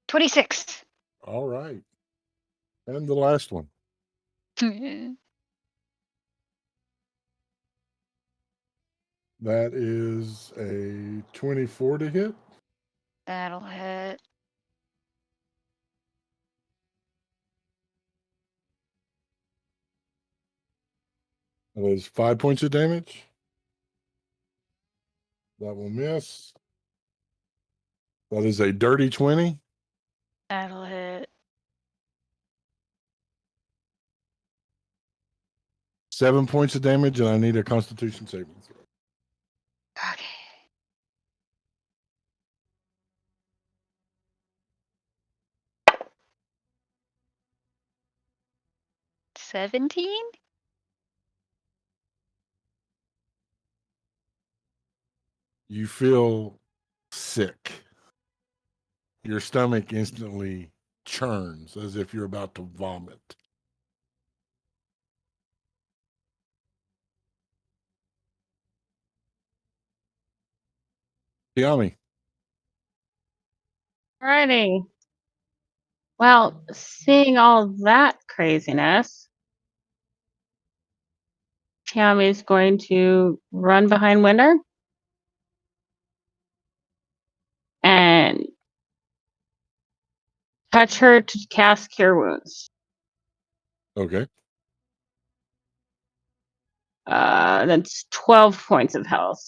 $26. All right. And the last one. That is a 24 to hit. That'll hit. That is 5 points of damage. That will miss. That is a dirty 20. That'll hit. 7 points of damage, and I need a Constitution saving throw. Okay. $17? You feel sick. Your stomach instantly churns as if you're about to vomit. Tiami. Alrighty. Well, seeing all that craziness, Tammy's going to run behind Winter and touch her to cast Cure Wounds. Okay. That's 12 points of health.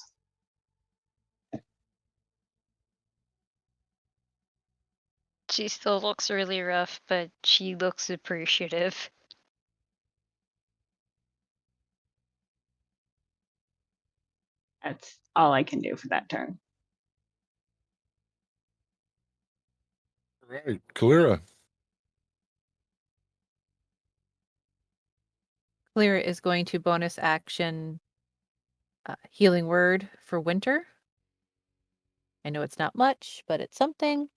She still looks really rough, but she looks appreciative. That's all I can do for that turn. All right. Kalira. Clear is going to bonus action healing word for Winter. I know it's not much, but it's something.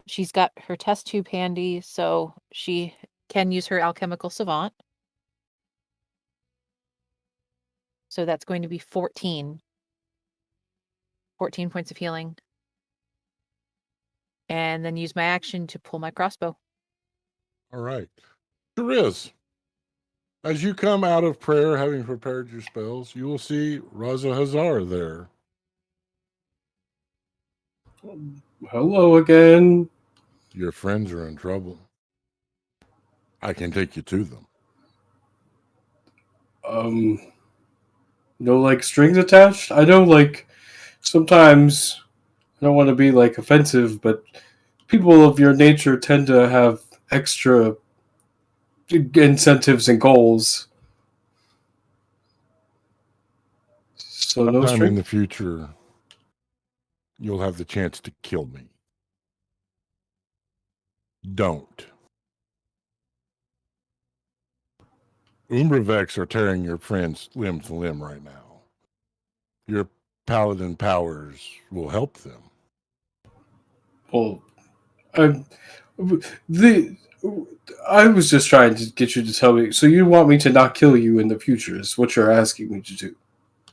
She's got her test tube handy, so she can use her alchemical savant. So that's going to be 14. 14 points of healing. And then use my action to pull my crossbow. All right. Therese, as you come out of prayer, having prepared your spells, you will see Raza Hazar there. Hello again. Your friends are in trouble. I can take you to them. No, like, strings attached? I know, like, sometimes I don't want to be, like, offensive, but people of your nature tend to have extra incentives and goals. So no Sometime in string? the future, you'll have the chance to kill me. Don't. Umbravex are tearing your friends limb to limb right now. Your paladin powers will help them. Well, I'm, the I was just trying to get you to tell me. So you want me to not kill you in the future is what you're asking me to do.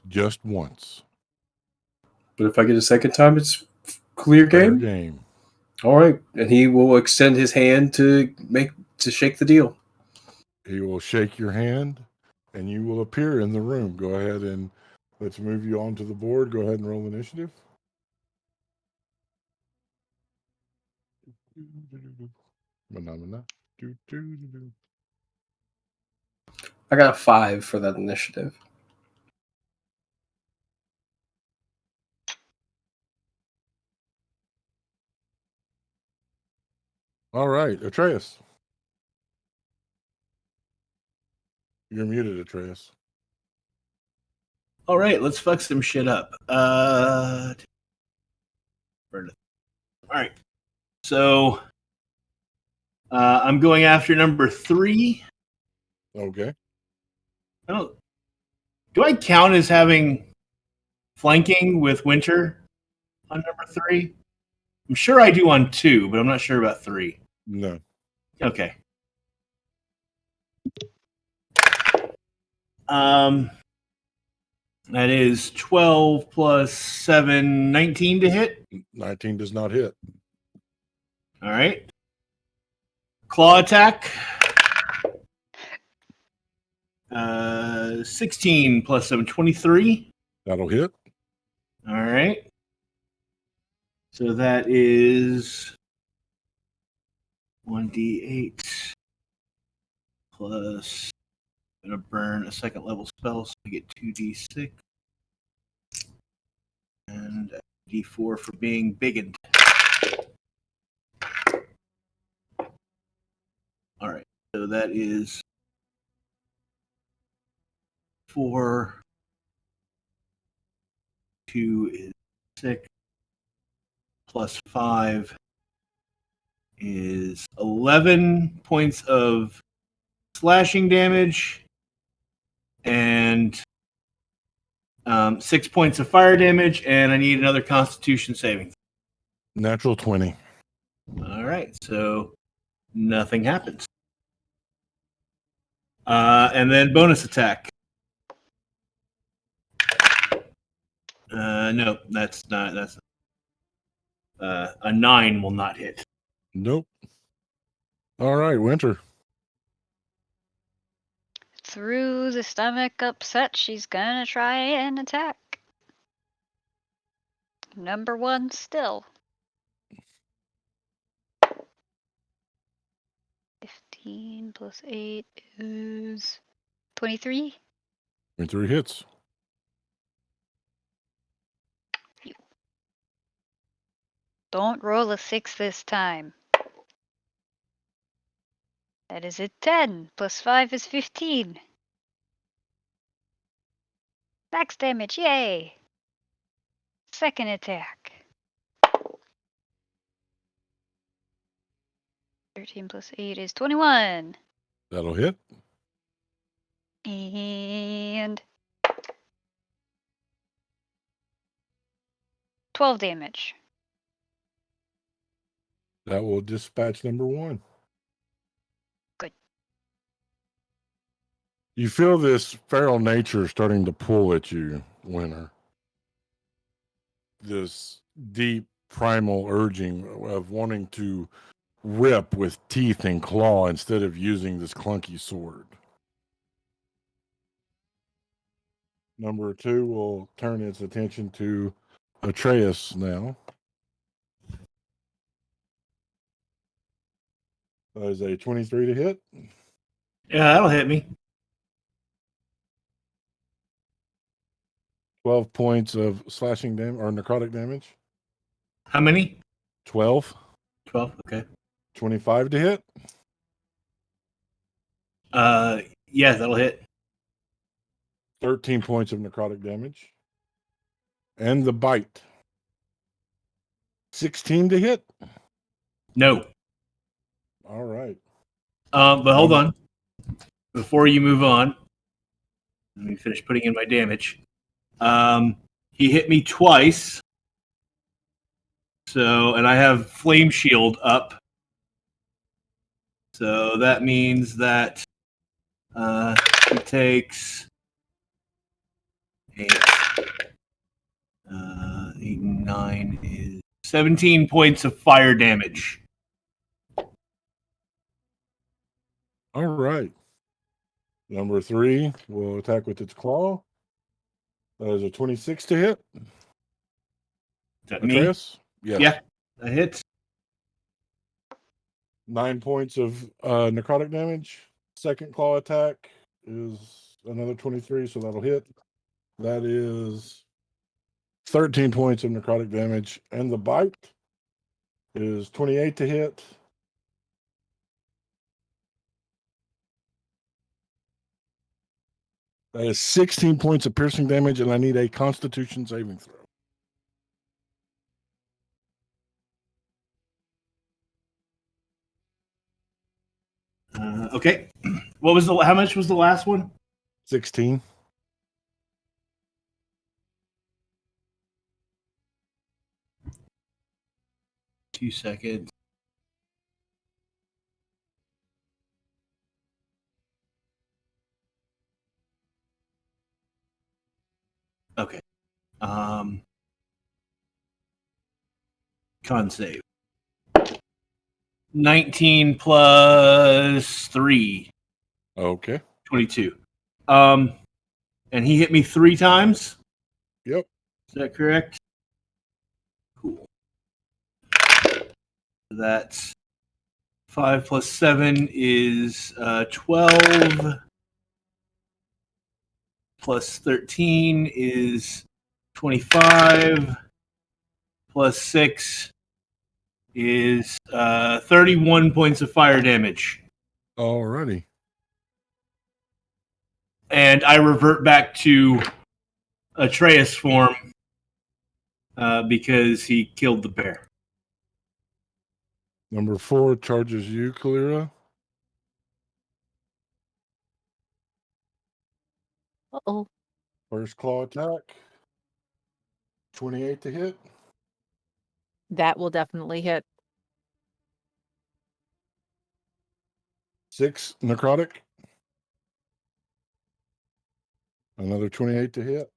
Just once. But if I get a second time, it's clear Fair game? game. All right. And he will extend his hand to shake the deal. He will shake your hand, and you will appear in the room. Go ahead and let's move you onto the board. Go ahead and roll initiative. I got a 5 for that initiative. All right, Atreus. You're muted, Atreus. All right, let's fuck some shit up. All right. So I'm going after number 3. Okay. Do I count as having flanking with Winter on number 3? I'm sure I do on 2, but I'm not sure about 3. No. Okay. That is 12 plus 7, 19 to hit. 19 does not hit. All right. Claw attack. 16 plus 7, 23. That'll hit. All right. So that is 1d8 plus. I'm going to burn a second level spell, so I get 2d6. And a d4 for being biggened. All right. So that is 4. 2 is 6. Plus 5 is 11 points of slashing damage and 6 points of fire damage, and I need another Constitution saving. Natural 20. All right, so nothing happens. And then bonus attack. No, that's not. That's a 9 will not hit. Nope. All right, Winter. Through the stomach upset, she's gonna try and attack. Number 1 still. 15 plus 8 is 23. 23 hits. Don't roll a 6 this time. That is a 10. Plus 5 is 15. Max damage, yay! Second attack. 13 plus 8 is 21. That'll hit. And 12 damage. That will dispatch number 1. Good. You feel this feral nature starting to pull at you, Winter. This deep primal urging of wanting to rip with teeth and claw instead of using this clunky sword. Number 2 will turn its attention to Atreus now. That is a 23 to hit. Yeah, that'll hit me. 12 points of slashing damage or necrotic damage. How many? 12. 12. Okay. 25 to hit. Yeah, that'll hit. 13 points of necrotic damage. And the bite. 16 to hit. No. All right. But hold on. Before you move on, let me finish putting in my damage. He hit me twice. So, and I have Flame Shield up. So that means that he takes 8, 8 and 9 is 17 points of fire damage. All right. Number 3 will attack with its claw. That is a 26 to hit. Is that me? Atreus? Yes. Yeah, that hits. 9 points of necrotic damage. Second claw attack is another 23, so that'll hit. That is 13 points of necrotic damage. And the bite is 28 to hit. That is 16 points of piercing damage, and I need a Constitution saving throw. Okay. What was how much was the last one? 16. Two seconds. Okay. Con save. 19 plus 3. Okay. 22. And he hit me 3 times? Yep. Is that correct? Cool. That's 5 plus 7 is 12. Plus 13 is 25. Plus 6 is 31 points of fire damage. Alrighty. And I revert back to Atreus form because he killed the bear. Number 4 charges you, Kalira. Uh-oh. First claw attack. 28 to hit. That will definitely hit. 6 necrotic. Another 28 to hit.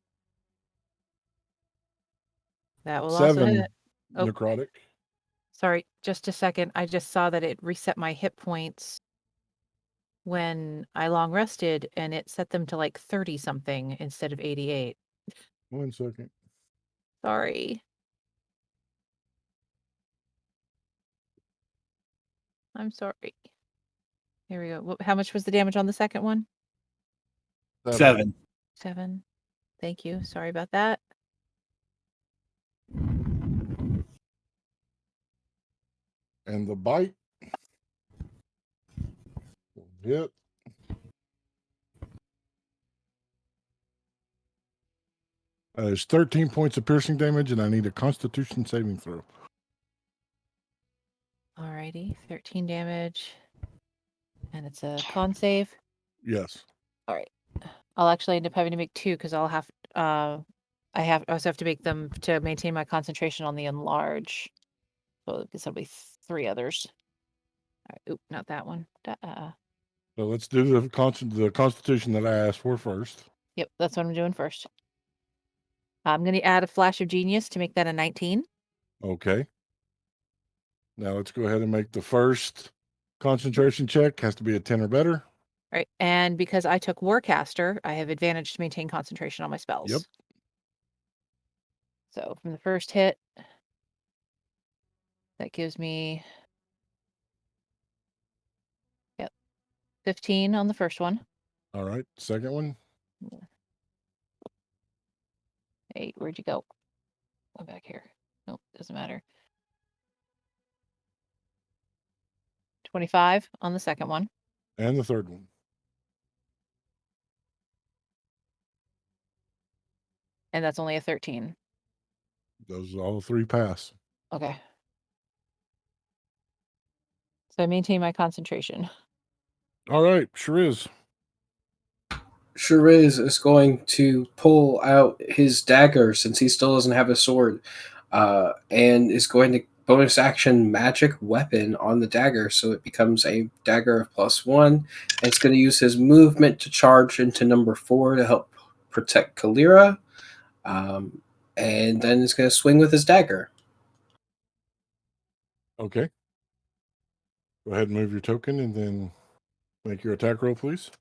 That will also 7 hit. Oh. necrotic. Sorry, just a second. I just saw that it reset my hit points when I long rested, and it set them to like 30 something instead of 88. 1 second. Sorry. I'm sorry. Here we go. How much was the damage on the second one? 7. 7. Thank you. Sorry about that. And the bite. Hit. There's 13 points of piercing damage, and I need a Constitution saving throw. Alrighty. 13 damage. And it's a con save. Yes. All right. I'll actually end up having to make 2 because I'll have I also have to make them to maintain my concentration on the enlarge. So I guess that'll be 3 others. All right. Oop, not that one. So let's do the Constitution that I asked for first. Yep, that's what I'm doing first. I'm going to add a flash of genius to make that a 19. Okay. Now let's go ahead and make the first concentration check. Has to be a 10 or better. All right. And because I took Warcaster, I have advantage to maintain concentration on my spells. Yep. So from the first hit, that gives me 15 on the first one. All right. Second one. Hey, where'd you go? Go back here. Nope, doesn't matter. 25 on the second one. And the third one. And that's only a 13. Those all 3 pass. Okay. So I maintain my concentration. All right. Sure is. Shariz is going to pull out his dagger since he still doesn't have a sword, and is going to bonus action magic weapon on the dagger, so it becomes a dagger of +1. And it's going to use his movement to charge into number 4 to help protect Kalira. And then it's going to swing with his dagger. Okay. Go ahead and move your token and then make your attack roll, please.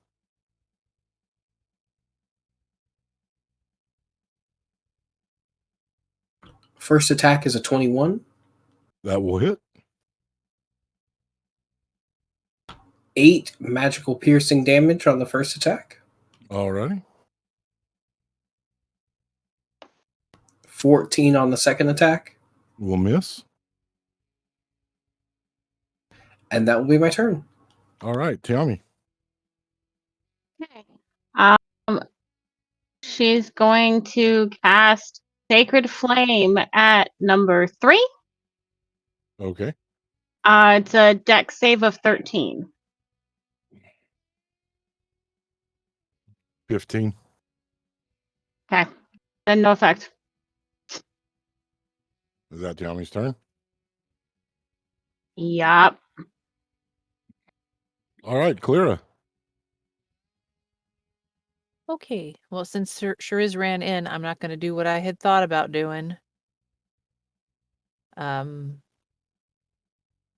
First attack is a 21. That will hit. 8 magical piercing damage on the first attack. Alrighty. 14 on the second attack. Will miss. And that will be my turn. All right, Tiami. Okay. She's going to cast Sacred Flame at number 3. Okay. It's a dex save of 13. 15. Okay. Then no effect. Is that Tiami's turn? Yup. All right, Kalira. Okay. Well, since Shariz ran in, I'm not going to do what I had thought about doing.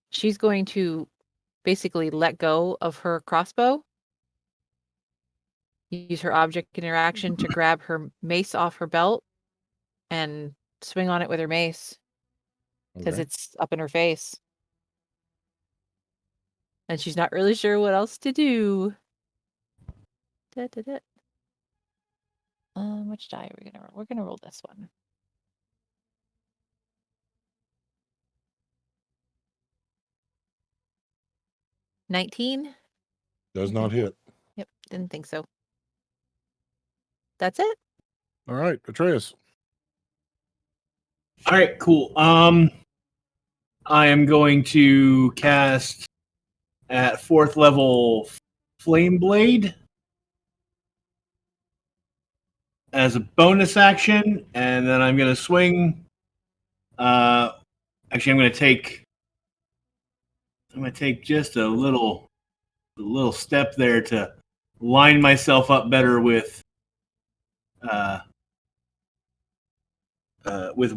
She's going to basically let go of her crossbow. Use her object interaction to grab her mace off her belt and swing on it with her mace because Okay. it's up in her face. And she's not really sure what else to do. Which die are we gonna roll? We're gonna roll this one. $19. Does not hit. Yep, didn't think so. That's it. All right, Atreus. All right, cool. I am going to cast at 4th level Flame Blade as a bonus action, and then I'm going to swing. Actually, I'm going to take just a little step there to line myself up better with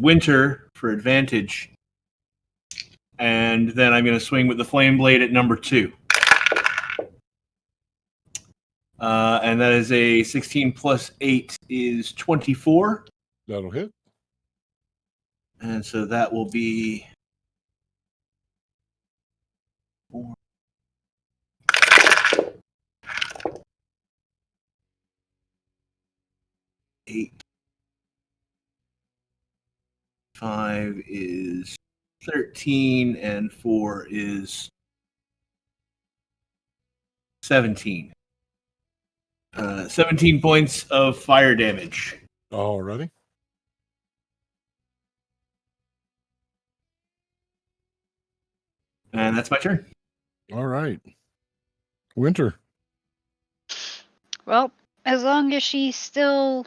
Winter for advantage. And then I'm going to swing with the Flame Blade at number 2. And that is a 16 plus 8 is 24. That'll hit. And so that will be 4, 8, 5 is 13, and 4 is 17. 17 points of fire damage. Alrighty. And that's my turn. All right. Winter. Well, as long as she still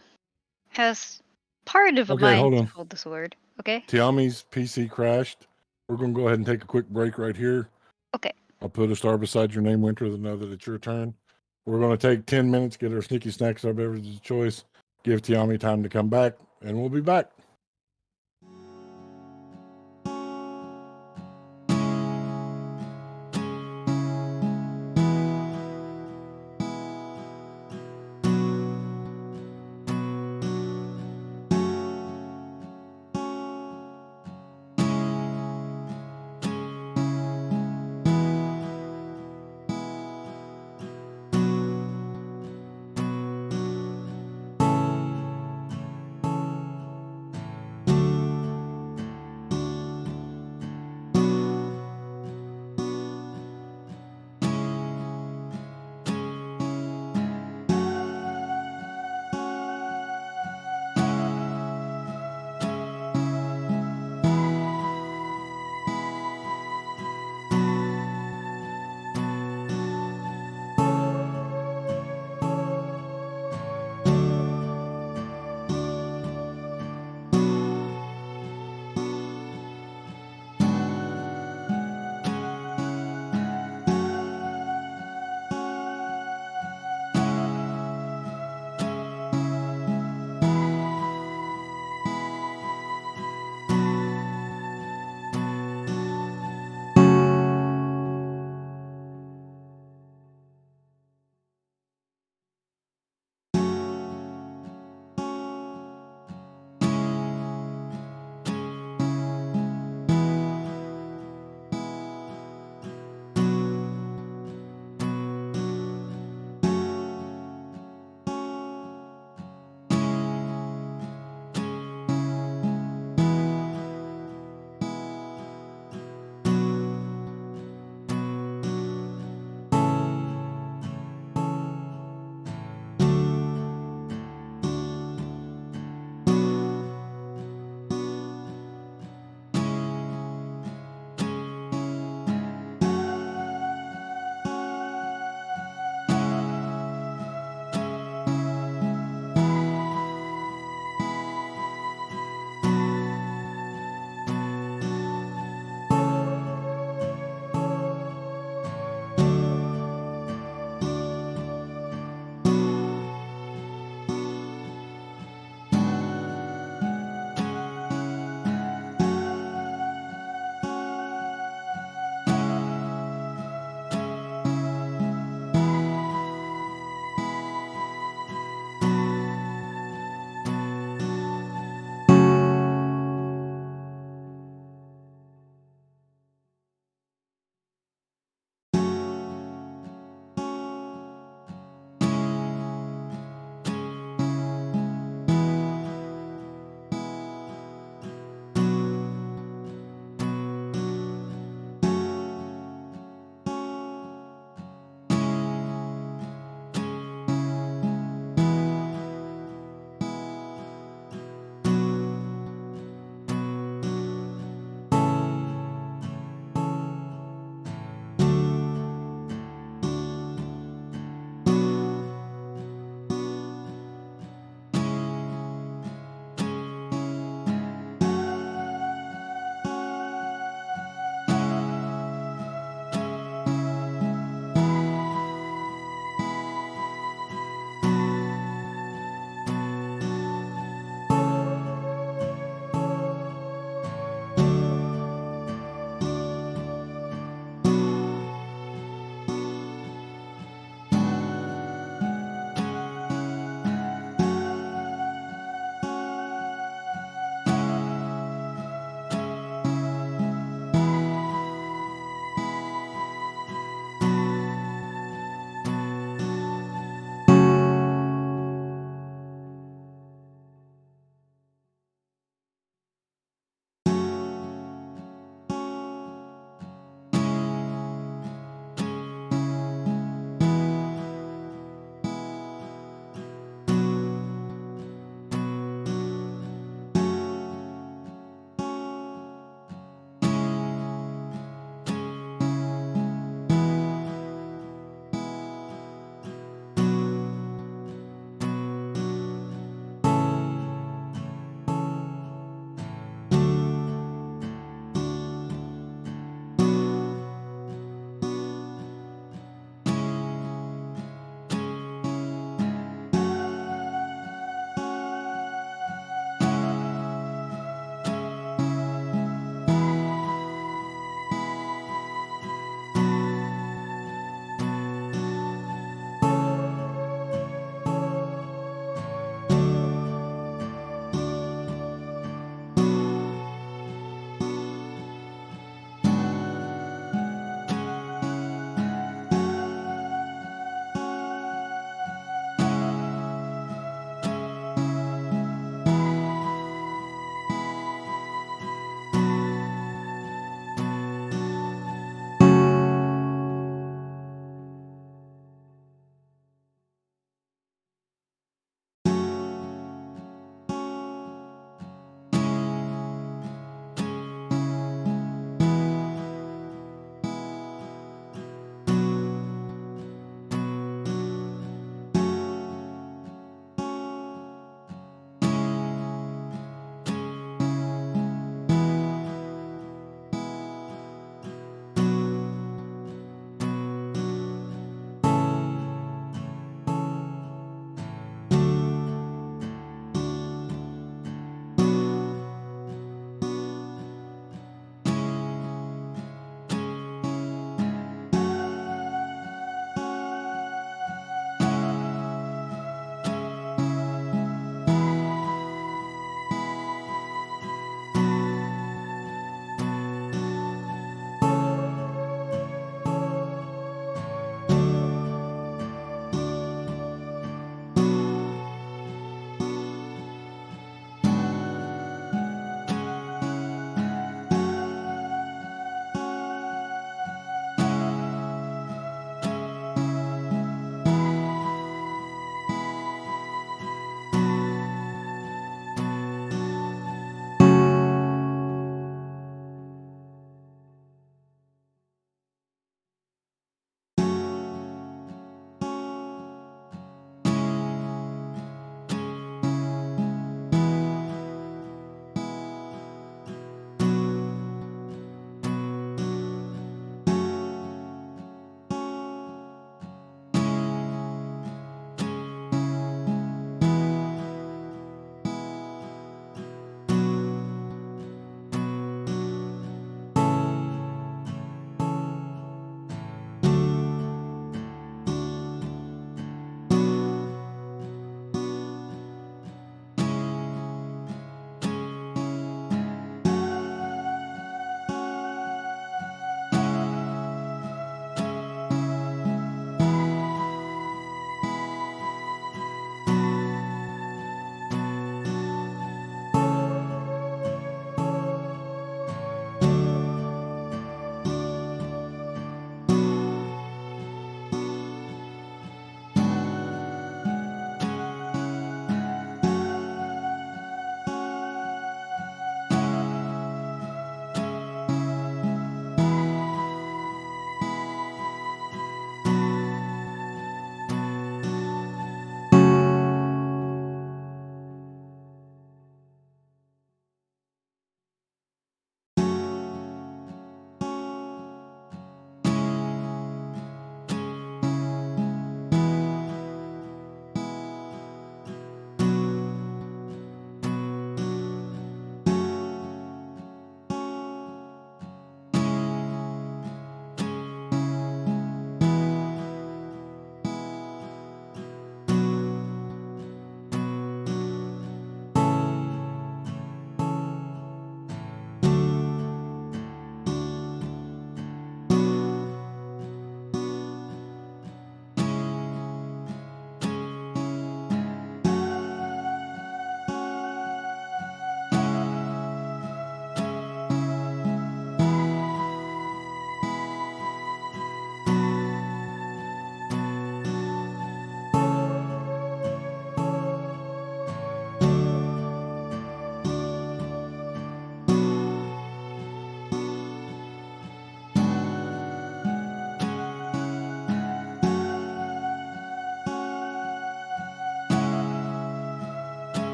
has part of a Okay, hold mind on. to hold the sword. Okay? Tiami's PC crashed. We're going to go ahead and take a quick break right here. Okay. I'll put a star beside your name, Winter, to know that it's your turn. We're going to take 10 minutes, get our sneaky snacks, our beverages of choice, give Tiami time to come back, and we'll be back.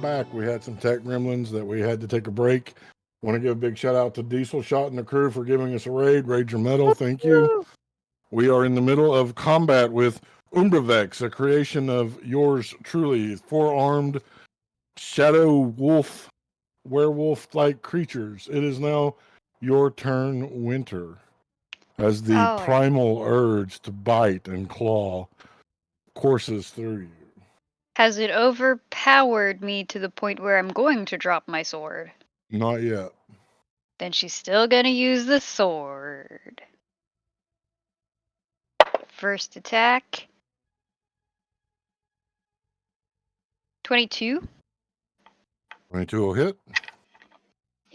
back. We had some tech gremlins that we had to take a break. Want to give a big shout out to Diesel Shot and the crew for giving us a raid. Raid your metal. Thank you. We are in the middle of combat with Umbravex, a creation of yours truly, 4-armed shadow wolf, werewolf-like creatures. It is now your turn, Winter, as the All right. primal urge to bite and claw courses through you. Has it overpowered me to the point where I'm going to drop my sword? Not yet. Then she's still gonna use the sword. First attack. 22. 22 will hit.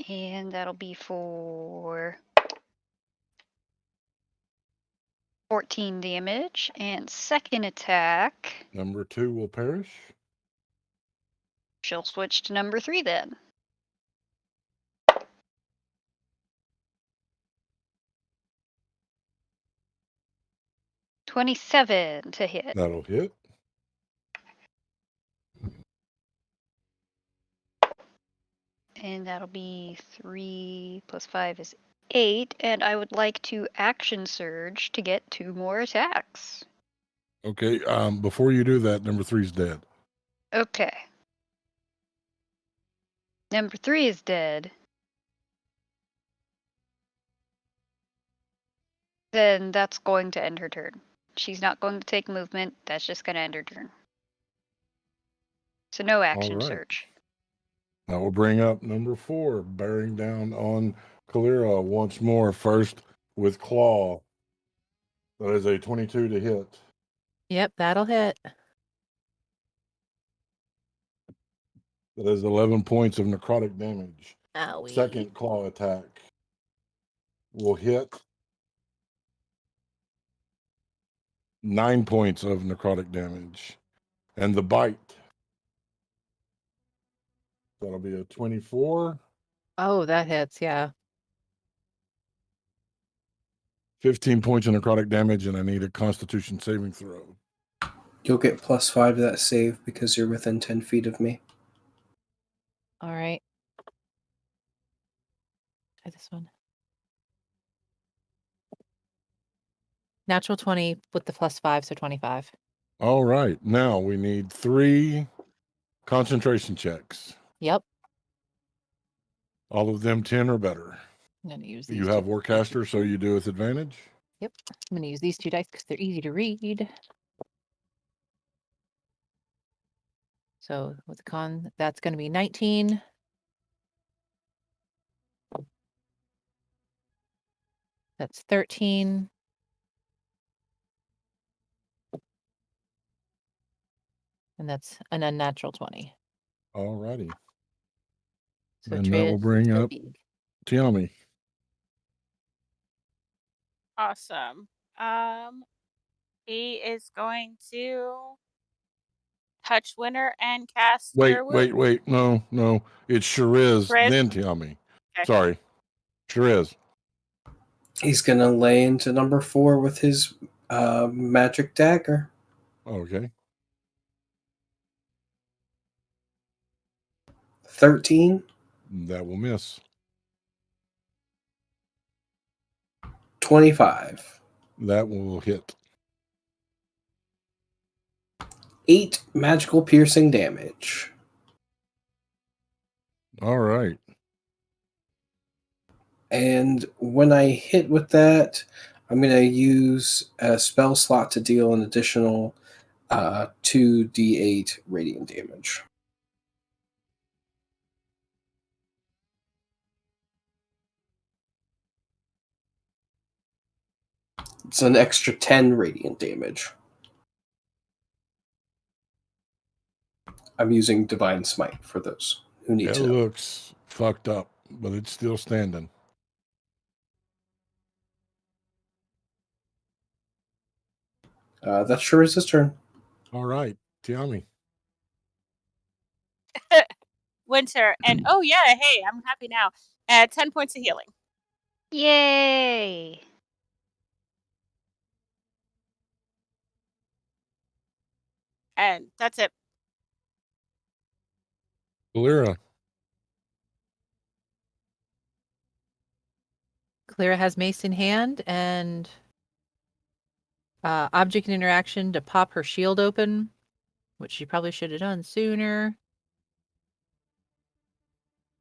And that'll be for 14 damage. And second attack, Number 2 will perish. she'll switch to number 3 then. $27 to hit. That'll hit. And that'll be 3 plus 5 is 8. And I would like to action surge to get 2 more attacks. Okay, before you do that, number 3's dead. Okay. Number 3 is dead. Then that's going to end her turn. She's not going to take movement. That's just going to end her turn. So no action right. surge. That will bring up number 4, bearing down on Kalira once more. First with Claw. That is a 22 to hit. Yep, that'll hit. That is 11 points of necrotic damage. Owie. Second claw attack will hit. 9 points of necrotic damage. And the bite. That'll be a 24. Oh, that hits, yeah. 15 points of necrotic damage, and I need a constitution saving throw. You'll get +5 to that save because you're within 10 feet of me. All right. Try this one. Natural 20 with the +5, so 25. All right. Now we need 3 concentration checks. Yep. All of them 10 or better. I'm going to use these You have Warcaster, so you do with advantage. Yep. I'm going to use these 2 dice because they're easy to read. So with the con, that's going to be 19. That's 13. And that's an unnatural 20. All righty. So And that will bring up Tiami. Awesome. He is going to touch Winter and cast Cure Wounds. Wait. No. It's Shariz, Shariz? then Tiami. Okay. Sorry. Shariz. He's going to lay into number 4 with his magic dagger. Okay. 13. That will miss. 25. That will hit. 8 magical piercing damage. All right. And when I hit with that, I'm going to use a spell slot to deal an additional 2d8 radiant damage. It's an extra 10 radiant damage. I'm using Divine Smite for those who need It to know. looks fucked up, but it's still standing. That sure is his turn. All right. Tiami. Winter. And oh, yeah, hey, I'm happy now. 10 points of healing. Yay! And that's it. Kalira. Clara has mace in hand and object interaction to pop her shield open, which she probably should have done sooner.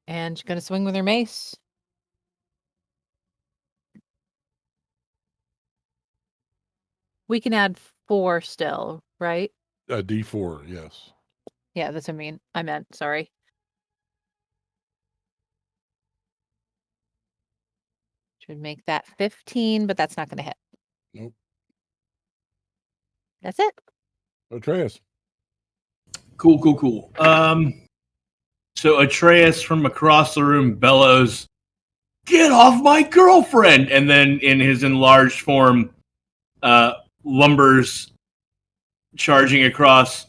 And she's going to swing with her mace. We can add 4 still, right? A D4, yes. Yeah, that's what I meant. Sorry. Should make that 15, but that's not going to hit. Nope. That's it. Atreus. Cool. So Atreus from across the room bellows, "Get off my girlfriend!" And then in his enlarged form, lumbers charging across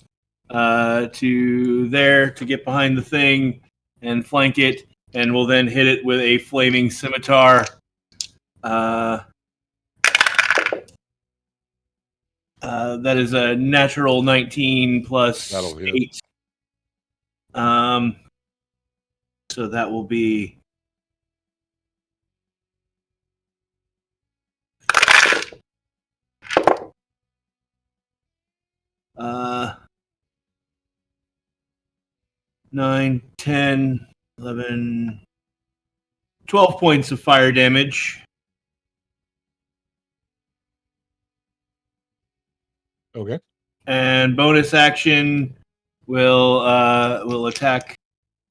to there to get behind the thing and flank it, and will then hit it with a flaming scimitar. That is a natural 19 plus That'll hit. 8. So that will be 9, 10, 11, 12 points of fire damage. Okay. And bonus action will attack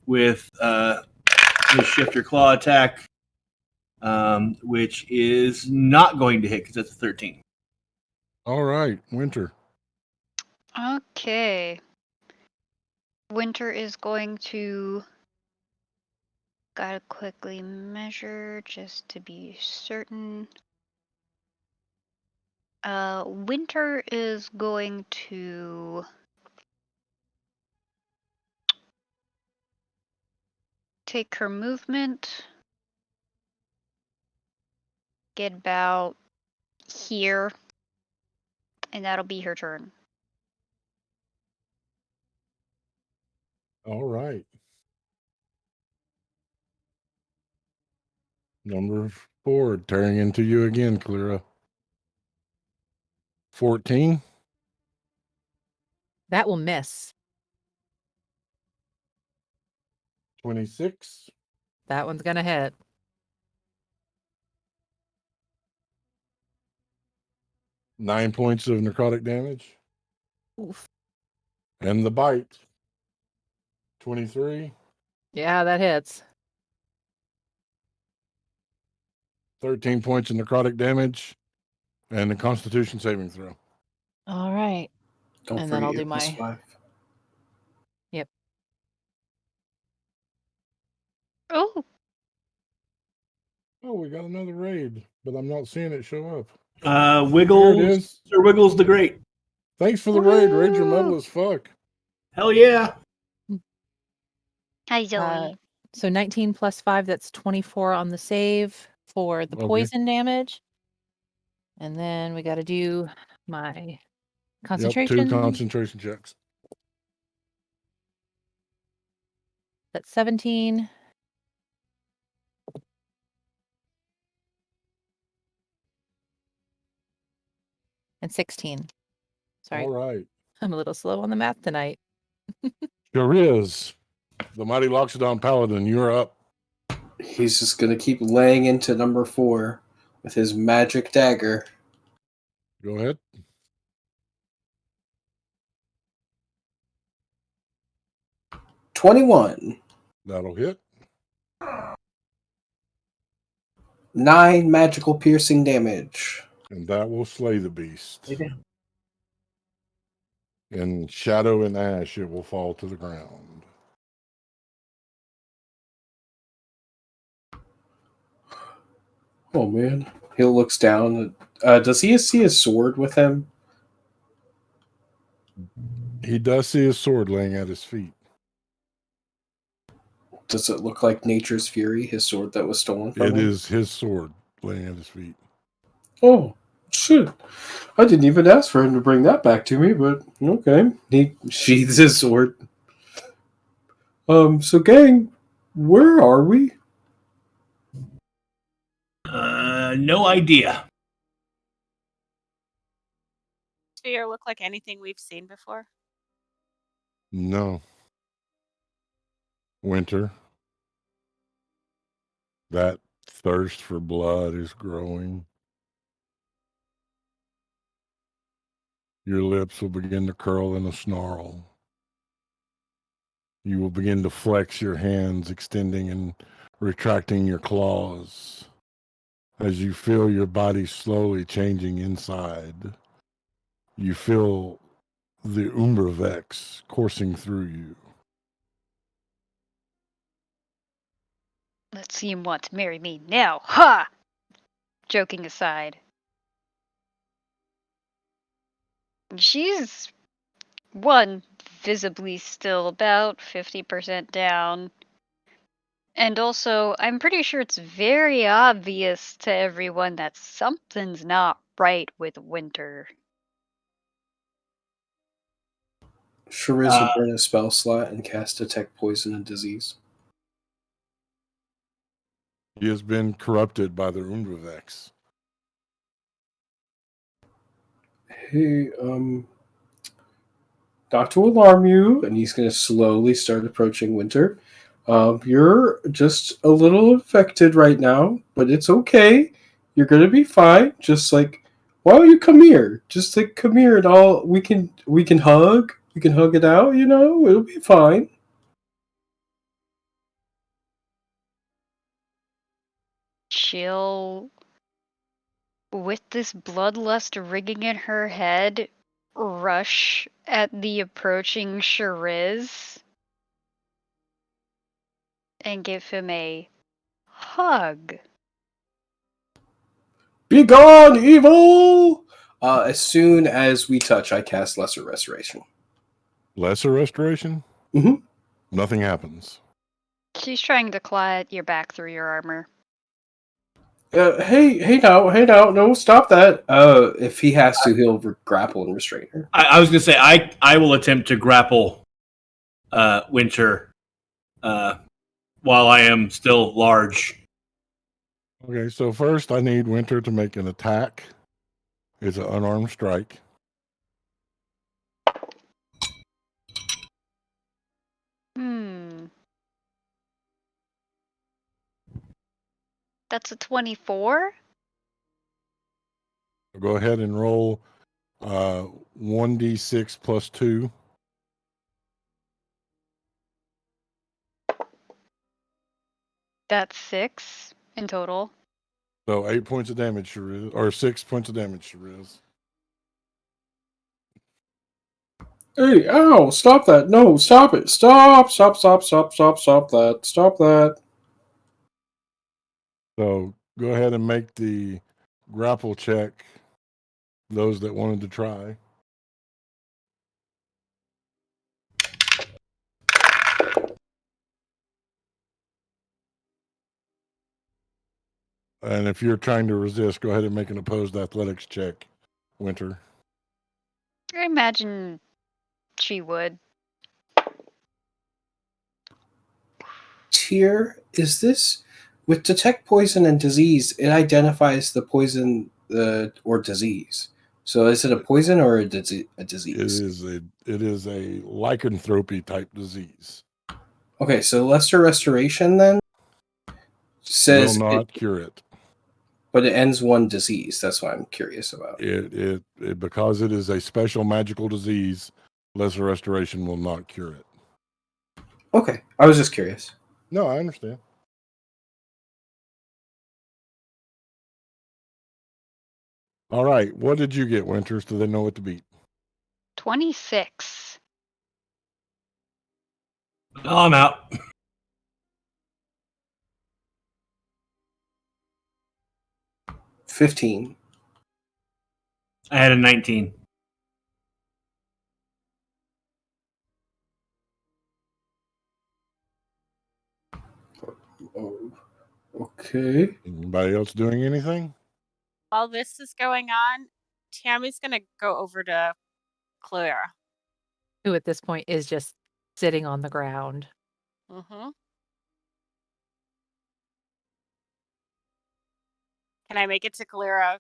with his shifter claw attack, which is not going to hit because that's a 13. All right. Winter. Okay. Winter is going to. Gotta quickly measure just to be certain. Winter is going to take her movement, get about here, and that'll be her turn. All right. Number 4, tearing into you again, Kalira. 14. That will miss. 26. That one's going to hit. Nine points of necrotic damage. Oof. And the bite. 23. Yeah, that hits. 13 points of necrotic damage. And the Constitution saving throw. All right. Don't And forget then I'll your do plus my. 5. Yep. Oh, Oh, we got another raid, but I'm not seeing it show up. Wiggles. There it is. Sir Wiggles the Great. Thanks for the raid. Raid your Woo! metal as fuck. Hell yeah. Hi, Zoe. So 19 plus 5, that's 24 on the save for the Okay. poison damage. And then we got to do my Yep, concentration. 2 concentration checks. That's 17. And 16. Sorry, All right. I'm a little slow on the math tonight. Sure is. The Mighty Loxodon Paladin, you're up. He's just going to keep laying into number 4 with his magic dagger. Go ahead. $21. That'll hit. 9 magical piercing damage. And that will slay the beast. Lay down. In shadow and ash, it will fall to the ground. Oh, man. He looks down. Does he see his sword with him? He does see his sword laying at his feet. Does it look like Nature's Fury, his sword that was stolen from him? It is his sword laying at his feet. Oh, shit. I didn't even ask for him to bring that back to me, but okay. He sheathes his sword. So gang, where are we? No idea. Sphere look like anything we've seen before? No. Winter. That thirst for blood is growing. Your lips will begin to curl in a snarl. You will begin to flex your hands, extending and retracting your claws as you feel your body slowly changing inside. You feel the Umbervex coursing through you. Let's see him want to marry me now. Ha! Joking aside. She's, one, visibly still about 50% down. And also, I'm pretty sure it's very obvious to everyone that something's not right with Winter. Shariz will burn a spell slot and cast Detect Poison and Disease. He has been corrupted by the Umbervex. Hey, not to alarm you, and he's going to slowly start approaching Winter. You're just a little infected right now, but it's okay. You're going to be fine. Just like, why don't you come here? Just like come here, and all we can hug. We can hug it out. You know, it'll be fine. She'll, with this bloodlust ringing in her head, rush at the approaching Shariz and give him a hug. Be gone, evil! As soon as we touch, I cast Lesser Restoration. Lesser restoration? Mhm. Nothing happens. She's trying to claw at your back through your armor. Hey now, no, stop that. If he has to, he'll grapple and restrain her. I was going to say, I will attempt to grapple Winter while I am still large. Okay, so first I need Winter to make an attack. It's an unarmed strike. That's a 24? Go ahead and roll 1d6 plus 2. That's 6 in total. So 8 points of damage, Shariz, or 6 points of damage, Shariz. Hey, ow, stop that. No, stop it. Stop that. Stop that. So go ahead and make the grapple check, those that wanted to try. And if you're trying to resist, go ahead and make an opposed athletics check, Winter. I imagine she would. Tier, is this with Detect Poison and Disease? It identifies the poison or disease. So is it a poison or a disease? It is a lycanthropy type disease. Okay, so Lesser Restoration then says will not cure it. But it ends one disease. That's what I'm curious about. It because it is a special magical disease, Lesser Restoration will not cure it. Okay, I was just curious. No, I understand. All right, what did you get, Winters? Do they know what to beat? 26. Oh, I'm out. $15. I had a 19. Oh, okay. Anybody else doing anything? While this is going on, Tammy's going to go over to Clara. Who at this point is just sitting on the ground. Mm-hmm. Can I make it to Kalira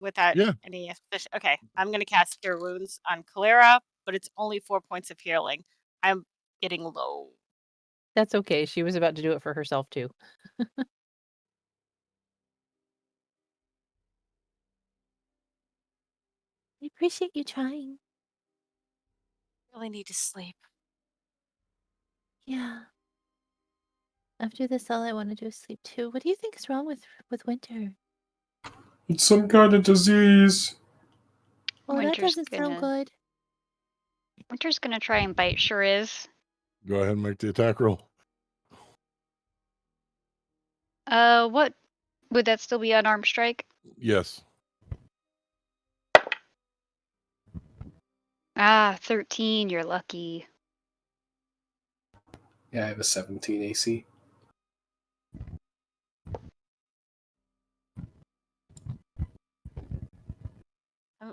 without Yeah. any exposition? Okay, I'm going to cast Cure Wounds on Kalira, but it's only 4 points of healing. I'm getting low. That's okay. She was about to do it for herself too. I appreciate you trying. Really need to sleep. Yeah. After this, all I want to do is sleep too. What do you think is wrong with Winter? It's some kind of disease. Oh, that Winter's doesn't sound gonna good. Winter's gonna try and bite Shariz. Go ahead and make the attack roll. What would that still be unarmed strike? Yes. 13. You're lucky. Yeah, I have a 17 AC.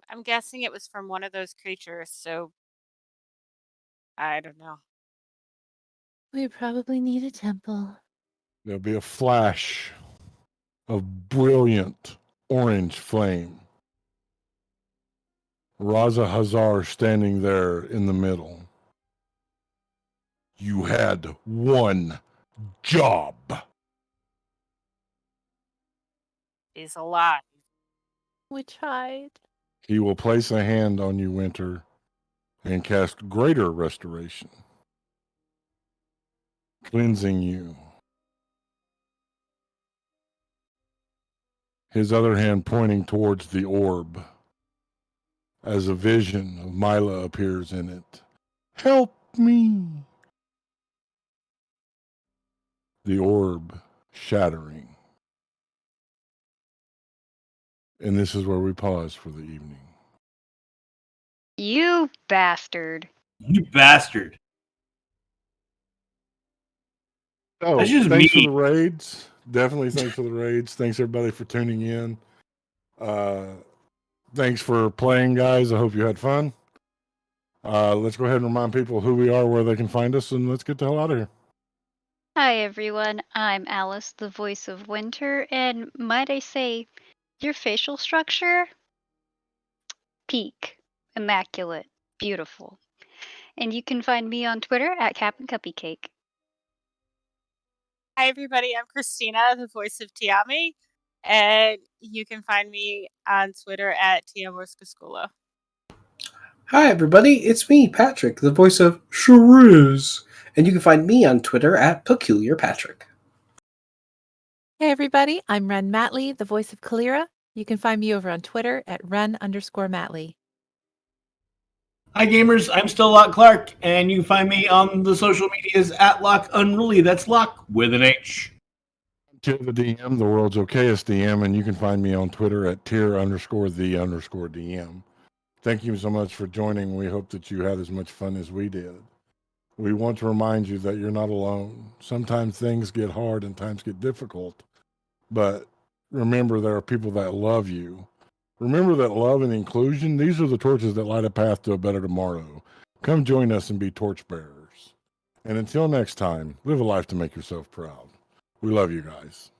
I'm guessing it was from one of those creatures, so I don't know. We probably need a temple. There'll be a flash of brilliant orange flame. Raza Hazar standing there in the middle. You had one job. He's alive. We tried. He will place a hand on you, Winter, and cast greater restoration, cleansing you. His other hand pointing towards the orb as a vision of Mila appears in it. Help me! The orb shattering. And this is where we pause for the evening. You bastard. You bastard. Oh, That's just thanks for me. the raids. Definitely thanks for the raids. Thanks everybody for tuning in. Thanks for playing, guys. I hope you had fun. Let's go ahead and remind people who we are, where they can find us, and let's get the hell out of here. Hi everyone, I'm Alice, the voice of Winter, and might I say, your facial structure? Peak. Immaculate. Beautiful. And you can find me on Twitter at Cap'n Cupcake. Hi, everybody. I'm Christina, the voice of Tiami, and you can find me on Twitter at Tiamorskascola. Hi, everybody. It's me, Patrick, the voice of Shariz. And you can find me on Twitter at Peculiar Patrick. Hey, everybody. I'm Ren Matley, the voice of Kalira. You can find me over on Twitter at Ren_Matley. Hi, gamers. I'm still Locke Clark, and you can find me on the social medias at Locke Unruly. That's Locke with an H. To the DM, the world's okayest DM, and you can find me on Twitter at tier_the_DM. Thank you so much for joining. We hope that you had as much fun as we did. We want to remind you that you're not alone. Sometimes things get hard and times get difficult, but remember there are people that love you. Remember that love and inclusion, these are the torches that light a path to a better tomorrow. Come join us and be torch bearers. And until next time, live a life to make yourself proud. We love you guys.